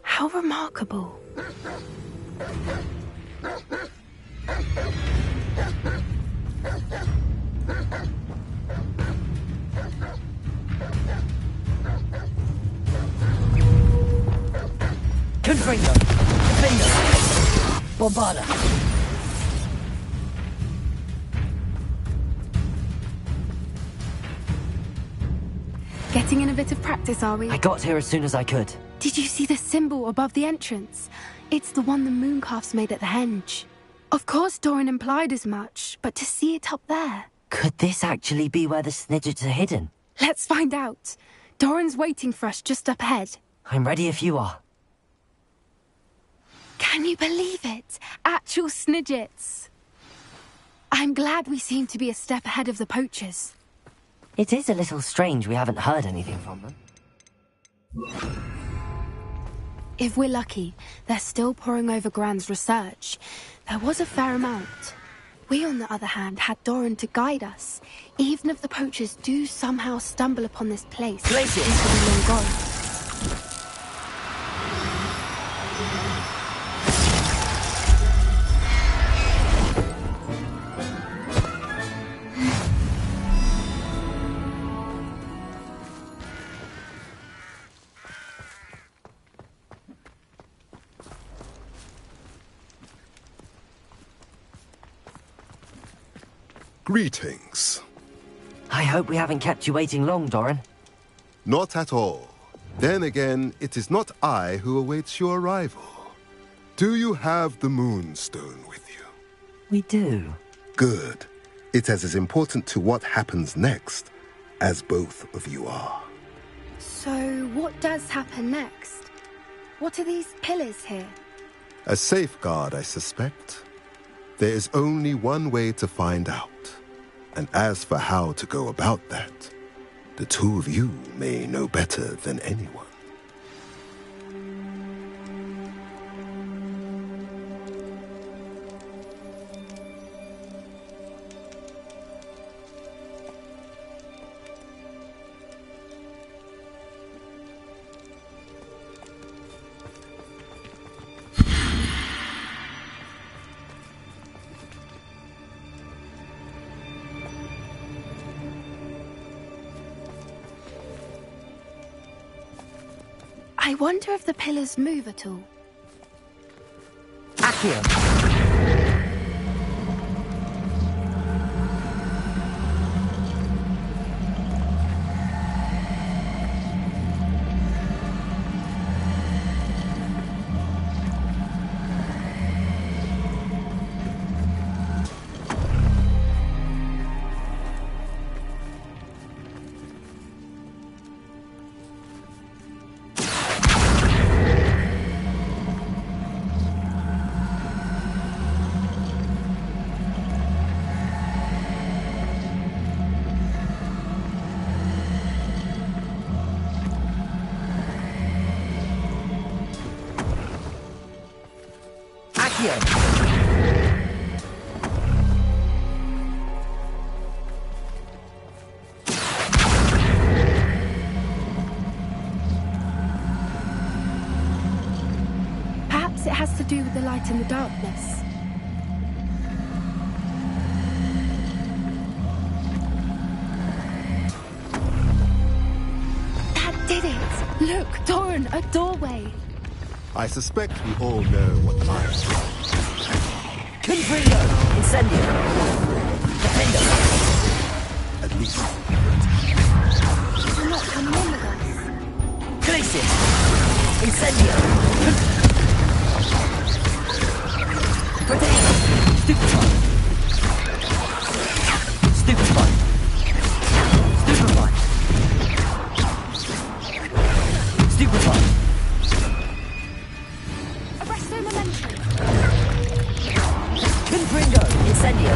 How remarkable. Confringo! Confringo! Bombada! Getting in a bit of practice, are we? I got here as soon as I could. Did you see the symbol above the entrance? It's the one the Mooncalves made at the henge. Of course Doran implied as much, but to see it up there... Could this actually be where the Snidgets are hidden? Let's find out. Doran's waiting for us just up ahead. I'm ready if you are. Can you believe it? Actual Snidgets. I'm glad we seem to be a step ahead of the poachers. It is a little strange we haven't heard anything from them. If we're lucky, they're still poring over Gran's research. There was a fair amount. We, on the other hand, had Doran to guide us. Even if the poachers do somehow stumble upon this place, Places. it will be long gone. Greetings. I hope we haven't kept you waiting long, Doran. Not at all. Then again, it is not I who awaits your arrival. Do you have the Moonstone with you? We do. Good. It is as important to what happens next as both of you are. So, what does happen next? What are these pillars here? A safeguard, I suspect. There is only one way to find out. And as for how to go about that, the two of you may know better than anyone. I wonder if the pillars move at all. Accio! Perhaps it has to do with the light in the darkness. That did it! Look, Doran, a doorway! I suspect we all know what lies. Confringo! Incendio! Defendo! At least. You're not coming in with us. Glacius! Incendio! Potato! Stupefy! Stupefy! Stupefy! Stupefy! Arresto momentum! Confringo! Incendio!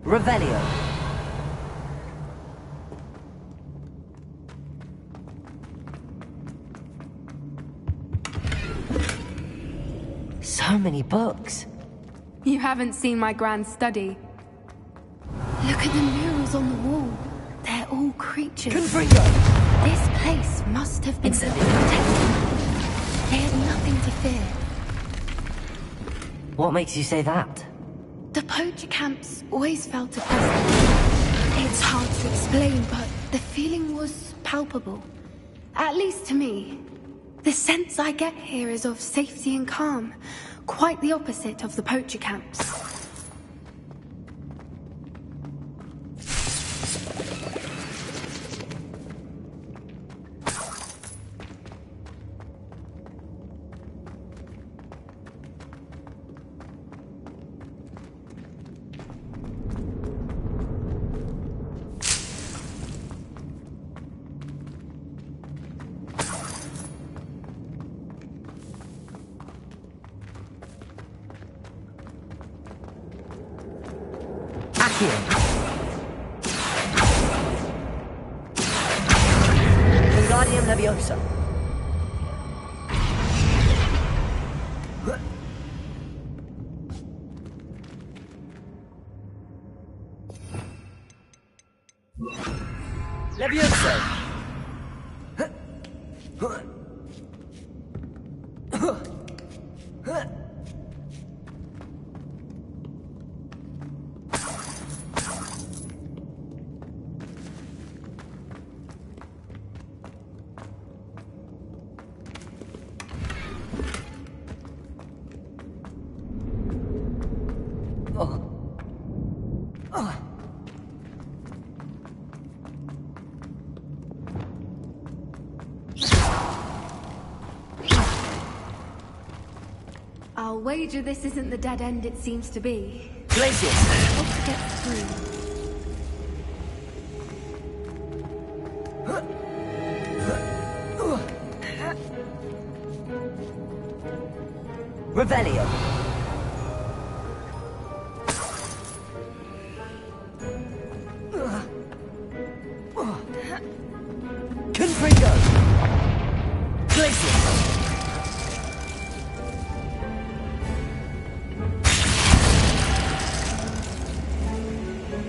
Revelio. So many books. You haven't seen my grand study. Look at the murals on the wall. They're all creatures. Confringo! This place must have been protected. They had nothing to fear. What makes you say that? The poacher camps always felt oppressive. It's hard to explain, but the feeling was palpable. At least to me. The sense I get here is of safety and calm. Quite the opposite of the poacher camps. Wingardium Leviosa. Leviosa. I'll wager this isn't the dead end it seems to be. Glacius. Hope to get through. Revelio. Confringo. Glacius.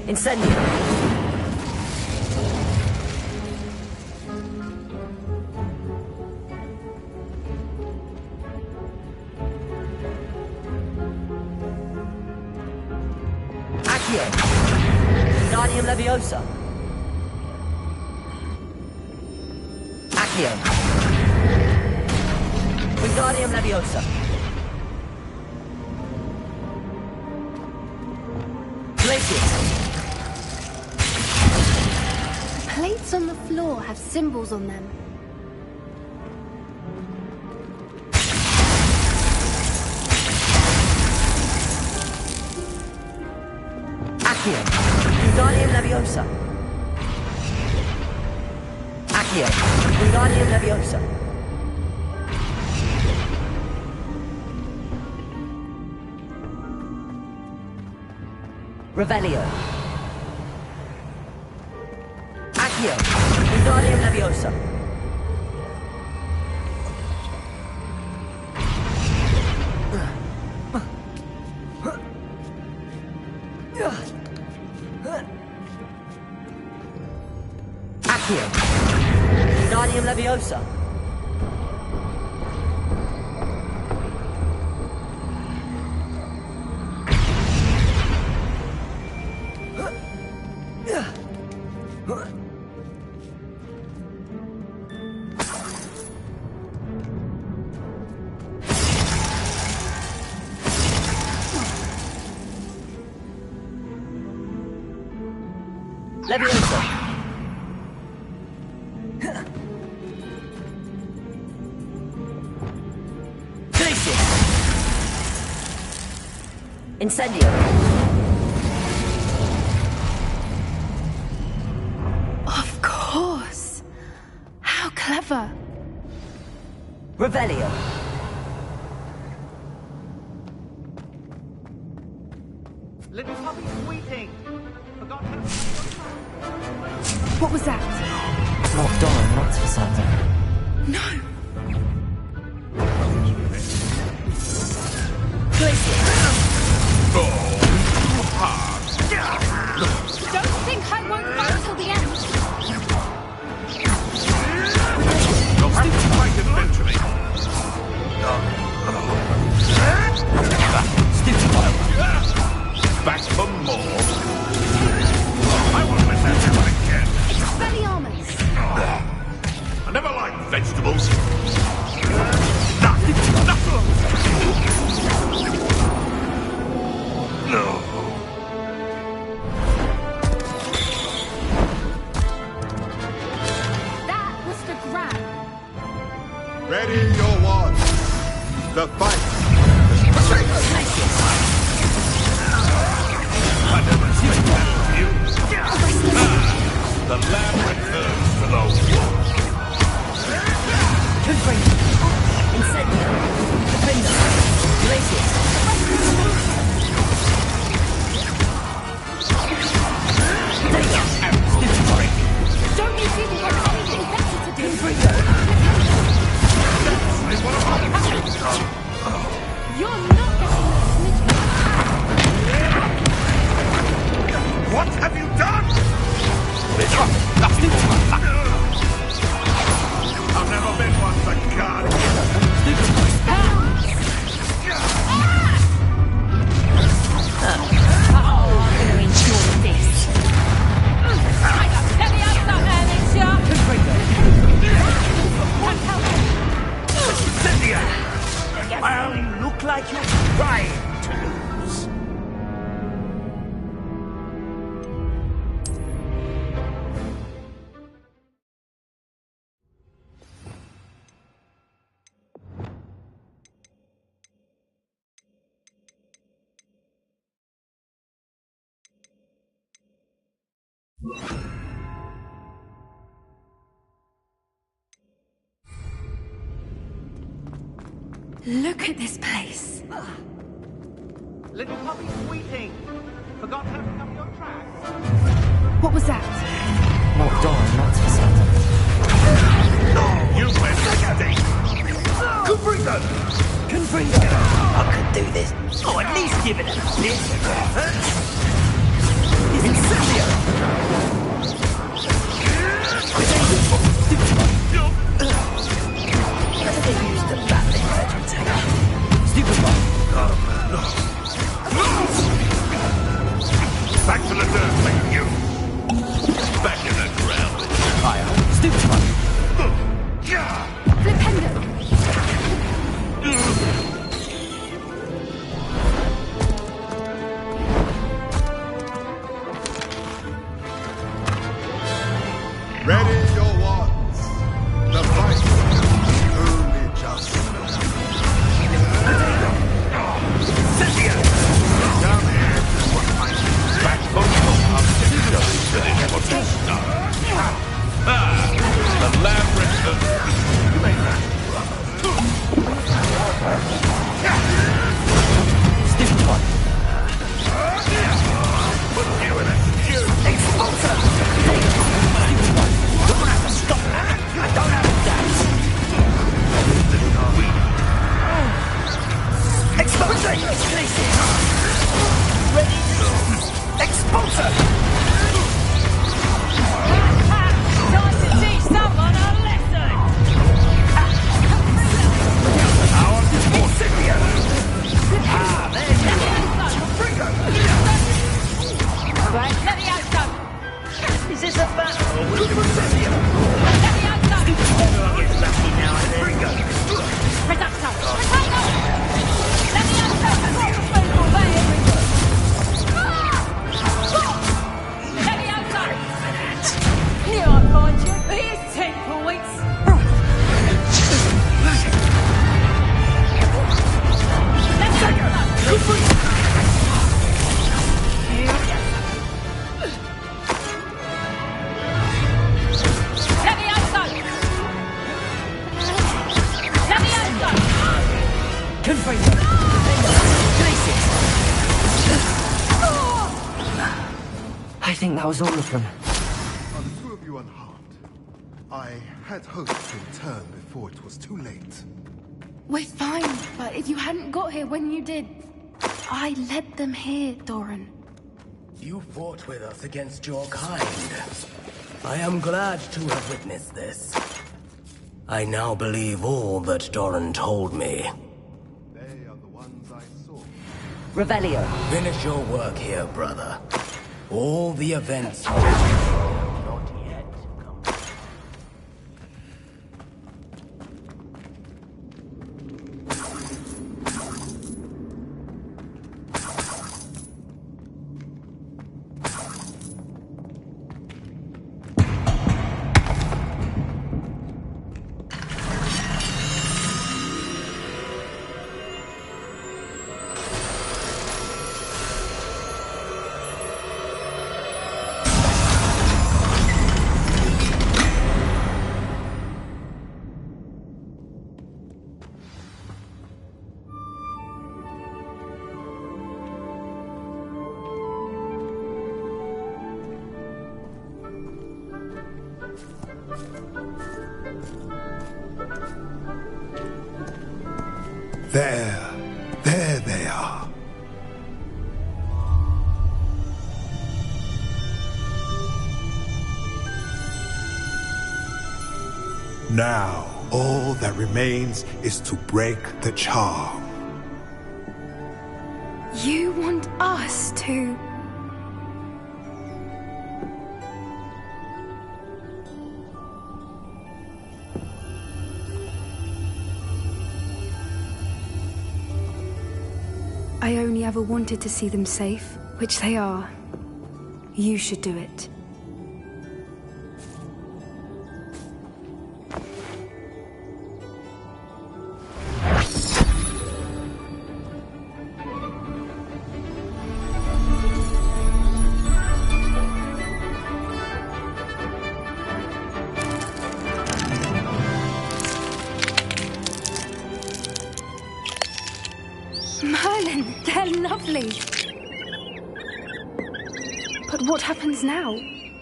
Incendio. Accio. Wingardium Leviosa. Accio. Wingardium Leviosa. Glacius. Plates on the floor have symbols on them. Accio. Wingardium Leviosa. Accio. Wingardium Leviosa. Revelio. Accio. Wingardium Leviosa. Accio. Wingardium Leviosa. Leviosa. Glacius. Incendio. Of course. How clever. Revelio. Little puppy's weeping. Forgot her. What was that? Not Doran, not Cassandra. No. Don't think I won't fight till the end. You'll have to fight it eventually. Back for more. I won't let that happen again. Expelliarmus. I never liked vegetables. No. That was the grab. Ready your wands. The fight. I never expected that from you. The lamb returns to the wolf. Confringo. Incendio. Defender. Glacius. You're not getting the smidge. What have you done? Nothing more. I've never been one for God. Well, you look like you're trying to lose. Look at this place. Little puppy sweeting. Forgot to pick up your track. What was that? Not Doran, that's for certain. You went second. Confringo! Confringo! I could do this. Oh, at least give it a bit of effort. Incendio! They used the battling vegetation. Stupid one. Back to the dirt, thank you. Back in the ground. Higher. Stupid one. Flipendo. Ready your wands. The fight is only just Down here. Back from the labyrinth of... Stupid one. Put you in a queue. Expulsor! You're gonna have to stop that. I don't have that. Expulsor! Ready? Expulsor! Time to teach someone a lesson! Incendio! Ah, there you are. Confringo! Right, let me out, son! Is this a battle or will you incendio? Let me out, son! I get lucky now and then. Confringo! Reducto! Reducto! Let me out, son! Let me out, son! Knew I'd find you. Here's 10 points. Let me out, son! Let me out, son! Let me out, son! Confringo! I think that was all of them. Are the two of you unharmed? I had hoped to return before it was too late. We're fine, but if you hadn't got here when you did, I led them here, Doran. You fought with us against your kind. I am glad to have witnessed this. I now believe all that Doran told me. They are the ones I saw. Revelio. Finish your work here, brother. All the events... Now, all that remains is to break the charm. You want us to... I only ever wanted to see them safe, which they are. You should do it. Merlin, they're lovely. But what happens now?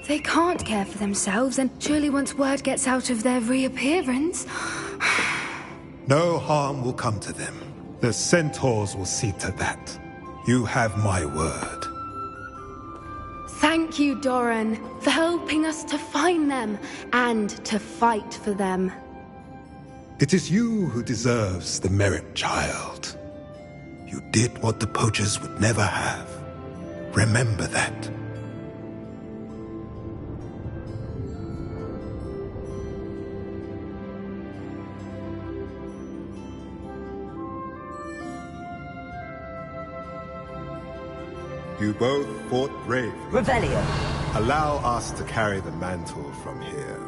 They can't care for themselves, and surely once word gets out of their reappearance... No harm will come to them. The centaurs will see to that. You have my word. Thank you, Doran, for helping us to find them and to fight for them. It is you who deserves the merit, child. You did what the poachers would never have. Remember that. You both fought bravely. Revelio. Allow us to carry the mantle from here.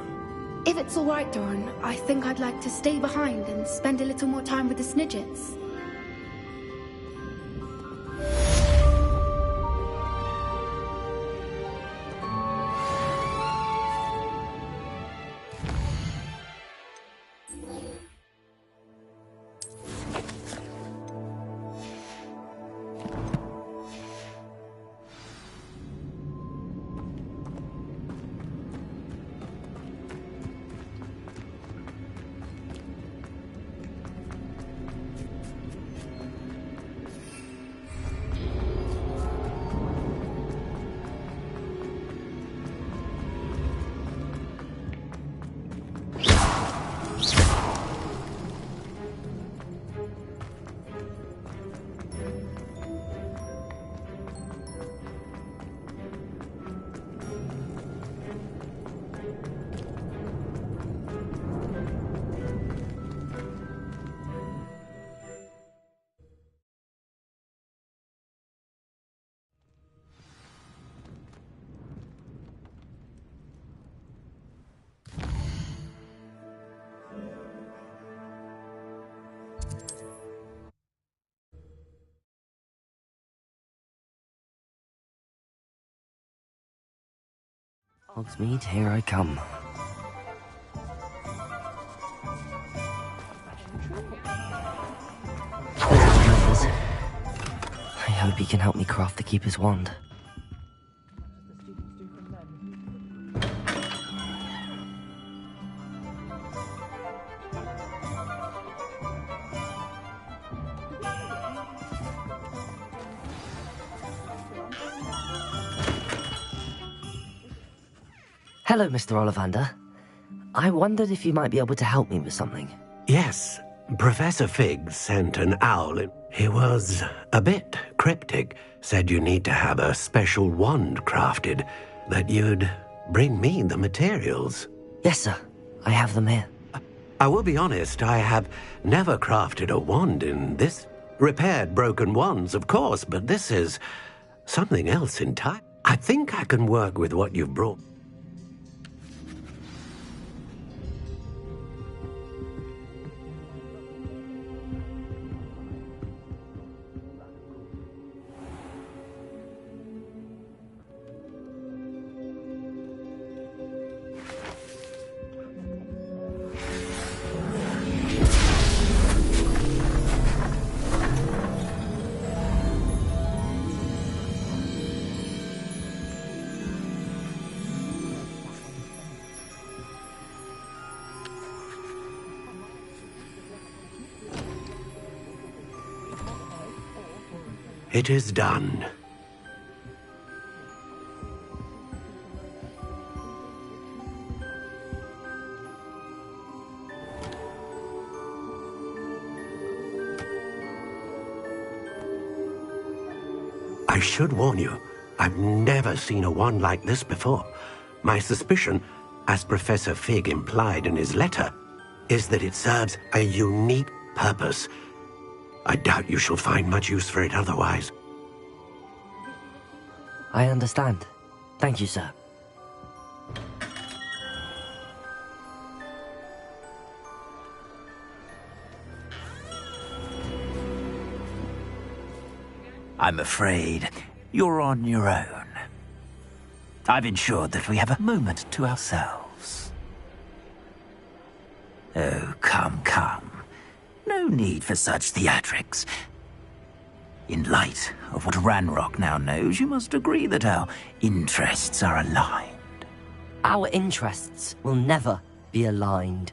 If it's all right, Doran, I think I'd like to stay behind and spend a little more time with the Snidgets. Hogsmeade, here I come. I hope he can help me craft the Keeper's Wand. Hello, Mr. Ollivander. I wondered if you might be able to help me with something. Yes, Professor Fig sent an owl. He was a bit cryptic. Said you need to have a special wand crafted, that you'd bring me the materials. Yes, sir. I have them here. I will be honest, I have never crafted a wand in this. Repaired broken wands, of course, but this is something else entirely. I think I can work with what you've brought. It is done. I should warn you, I've never seen a wand like this before. My suspicion, as Professor Fig implied in his letter, is that it serves a unique purpose. I doubt you shall find much use for it otherwise. I understand. Thank you, sir. I'm afraid you're on your own. I've ensured that we have a moment to ourselves. Oh, come, come. No need for such theatrics. In light of what Ranrock now knows, you must agree that our interests are aligned. Our interests will never be aligned.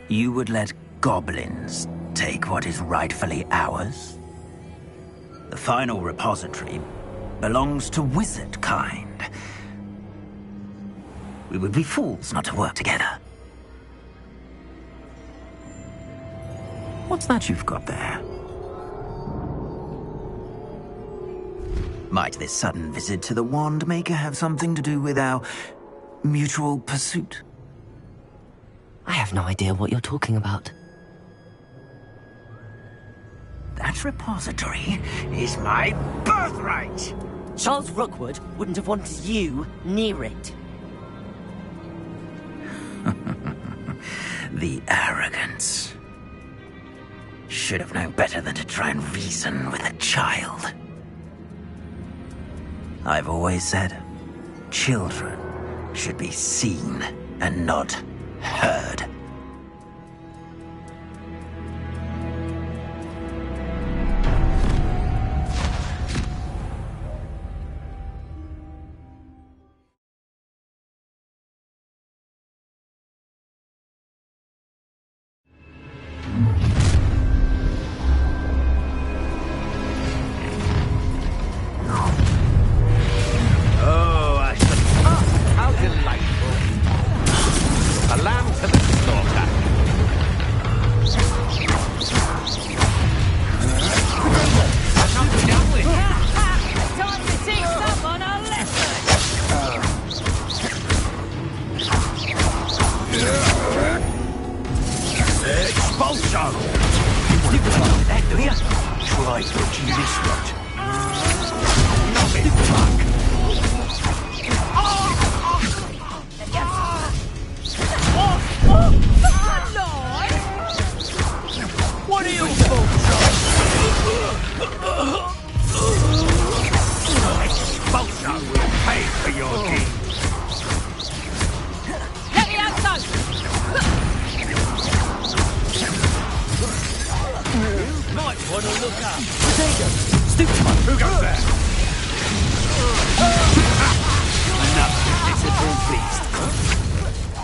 You would let goblins take what is rightfully ours? The final repository belongs to wizard kind. We would be fools not to work together. What's that you've got there? Might this sudden visit to the Wand Maker have something to do with our mutual pursuit? I have no idea what you're talking about. That repository is my birthright! Charles Rookwood wouldn't have wanted you near it. The arrogance. Should have known better than to try and reason with a child. I've always said, children should be seen and not heard.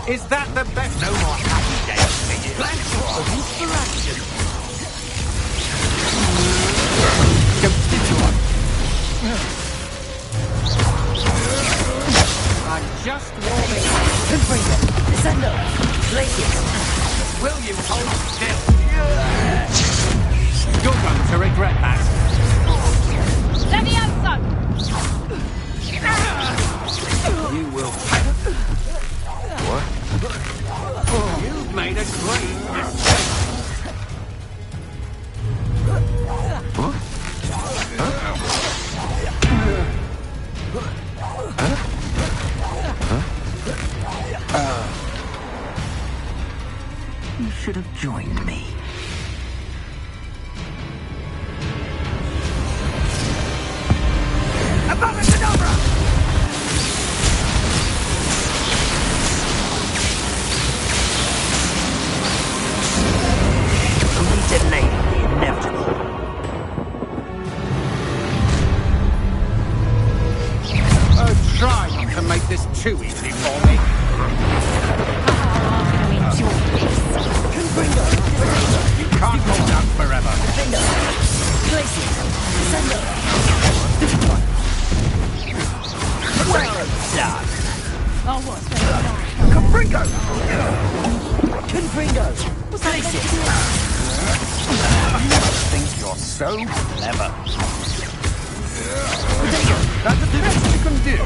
Is that the best? No more happy days for you. Thanks for inspiration. I'm just warming up. Confringo, Descendo, Glacius. Will you hold still? You're going to regret that. Levioso! You will. What? You've made a great mistake. What? You should have joined me. Detonating the inevitable. Try not to make this too easy for me. Confringo! You're so clever. That's the best you can do.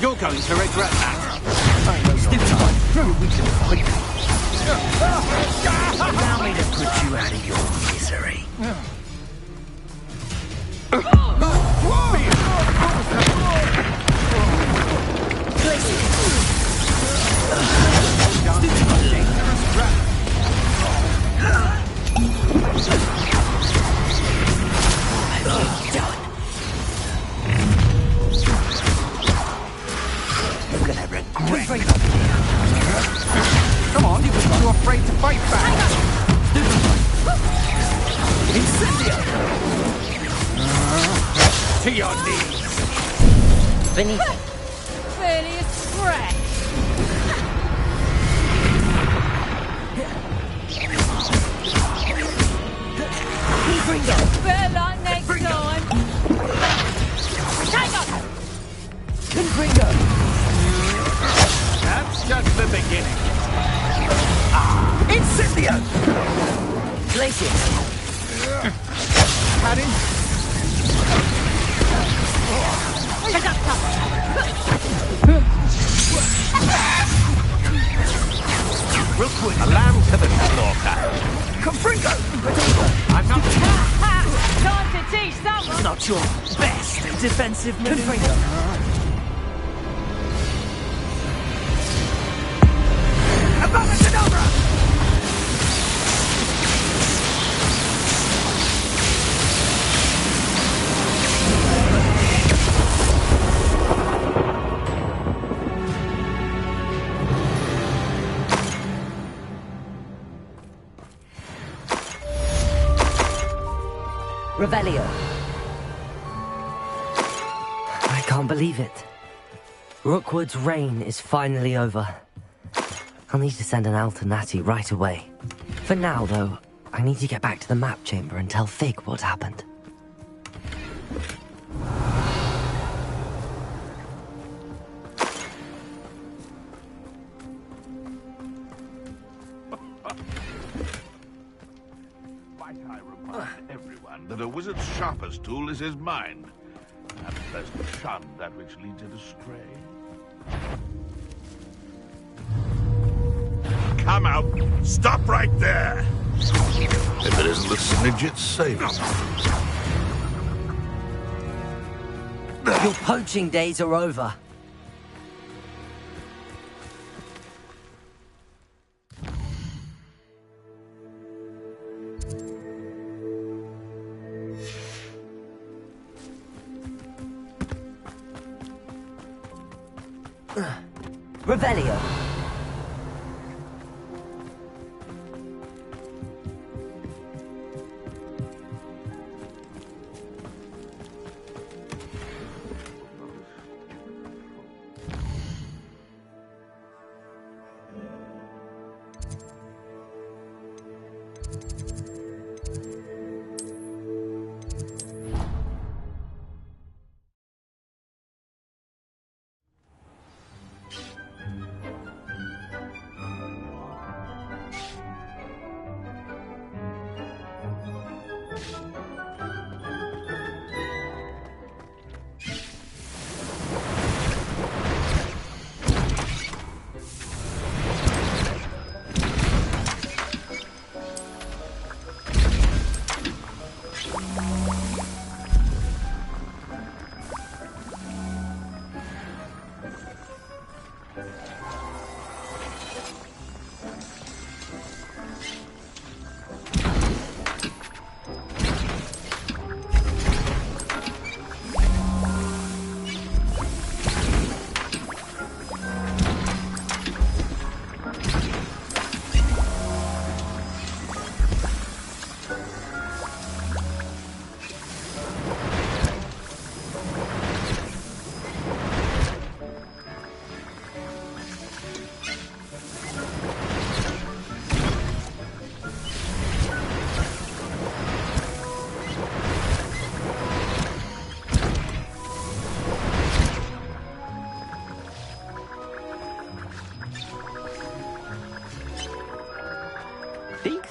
You're going to regret that. I know you're we can fight. Allow me to put you out of your misery. You're gonna regret. Come on, you were too afraid to fight back. Incendio! To your knees. Benito. Barely a scratch. Better luck next time. Take off! Confringo! That's just the beginning. Incendio! Glacius! Padding? Real quick, a lamb to the slaughter. Confringo! I'm not... Time to teach someone! Not your best defensive maneuver. Revelio. I can't believe it. Rookwood's reign is finally over. I'll need to send an owl to Natty right away. For now, though, I need to get back to the map chamber and tell Fig what happened. That a wizard's sharpest tool is his mind, and best to shun that which leads it astray. Come out! Stop right there! If it isn't the Snidget's saving. Your poaching days are over. Revelio.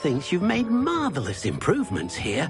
thinks you've made marvelous improvements here.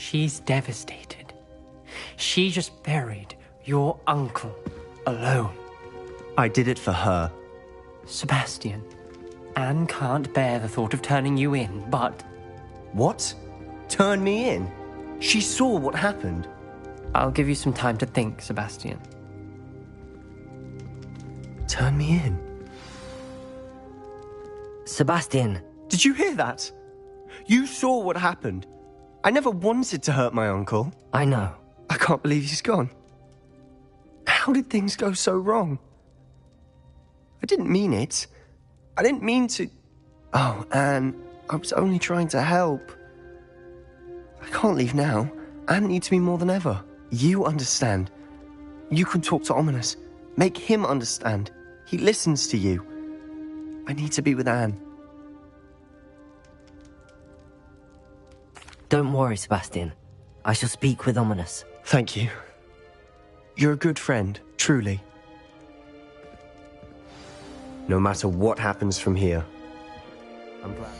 She's devastated. She just buried your uncle alone. I did it for her. Sebastian, Anne can't bear the thought of turning you in, but... What? Turn me in? She saw what happened. I'll give you some time to think, Sebastian. Turn me in? Sebastian. Did you hear that? You saw what happened. I never wanted to hurt my uncle. I know. I can't believe he's gone. How did things go so wrong? I didn't mean it. I didn't mean to... Oh, Anne, I was only trying to help. I can't leave now. Anne needs me more than ever. You understand. You can talk to Ominous. Make him understand. He listens to you. I need to be with Anne. Don't worry, Sebastian. I shall speak with Ominous. Thank you. You're a good friend, truly. No matter what happens from here, I'm glad.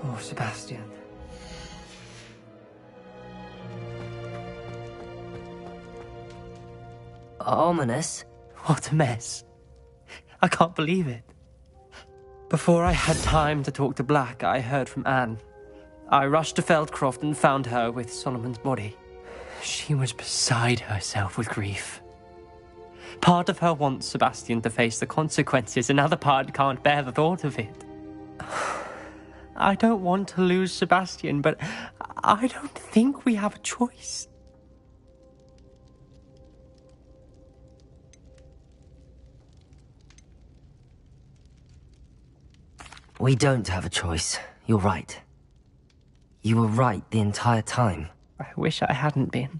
Poor Sebastian. Ominous? What a mess. I can't believe it. Before I had time to talk to Black, I heard from Anne. I rushed to Feldcroft and found her with Solomon's body. She was beside herself with grief. Part of her wants Sebastian to face the consequences, another part can't bear the thought of it. I don't want to lose Sebastian, but I don't think we have a choice. We don't have a choice. You're right. You were right the entire time. I wish I hadn't been.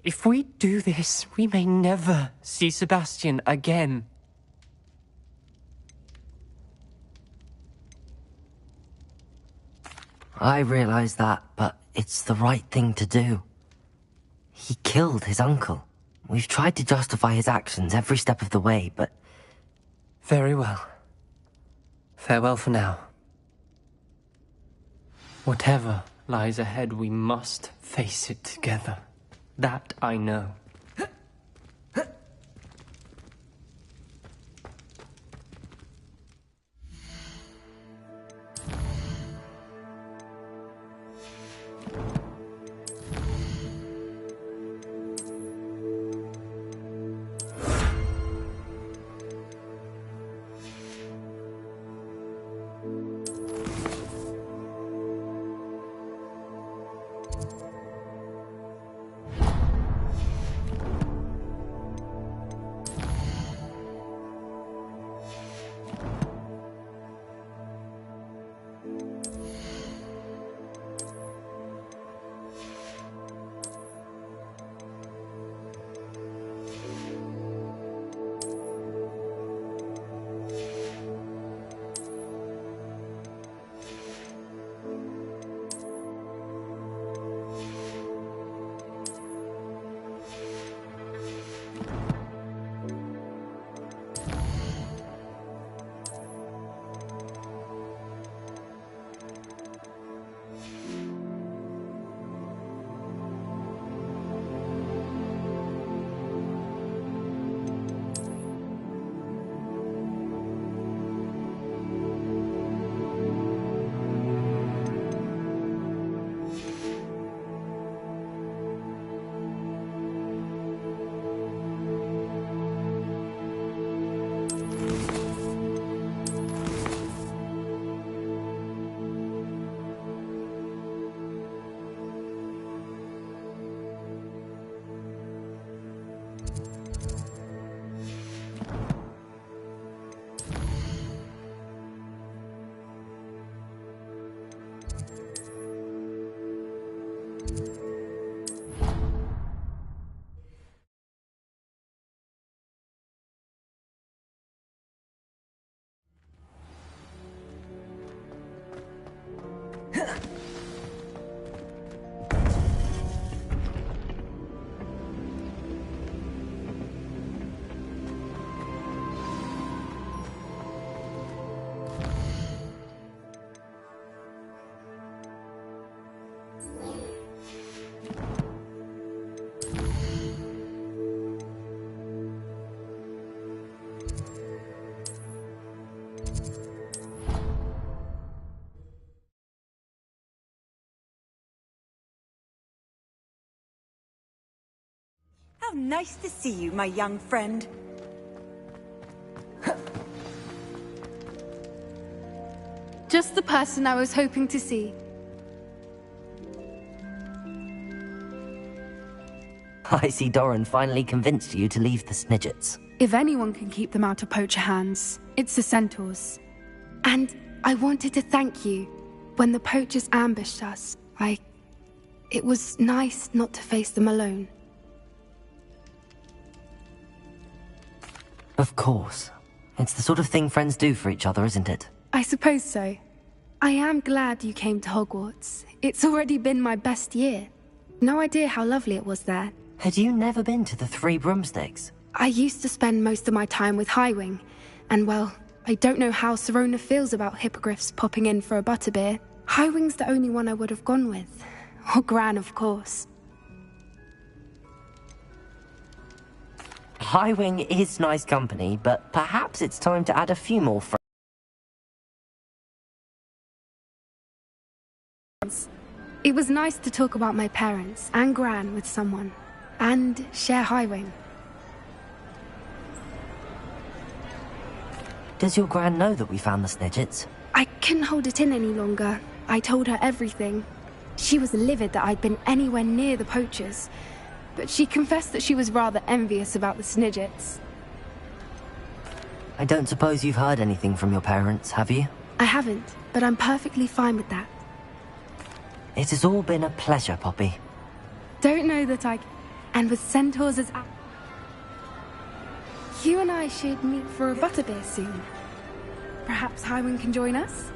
If we do this, we may never see Sebastian again. I realize that, but it's the right thing to do. He killed his uncle. We've tried to justify his actions every step of the way, but... Very well. Farewell for now. Whatever lies ahead, we must face it together. That I know. How nice to see you, my young friend. Just the person I was hoping to see. I see Doran finally convinced you to leave the Snidgets. If anyone can keep them out of poacher hands, it's the centaurs. And I wanted to thank you. When the poachers ambushed us, it was nice not to face them alone. Of course. It's the sort of thing friends do for each other, isn't it? I suppose so. I am glad you came to Hogwarts. It's already been my best year. No idea how lovely it was there. Had you never been to the Three Broomsticks? I used to spend most of my time with Highwing, and well, I don't know how Serona feels about hippogriffs popping in for a butterbeer. Highwing's the only one I would have gone with. Or Gran, of course. Highwing is nice company, but perhaps it's time to add a few more friends. It was nice to talk about my parents and Gran with someone. And share Highwing. Does your Gran know that we found the Snidgets? I couldn't hold it in any longer. I told her everything. She was livid that I'd been anywhere near the poachers. But she confessed that she was rather envious about the Snidgets. I don't suppose you've heard anything from your parents, have you? I haven't, but I'm perfectly fine with that. It has all been a pleasure, Poppy. Don't know that I... And with centaurs as... You and I should meet for a butterbeer soon. Perhaps Highwing can join us?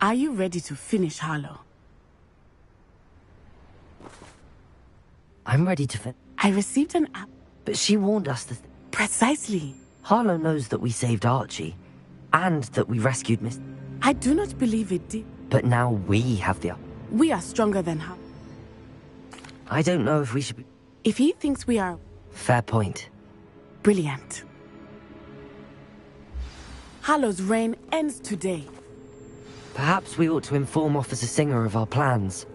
Are you ready to finish Harlow? I'm ready to I received an app. But she warned us that... Precisely. Harlow knows that we saved Archie, and that we rescued Miss... I do not believe it did. But now we have the... We are stronger than Harlow. I don't know if we should be... If he thinks we are... Fair point. Brilliant. Harlow's reign ends today. Perhaps we ought to inform Officer Singer of our plans.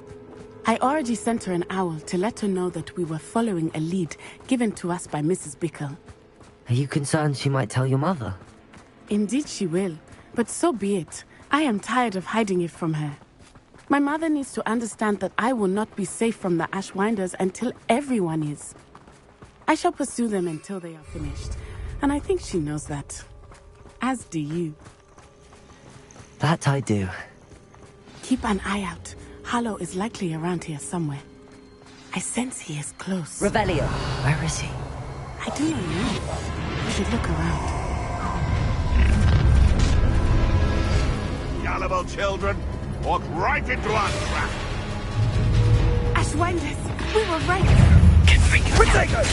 I already sent her an owl to let her know that we were following a lead given to us by Mrs. Bickle. Are you concerned she might tell your mother? Indeed she will, but so be it. I am tired of hiding it from her. My mother needs to understand that I will not be safe from the Ashwinders until everyone is. I shall pursue them until they are finished, and I think she knows that. As do you. That I do. Keep an eye out. Harlow is likely around here somewhere. I sense he is close. Revelio. Where is he? I do not know. We should look around. Gullible children, walk right into our trap. Ashwinders, we were right. Potato!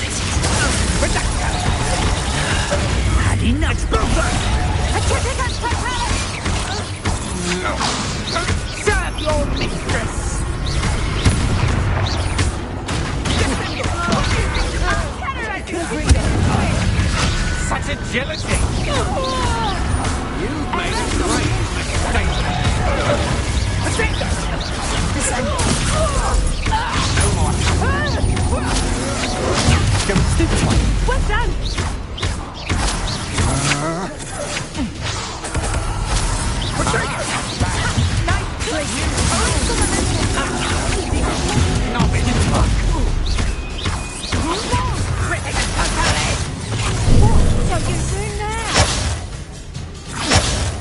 Had enough. Explosion! Serve your mistress! Such agility! You've made a great mistake! No more! Don't stupid one! Well done!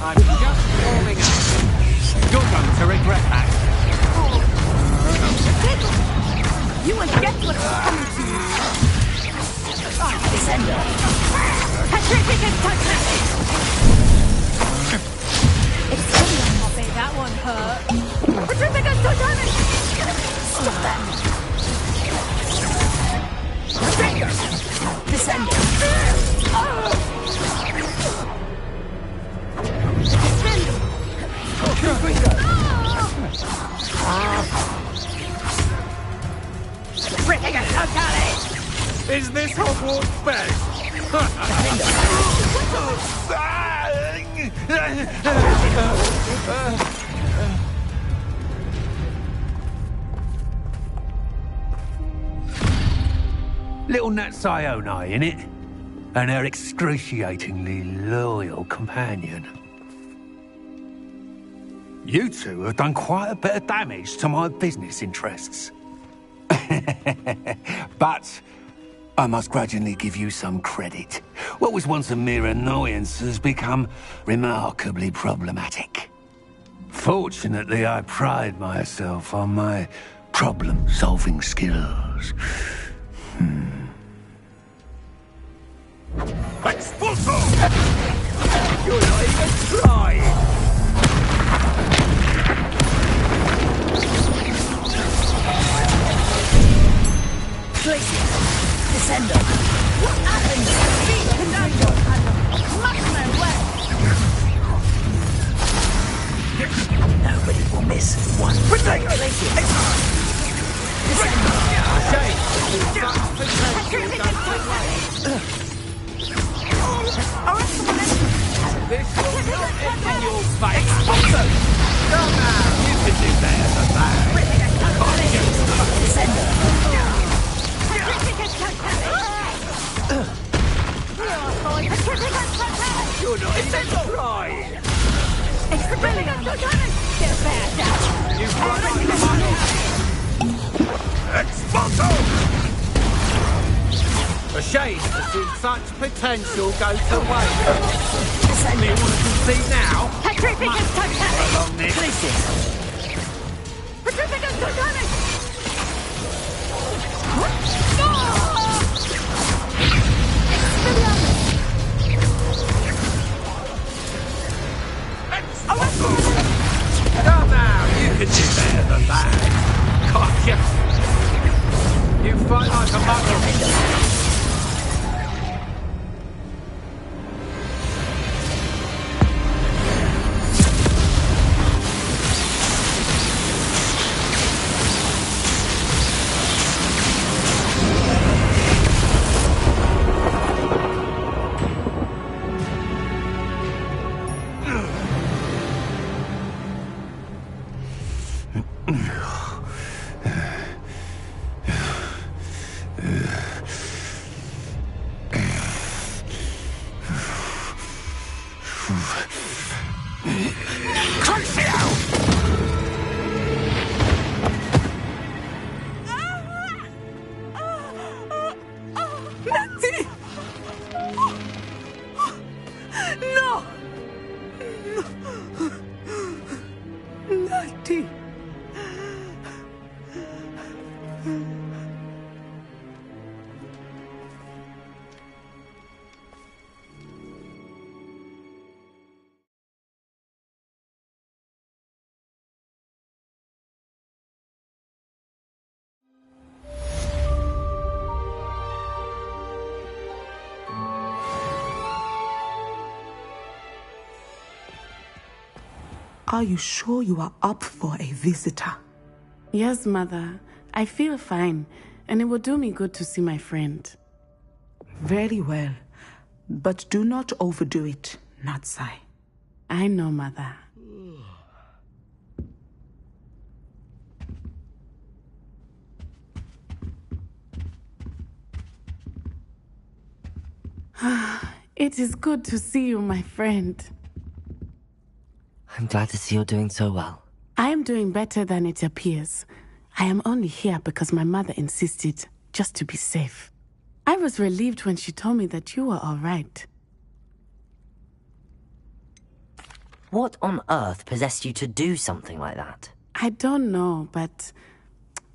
I'm just warming up. You're going to regret that. You will get what is coming to you. Descender. Patrick is touching. It's heavy on Poppy. That one hurt. Patrick is touching. Stop that. Descender. Is this Hogwarts best? Little Nat Sione, innit? And her excruciatingly loyal companion. You two have done quite a bit of damage to my business interests. But I must grudgingly give you some credit. What was once a mere annoyance has become remarkably problematic. Fortunately, I pride myself on my problem-solving skills. Expulso! You're not even trying! Glacier! Descendo! What happened? Descendo! Mushroom way! Nobody will miss one. Protego! Descendo! This will not end in your face. Come now, you can do better than that. You're not even trying. You've run out of money. Expulso! A shame to see such potential go to waste. Do you want to concede now? Along this. Come now, you can do better than that. Gotcha. You fight like a muggle. Are you sure you are up for a visitor? Yes, Mother. I feel fine, and it will do me good to see my friend. Very well. But do not overdo it, Natsai. I know, Mother. It is good to see you, my friend. I'm glad to see you're doing so well. I am doing better than it appears. I am only here because my mother insisted, just to be safe. I was relieved when she told me that you were all right. What on earth possessed you to do something like that? I don't know, but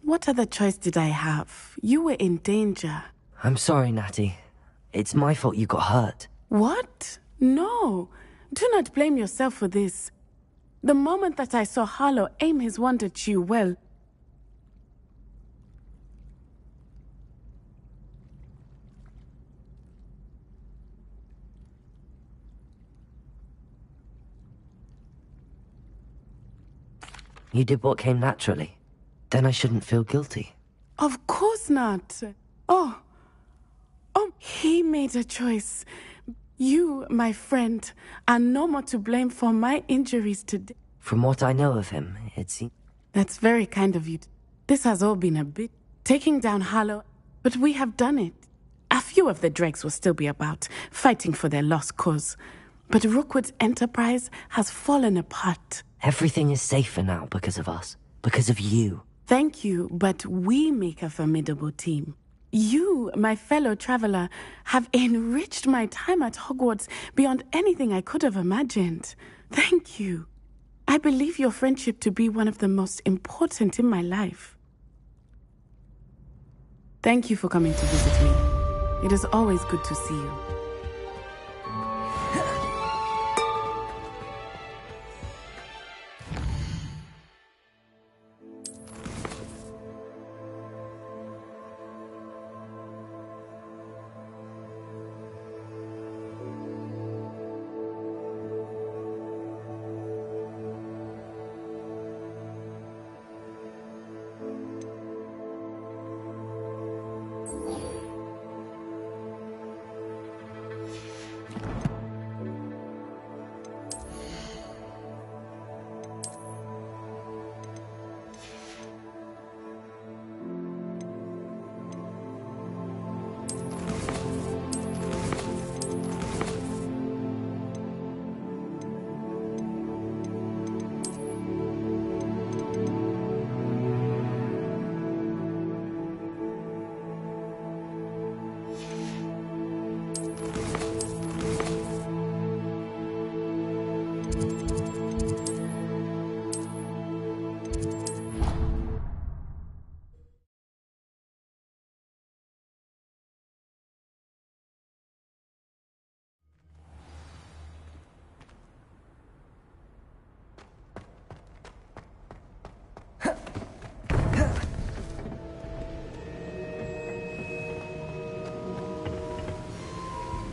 what other choice did I have? You were in danger. I'm sorry, Natty. It's my fault you got hurt. What? No. Do not blame yourself for this. The moment that I saw Harlow aim his wand at you, well... You did what came naturally. Then I shouldn't feel guilty. Of course not. Oh, he made a choice. You, my friend, are no more to blame for my injuries today. From what I know of him, it seems... That's very kind of you. This has all been a bit taking down Harlow, but we have done it. A few of the dregs will still be about, fighting for their lost cause. But Rookwood's enterprise has fallen apart. Everything is safer now because of us. Because of you. Thank you, but we make a formidable team. You, my fellow traveler, have enriched my time at Hogwarts beyond anything I could have imagined. Thank you. I believe your friendship to be one of the most important in my life. Thank you for coming to visit me. It is always good to see you.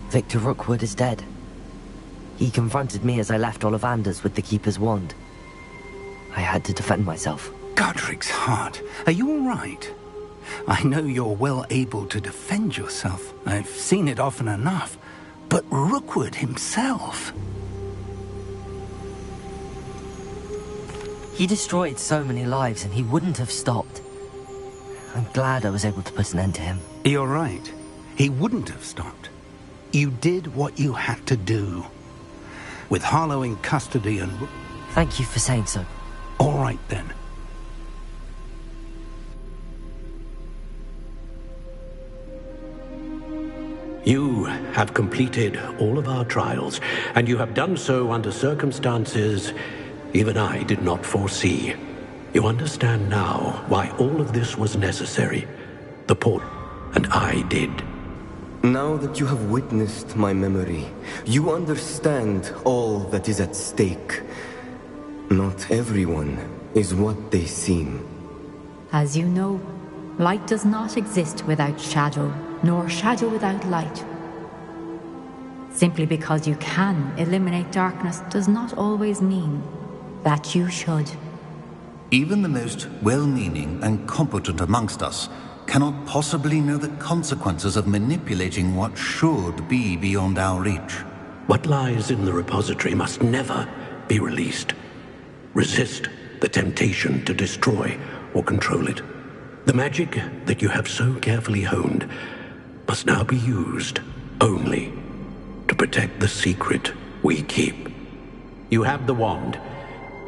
Victor Rookwood is dead. He confronted me as I left Ollivander's with the Keeper's wand. I had to defend myself. Godric's heart. Are you all right? I know you're well able to defend yourself. I've seen it often enough. But Rookwood himself... He destroyed so many lives and he wouldn't have stopped. I'm glad I was able to put an end to him. You're right. He wouldn't have stopped. You did what you had to do. With Harlow in custody and... Thank you for saying so. All right, then. You have completed all of our trials, and you have done so under circumstances even I did not foresee. You understand now why all of this was necessary. The port, and I did. Now that you have witnessed my memory, you understand all that is at stake. Not everyone is what they seem. As you know, light does not exist without shadow, nor shadow without light. Simply because you can eliminate darkness does not always mean that you should. Even the most well-meaning and competent amongst us cannot possibly know the consequences of manipulating what should be beyond our reach. What lies in the repository must never be released. Resist the temptation to destroy or control it. The magic that you have so carefully honed must now be used only to protect the secret we keep. You have the wand.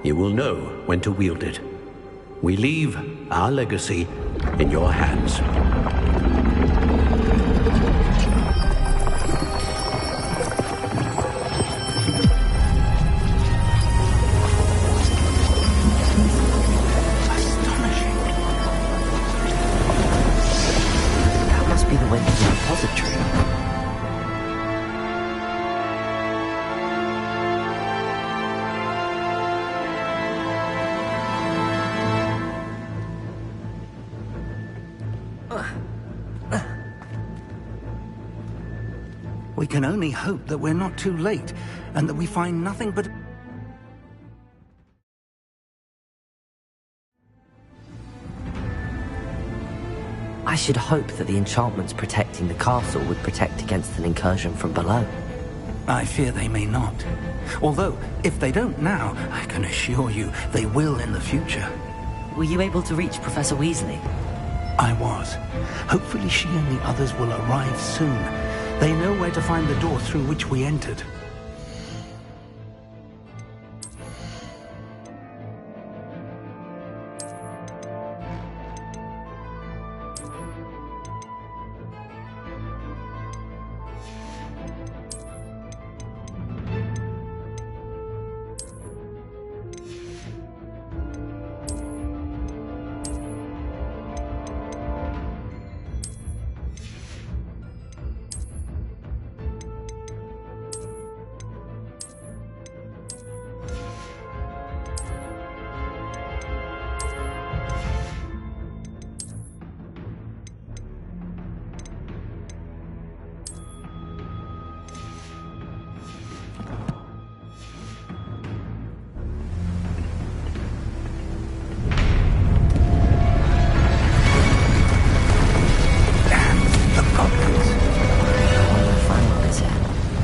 You will know when to wield it. We leave our legacy in your hands. That must be the way to the repository. We can only hope that we're not too late, and that we find nothing but... I should hope that the enchantments protecting the castle would protect against an incursion from below. I fear they may not. Although, if they don't now, I can assure you they will in the future. Were you able to reach Professor Weasley? I was. Hopefully she and the others will arrive soon. They know where to find the door through which we entered.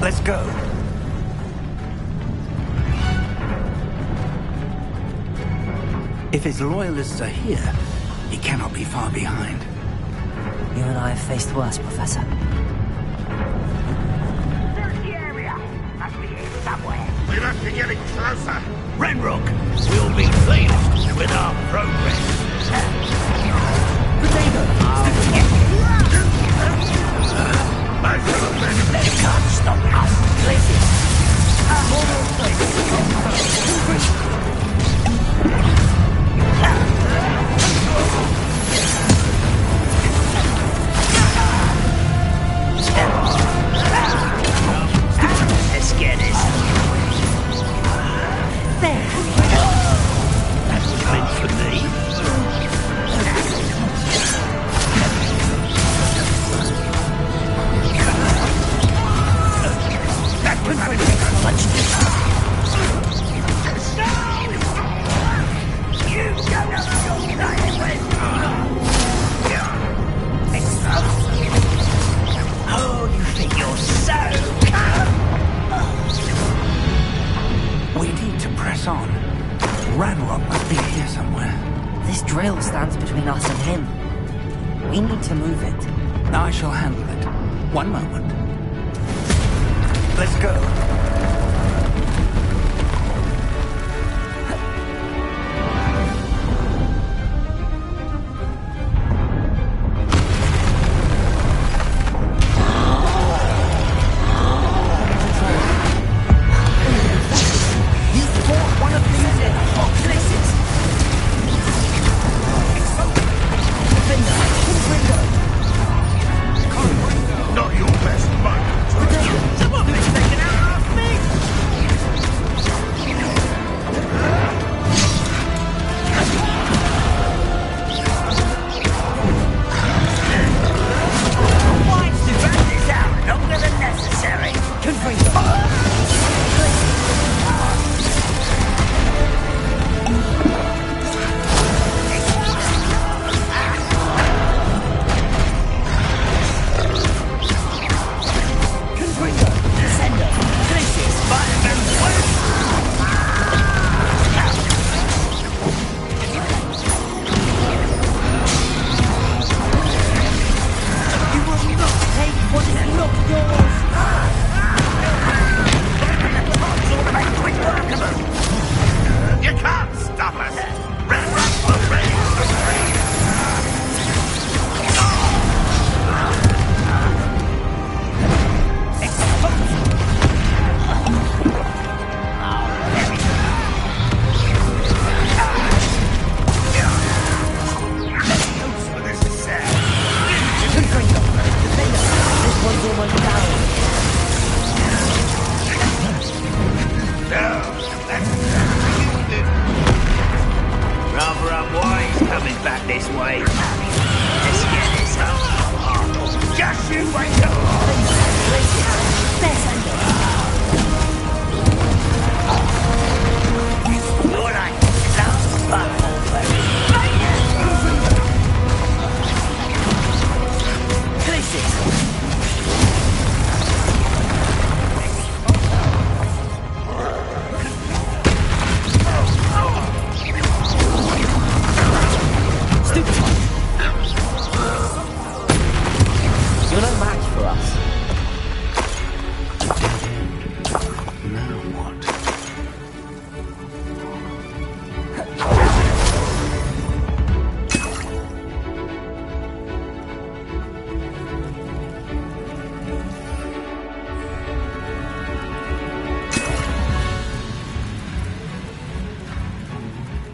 Let's go. If his loyalists are here, he cannot be far behind. You and I have faced worse, Professor. Search the area. Must be here somewhere. We must be getting closer. Ranrock will be pleased with our progress. They can't stop us. Places. Let's get it. There. That was meant for me. Oh, you think you're so calm? We need to press on. Ranrock must be here somewhere. This drill stands between us and him. We need to move it. I shall handle it. One moment. Let's go. Not your best mug. Someone been taken out our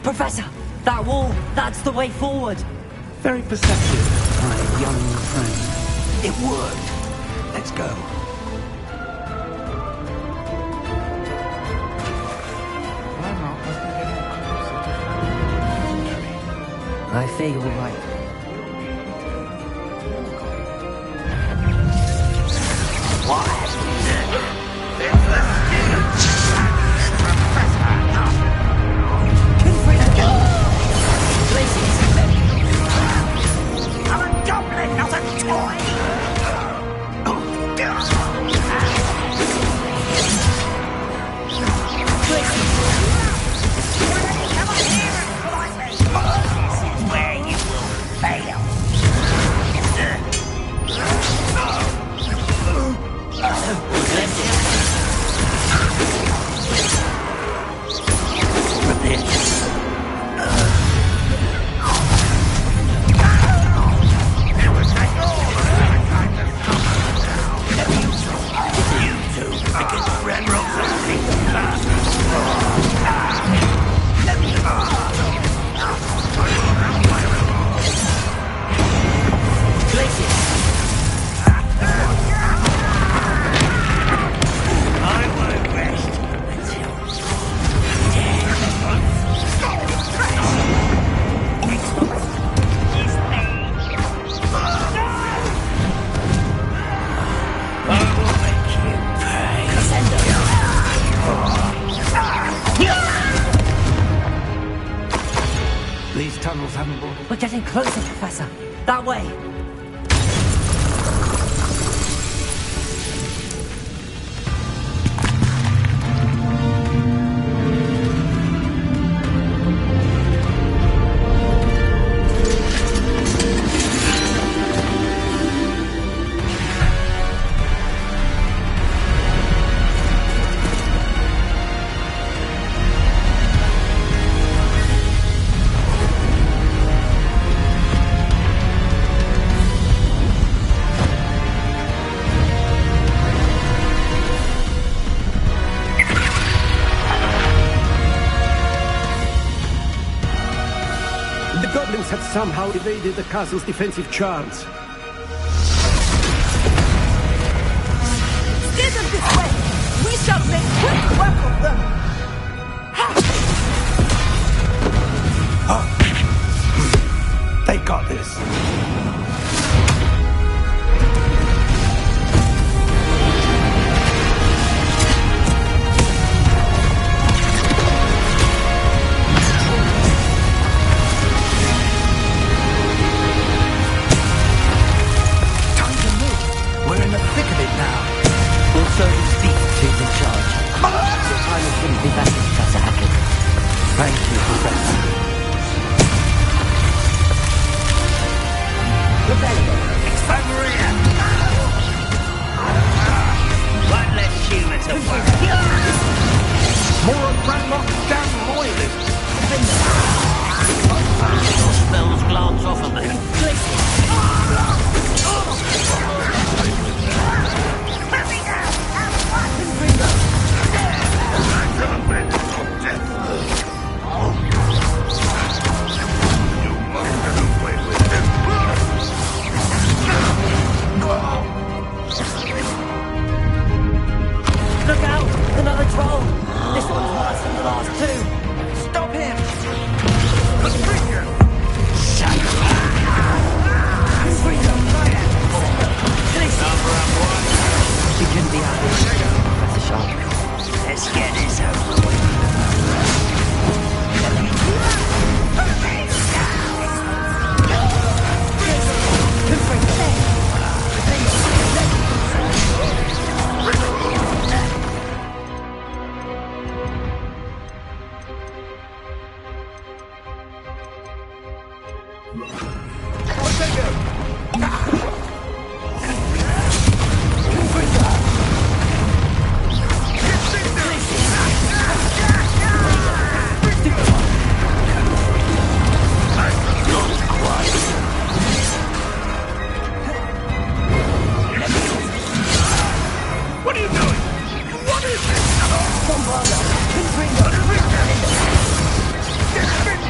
Professor, that wall, that's the way forward. Very perceptive, my young friend. It worked. Let's go. I fear you're right. I'm a goblin, not a toy! Come on here and fight me! This is where you will fail. These tunnels haven't brought... We're getting closer, Professor. That way. The goblins have somehow evaded the castle's defensive charms. Steer them this way! We shall make quick work of them! They got this. We're in the thick of it now. We'll so to speak, who's in charge. Your timing couldn't be better, Professor Hackett. Thank you, Professor. Exfangria! One less human to worry. More of Ranrock's damn loyalists! Your spells glance off of me. Look out! Another troll! This one's worse than the last two! Stop him! He couldn't be happy. Professor Sharp. Let's get this over with. What are you doing? What is this? Bombarda! Confringo! Get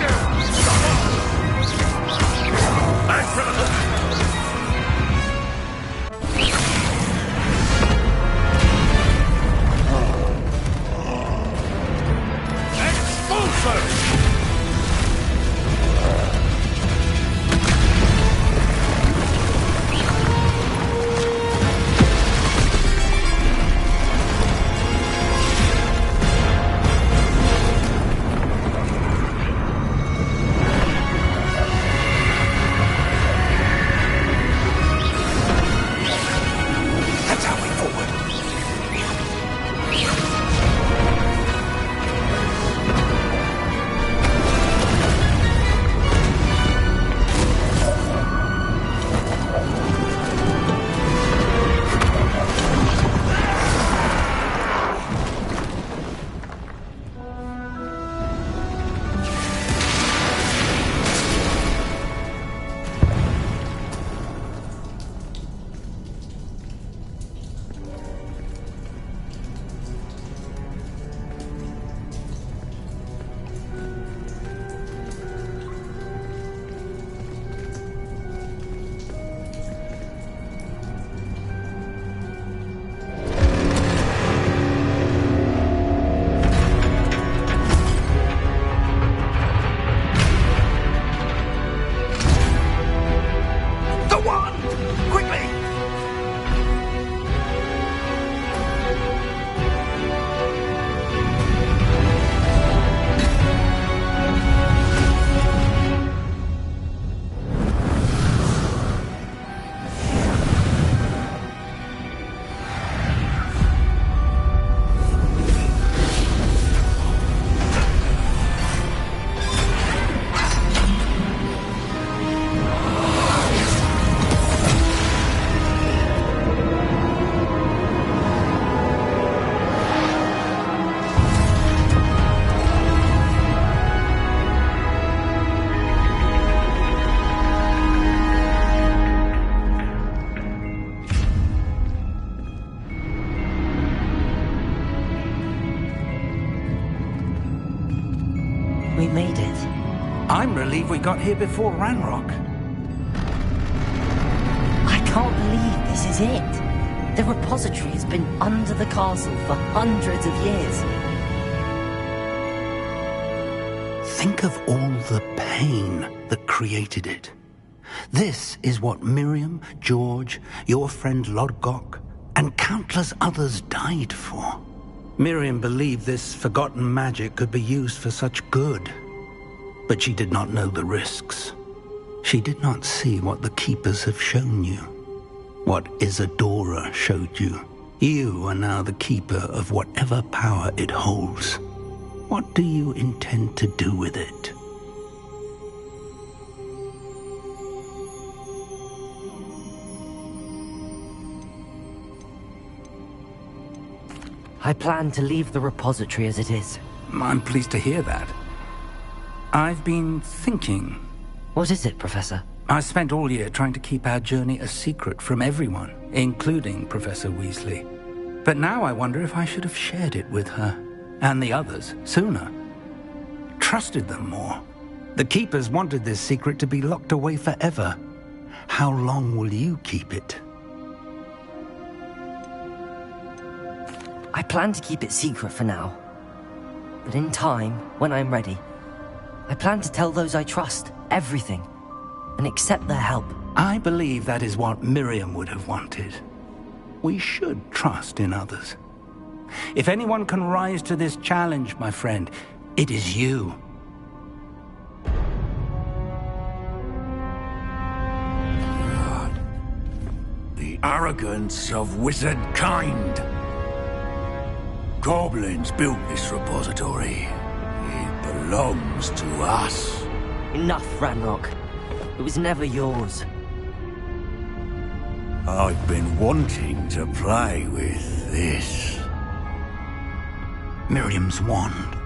I'm relieved we got here before Ranrock. I can't believe this is it. The repository has been under the castle for hundreds of years. Think of all the pain that created it. This is what Miriam, George, your friend Lodgok, and countless others died for. Miriam believed this forgotten magic could be used for such good. But she did not know the risks. She did not see what the Keepers have shown you. What Isadora showed you. You are now the Keeper of whatever power it holds. What do you intend to do with it? I plan to leave the repository as it is. I'm pleased to hear that. I've been thinking. What is it, Professor? I spent all year trying to keep our journey a secret from everyone, including Professor Weasley. But now I wonder if I should have shared it with her, and the others, sooner. Trusted them more. The Keepers wanted this secret to be locked away forever. How long will you keep it? I plan to keep it secret for now. But in time, when I'm ready, I plan to tell those I trust everything, and accept their help. I believe that is what Miriam would have wanted. We should trust in others. If anyone can rise to this challenge, my friend, it is you. The arrogance of wizard kind. Goblins built this repository. It belongs to us. Enough, Ranrock. It was never yours. I've been wanting to play with this. Miriam's wand.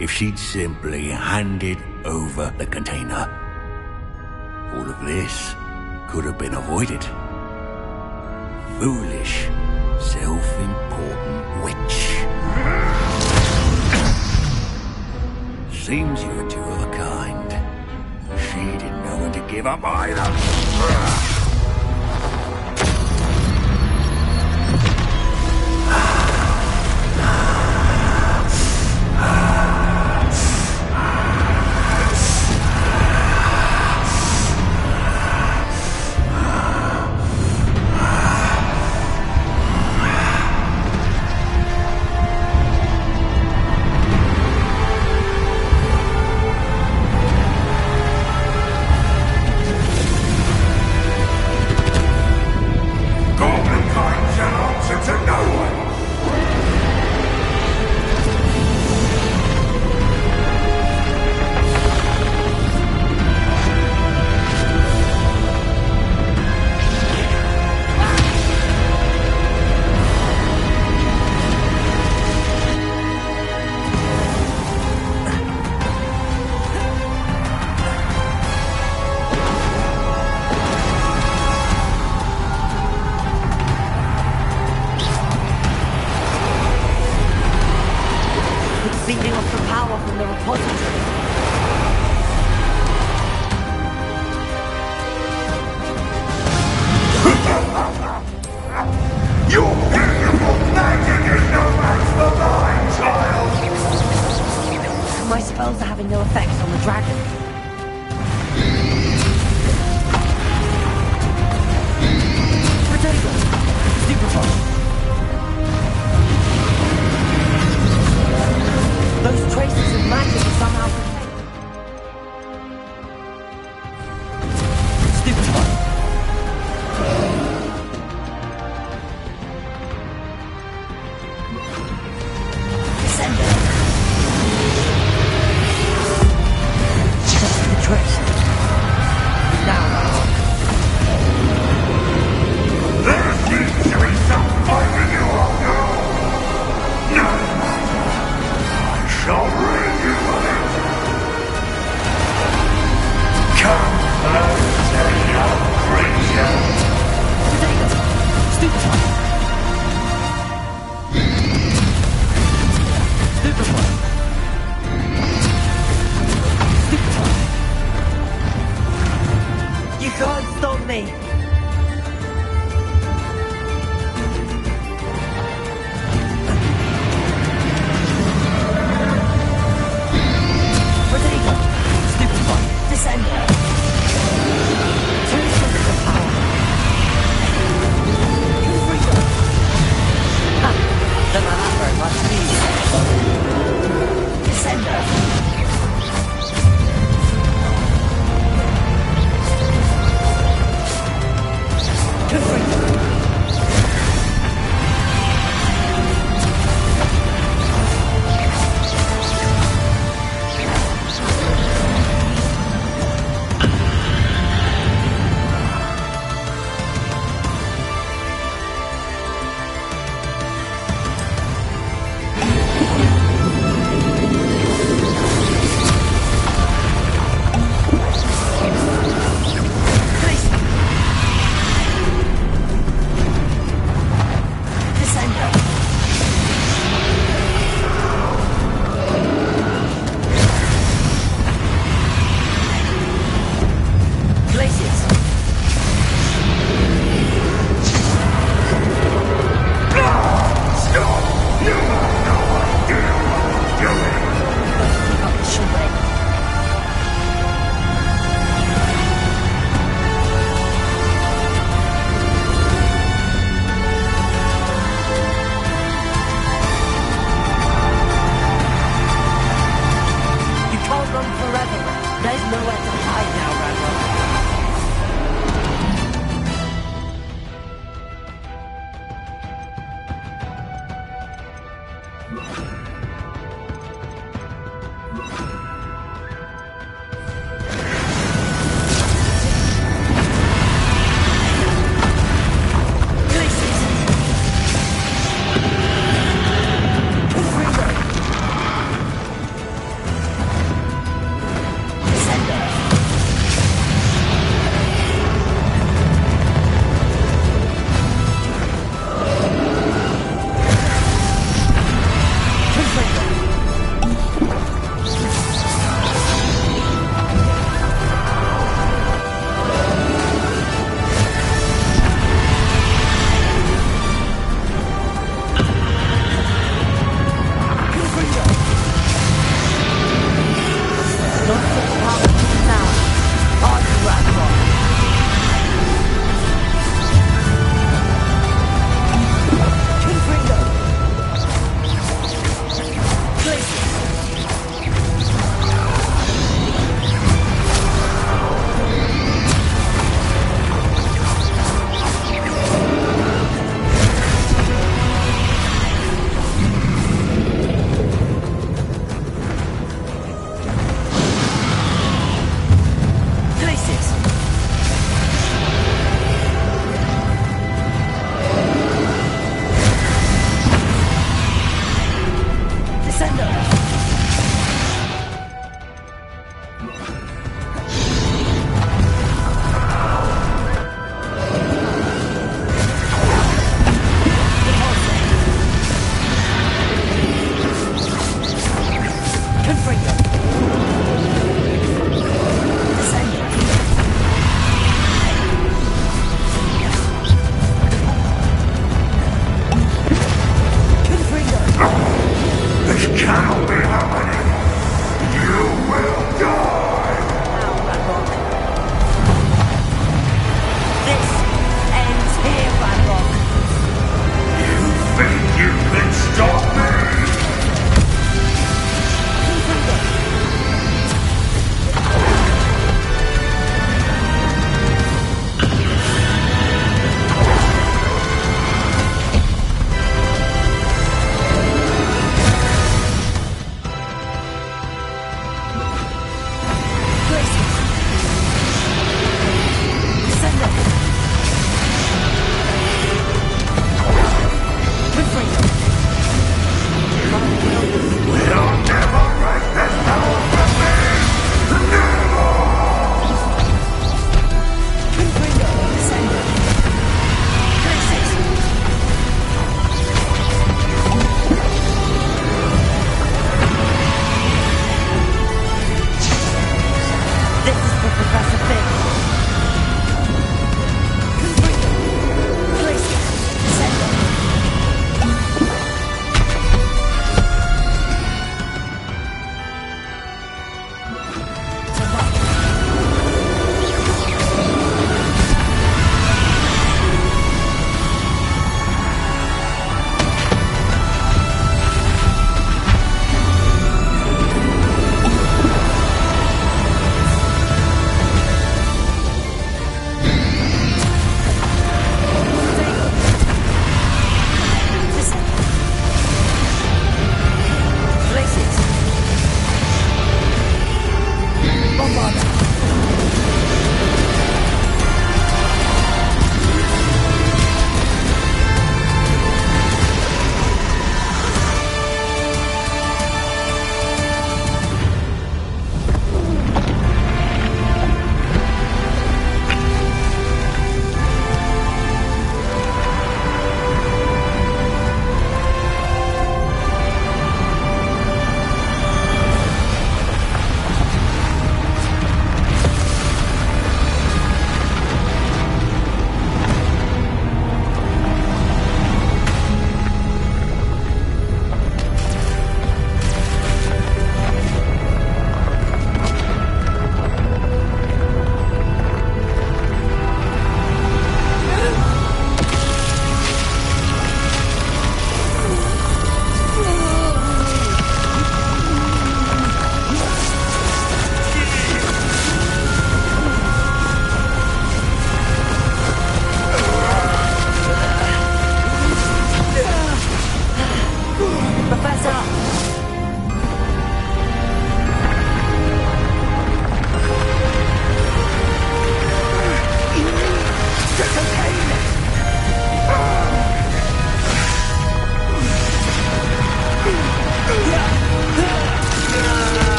If she'd simply handed over the container, all of this could have been avoided. Foolish, self-important witch. Seems you were two of a kind. She didn't know when to give up either. Feeding off the power from the repository. Your beautiful magic is no match for mine, child! My spells are having no effect on the dragon. Protego! Stupefy! Those traces of magic are somehow Stupefy! Send it! Just the trace. Now. There seems to be some fighting you all know. No! I shall rid you of it! Come closer, young creature! Stupefy! Stupefy! Stupefy! with me. Where did he go? Stupid one. Descend. Turn to power. Ha! Don't know that very much, do you? Descender. Good for you.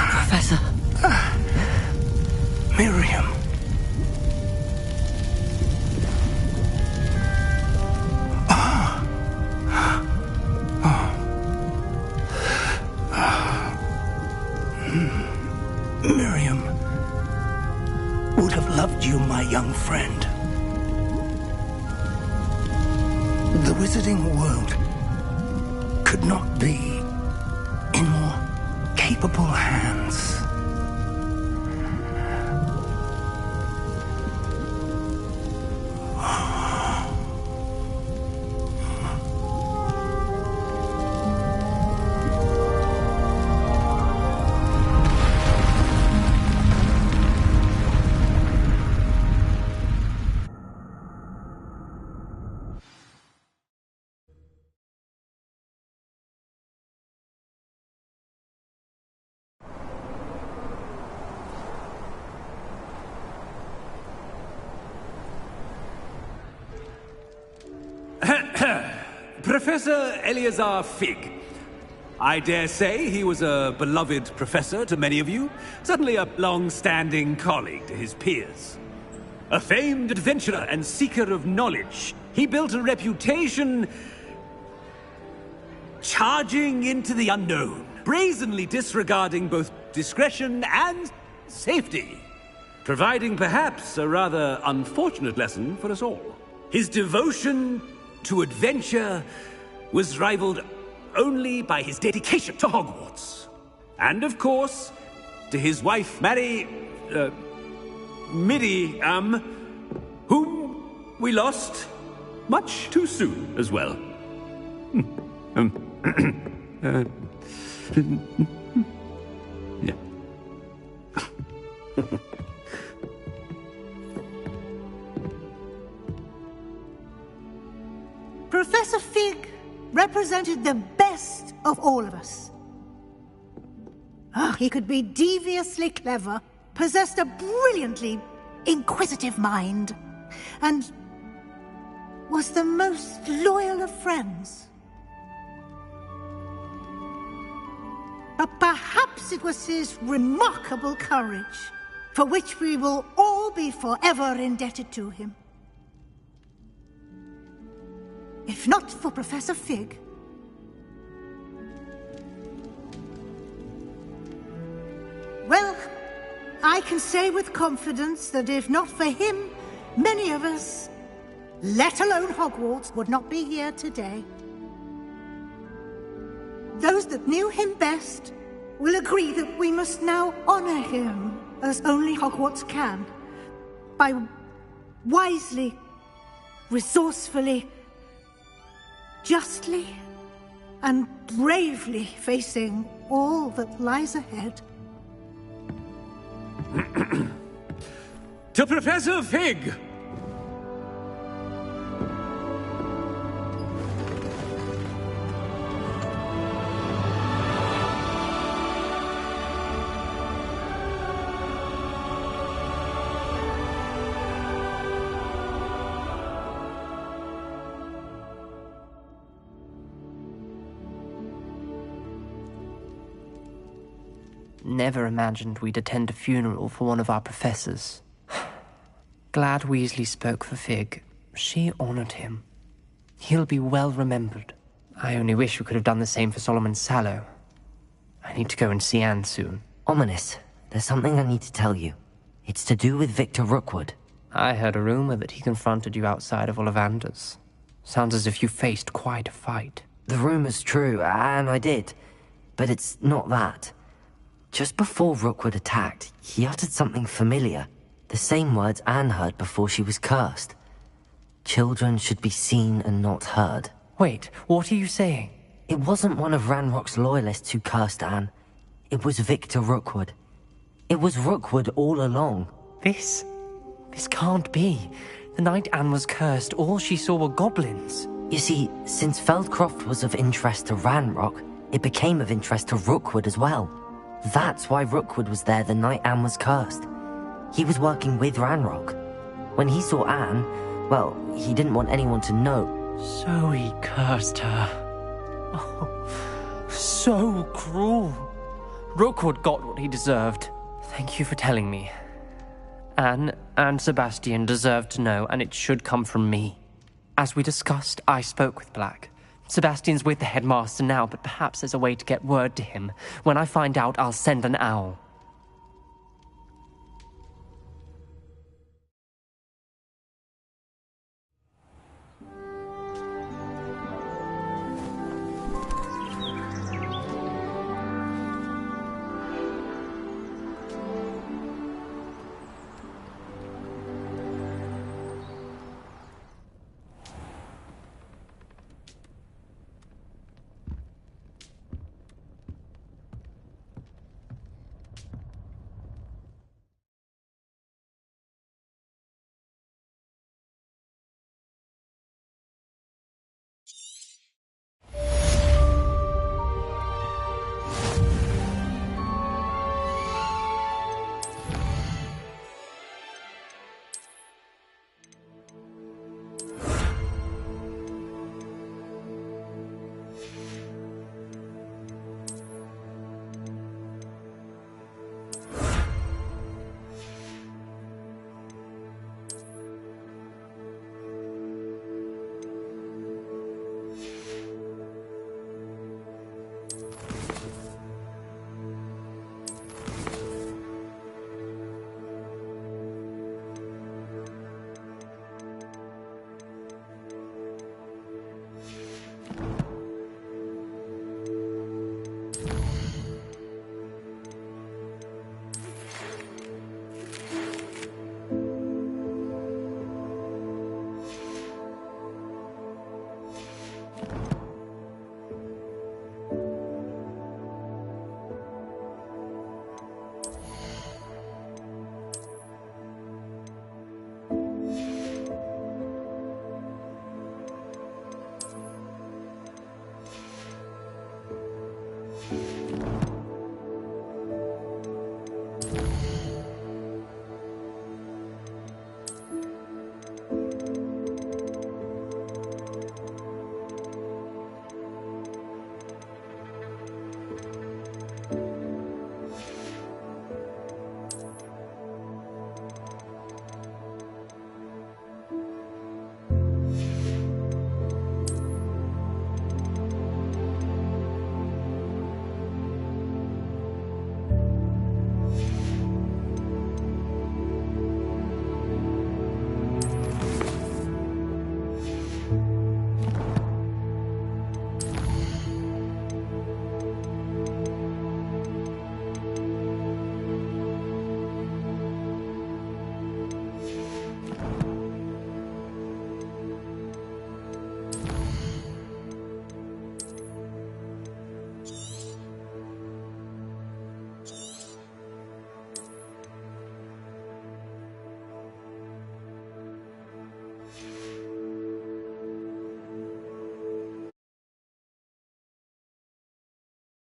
Professor. Miriam. Miriam would have loved you, my young friend. The wizarding world could not be in more capable hands. Professor Eleazar Fig. I dare say he was a beloved professor to many of you, certainly a long-standing colleague to his peers. A famed adventurer and seeker of knowledge, he built a reputation charging into the unknown, brazenly disregarding both discretion and safety, providing perhaps a rather unfortunate lesson for us all. His devotion to adventure was rivaled only by his dedication to Hogwarts. And of course, to his wife, Miriam, whom we lost much too soon as well. Yeah. Professor Fig represented the best of all of us. He could be deviously clever, possessed a brilliantly inquisitive mind, and was the most loyal of friends. But perhaps it was his remarkable courage, for which we will all be forever indebted to him. If not for Professor Fig, well, I can say with confidence that if not for him, many of us, let alone Hogwarts, would not be here today. Those that knew him best will agree that we must now honor him as only Hogwarts can, by wisely, resourcefully, justly and bravely facing all that lies ahead. To Professor Fig! Never imagined we'd attend a funeral for one of our professors. Glad Weasley spoke for Fig. She honored him. He'll be well remembered. I only wish we could have done the same for Solomon Sallow. I need to go and see Anne soon. Ominous, there's something I need to tell you. It's to do with Victor Rookwood. I heard a rumor that he confronted you outside of Ollivander's. Sounds as if you faced quite a fight. The rumor's true, and I did. But it's not that. Just before Rookwood attacked, he uttered something familiar. The same words Anne heard before she was cursed. Children should be seen and not heard. Wait, what are you saying? It wasn't one of Ranrock's loyalists who cursed Anne. It was Victor Rookwood. It was Rookwood all along. This can't be. The night Anne was cursed, all she saw were goblins. You see, since Feldcroft was of interest to Ranrock, it became of interest to Rookwood as well. That's why Rookwood was there the night Anne was cursed. He was working with Ranrock. When he saw Anne, well, he didn't want anyone to know. So he cursed her. Oh, So cruel. Rookwood got what he deserved. Thank you for telling me. Anne and Sebastian deserve to know, and it should come from me. As we discussed, I spoke with Black. Sebastian's with the headmaster now, but perhaps there's a way to get word to him. When I find out, I'll send an owl.